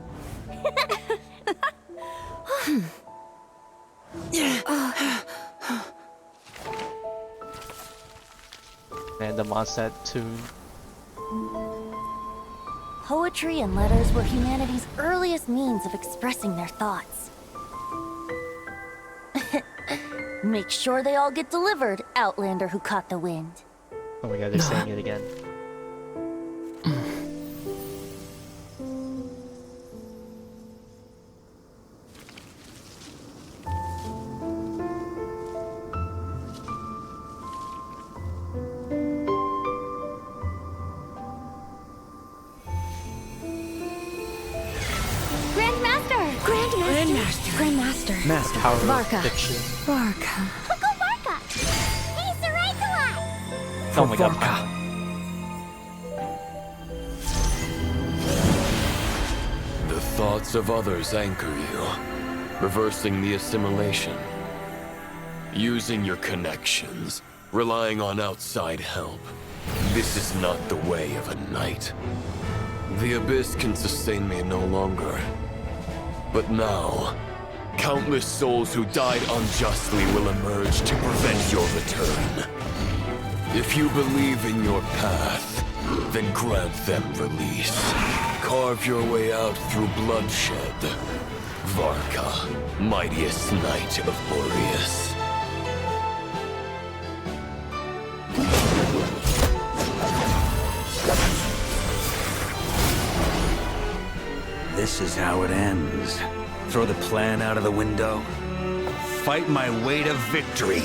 And the Mondstadt tune. Poetry and letters were humanity's earliest means of expressing their thoughts. Make sure they all get delivered, Outlander who caught the wind. Oh my god, they're saying it again. Master. Master. Power of Varka. fiction. Varka. Uncle Varka! Hey, Sarai! Oh my god. Varka. The thoughts of others anchor you, reversing the assimilation. Using your connections, relying on outside help. This is not the way of a knight. The abyss can sustain me no longer. But now, countless souls who died unjustly will emerge to prevent your return. If you believe in your path, then grant them release. Carve your way out through bloodshed. Varka, mightiest knight of Boreas. This is how it ends. Throw the plan out of the window. Fight my way to victory.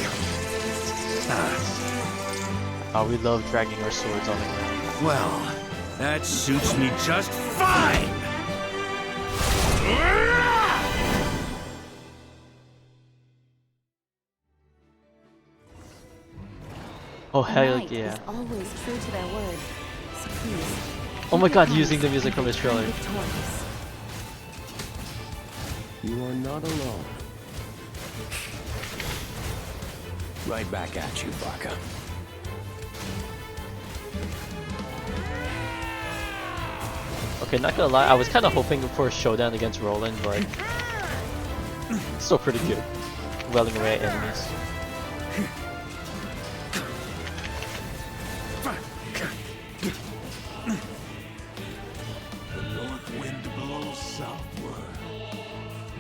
We love dragging our swords on the ground. Well, that suits me just fine! Oh hell Knight yeah. is always true to their word. So please, Oh my god, keep using the promise music from his trailer. and victorious. You are not alone. Right back at you, Varka. Okay, not gonna lie, I was kind of hoping for a showdown against Roland, but still pretty good. Welling away at enemies. The north wind blows southward.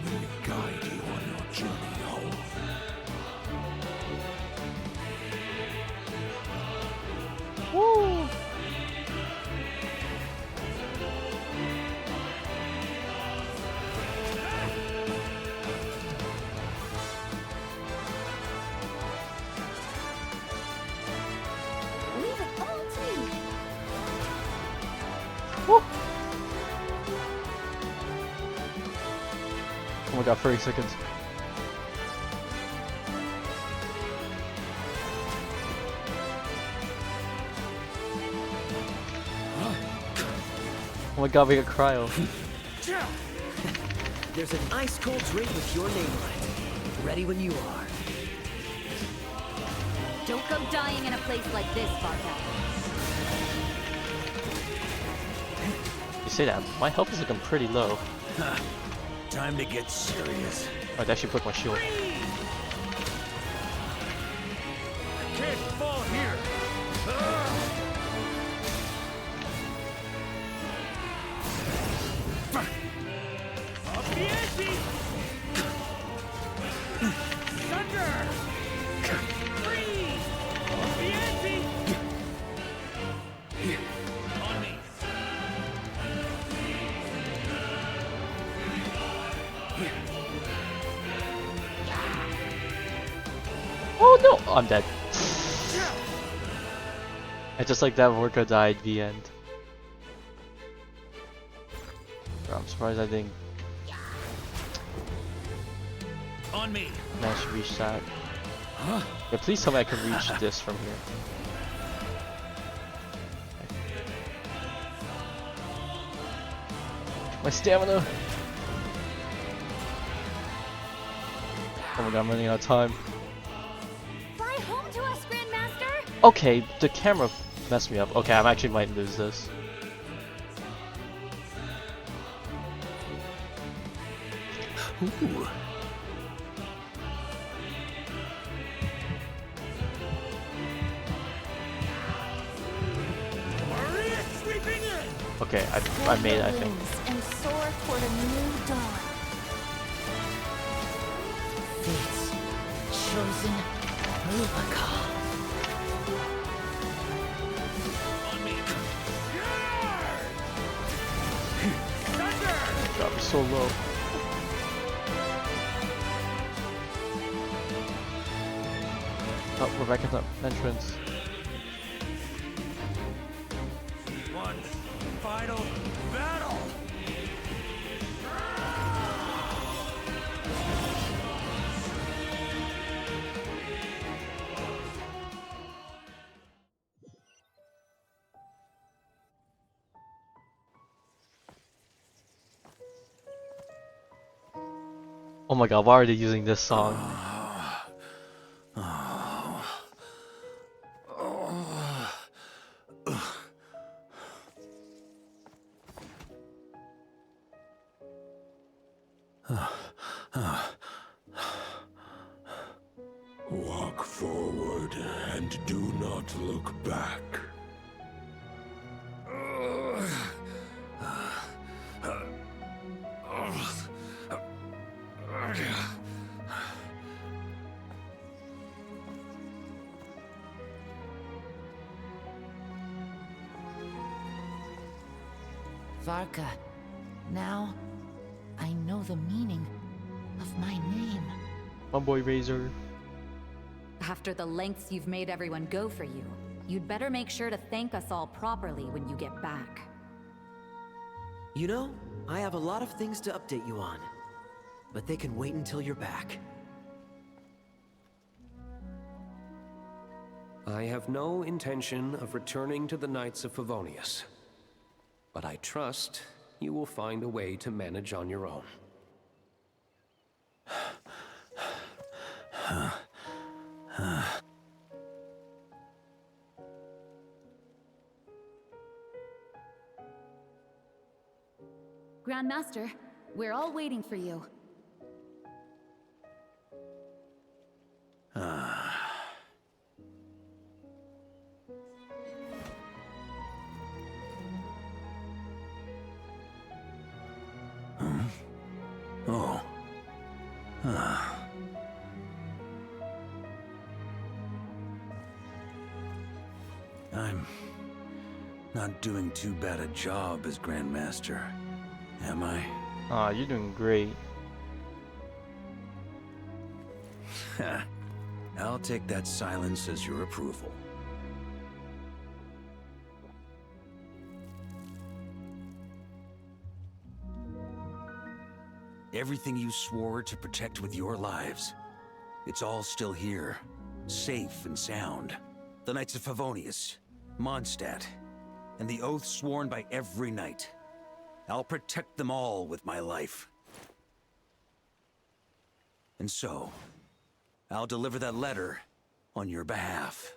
Let me guide you on your journey home. Woo! Leave it all to me. Woo! Oh my god, 30 seconds. Oh my god, we got cryo. There's an ice cold drink with your name on it. Ready when you are. Don't go dying in a place like this, Varka. You say that, my health is looking pretty low. Time to get serious. I'd actually put my shield. Can't fall here. Oh no! I'm dead. And just like that, Vorka died, the end. Bro, I'm surprised I didn't On me. manage to reach that. Yeah, please tell me I can reach this from here. My stamina! Oh my god, I'm running out of time. Fly home to us, Grandmaster! Okay, the camera messed me up. Okay, I actually might lose this. Ooh. Okay, I made it, I think. And soar toward a new dawn. Fate's chosen Rubicon. God, we're so low. Oh, we're back at the entrance. One final battle. Oh my god, why are they using this song? Walk forward and do not look back. Varka, now I know the meaning of my name. My boy Razor. After the lengths you've made everyone go for you, you'd better make sure to thank us all properly when you get back. You know, I have a lot of things to update you on, but they can wait until you're back. I have no intention of returning to the Knights of Favonious, but I trust you will find a way to manage on your own. Grandmaster, we're all waiting for you. Oh. I'm not doing too bad a job as Grandmaster, am I? Aw, you're doing great. I'll take that silence as your approval. Everything you swore to protect with your lives, it's all still here, safe and sound. The Knights of Favonious, Mondstadt, and the oath sworn by every knight. I'll protect them all with my life. And so, I'll deliver that letter on your behalf.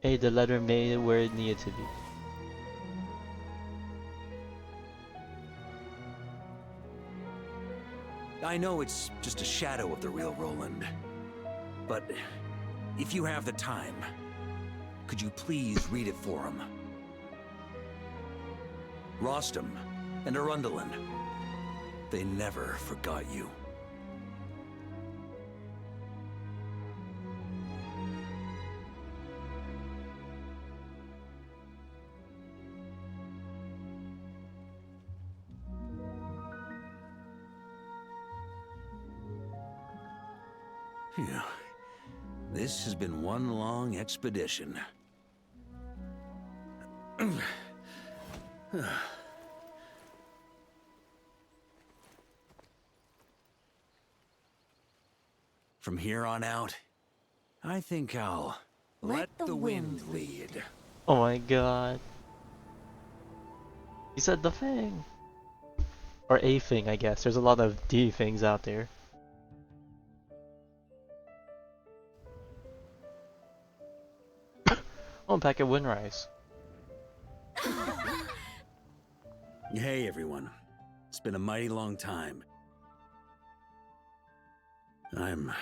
Hey, the letter made it where it needed to be. I know it's just a shadow of the real Roland, but if you have the time, could you please read it for him? Rostam and Arundelen, they never forgot you. Phew. This has been one long expedition. From here on out, I think I'll let the wind lead. Oh my god. He said the thing. Or a thing, I guess. There's a lot of D things out there. Oh, I'm back at Windrise. Hey everyone. It's been a mighty long time. I'm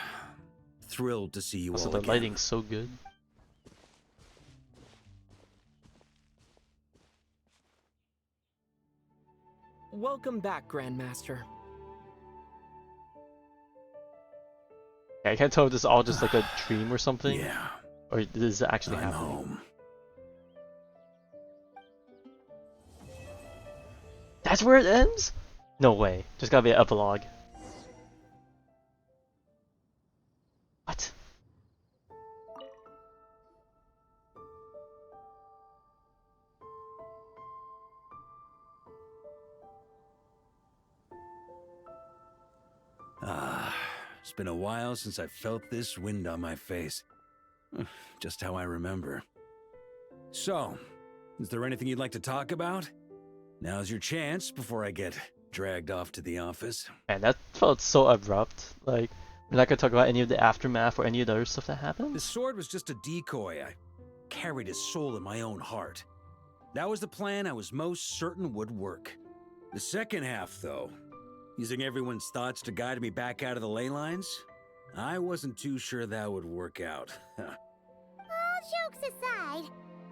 thrilled to see you Also, all the again. lighting's so good. Welcome back, Grandmaster. Yeah, I can't tell if this is all just like a dream or something. Yeah. Or this is actually I'm happening. home. That's where it ends? No way. There's gotta be an epilogue. What? been a while since I felt this wind on my face. Just how I remember. So, is there anything you'd like to talk about? Now's your chance before I get dragged off to the office. Man, that felt so abrupt. Like, we're not gonna talk about any of the aftermath or any of the other stuff that happened? The sword was just a decoy. I carried his soul in my own heart. That was the plan I was most certain would work. The second half, though, using everyone's thoughts to guide me back out of the ley lines, I wasn't too sure that would work out. All jokes aside,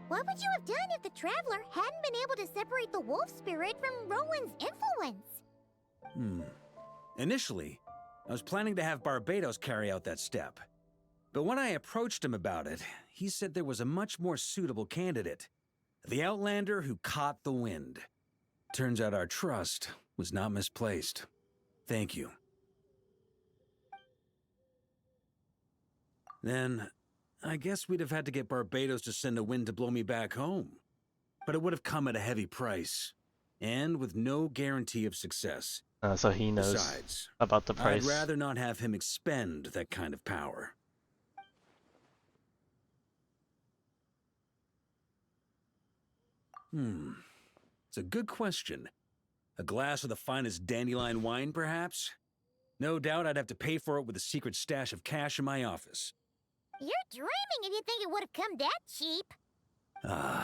what would you have done if the Traveler hadn't been able to separate the wolf spirit from Roland's influence? Initially, I was planning to have Barbados carry out that step. But when I approached him about it, he said there was a much more suitable candidate. The Outlander who caught the wind. Turns out our trust was not misplaced. Thank you. Then, I guess we'd have had to get Barbados to send a wind to blow me back home. But it would have come at a heavy price, and with no guarantee of success. So he knows Besides, about the price. I'd rather not have him expend that kind of power. It's a good question. A glass of the finest dandelion wine, perhaps? No doubt I'd have to pay for it with a secret stash of cash in my office. You're dreaming if you think it would have come that cheap.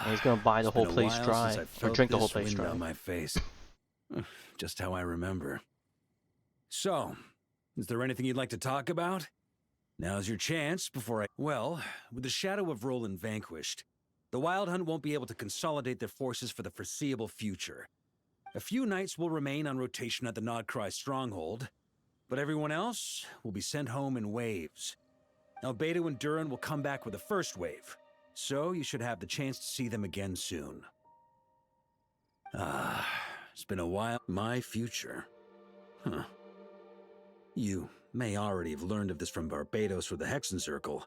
He's gonna buy the whole place dry, or drink the whole place wind dry. on my face. Just how I remember. So, is there anything you'd like to talk about? Now's your chance before I... Well, with the shadow of Roland vanquished, the Wild Hunt won't be able to consolidate their forces for the foreseeable future. A few knights will remain on rotation at the Nod Krai stronghold, but everyone else will be sent home in waves. Albedo and Durin will come back with the first wave, so you should have the chance to see them again soon. It's been a while. My future. You may already have learned of this from Barbados or the Hexen Circle,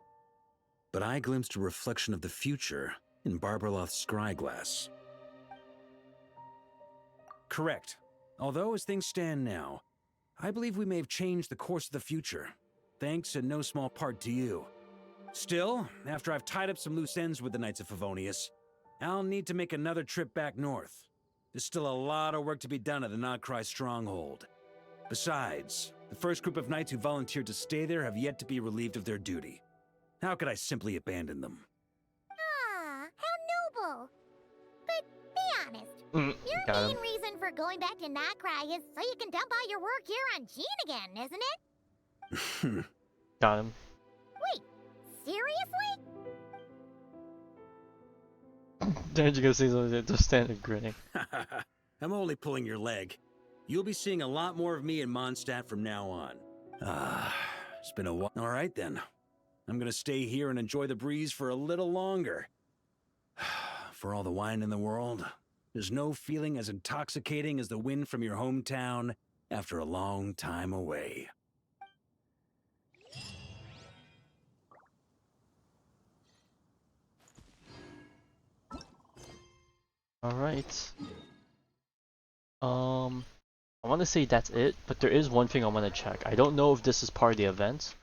but I glimpsed a reflection of the future in Barbarloth's scryglass. Correct. Although as things stand now, I believe we may have changed the course of the future, thanks in no small part to you. Still, after I've tied up some loose ends with the Knights of Favonious, I'll need to make another trip back north. There's still a lot of work to be done at the Nod Krai stronghold. Besides, the first group of knights who volunteered to stay there have yet to be relieved of their duty. How could I simply abandon them? How noble. But be honest, your main reason for going back to Nod Krai is so you can dump all your work here on Jean again, isn't it? Got him. Wait, seriously? Didn't you go see something just standing grinning? I'm only pulling your leg. You'll be seeing a lot more of me in Mondstadt from now on. It's been a while. All right then. I'm gonna stay here and enjoy the breeze for a little longer. For all the wine in the world, there's no feeling as intoxicating as the wind from your hometown after a long time away. Alright. I want to say that's it, but there is one thing I want to check. I don't know if this is part of the event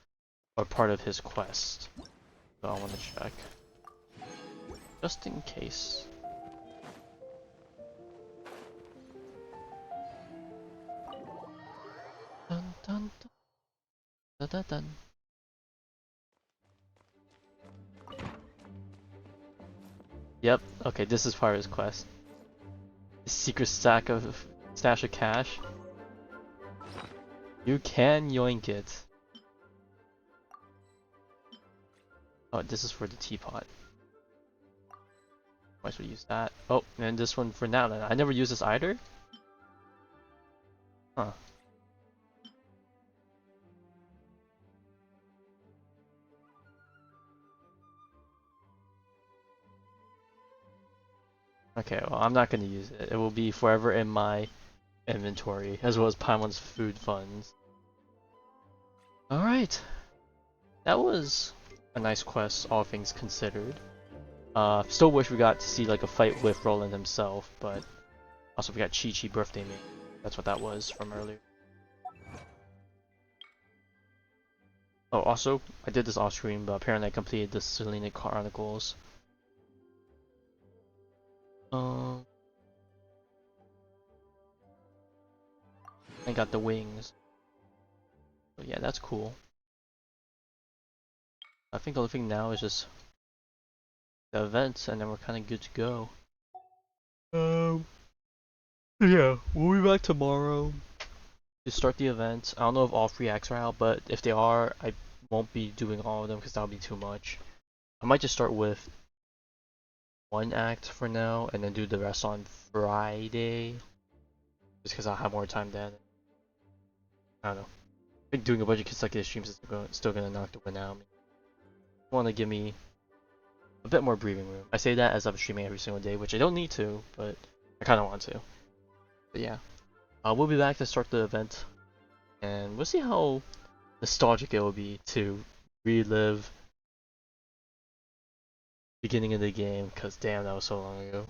or part of his quest. So I want to check. Just in case. Dun dun dun. Dun dun dun. Yep, okay, this is part of his quest. Secret stash of cash. You can yoink it. Oh, this is for the teapot. Might as well use that. Oh, and this one for now then. I never use this either? Huh. Okay, well, I'm not going to use it. It will be forever in my inventory, as well as Paimon's food funds. Alright. That was a nice quest, all things considered. Still wish we got to see like a fight with Roland himself, but also we got Chi-Chi birthday mate. That's what that was from earlier. Oh, also, I did this off screen, but apparently I completed the Selena Chronicles. I got the wings. So yeah, that's cool. I think the only thing now is just the events, and then we're kind of good to go. Yeah, we'll be back tomorrow to start the events. I don't know if all 3 acts are out, but if they are, I won't be doing all of them because that'll be too much. I might just start with 1 act for now, and then do the rest on Friday, just because I'll have more time then. I don't know. I think doing a bunch of consecutive streams is still gonna knock the win out. I want to give me a bit more breathing room. I say that as I'm streaming every single day, which I don't need to, but I kind of want to. But yeah, we'll be back to start the event, and we'll see how nostalgic it will be to relive the beginning of the game, because damn, that was so long ago.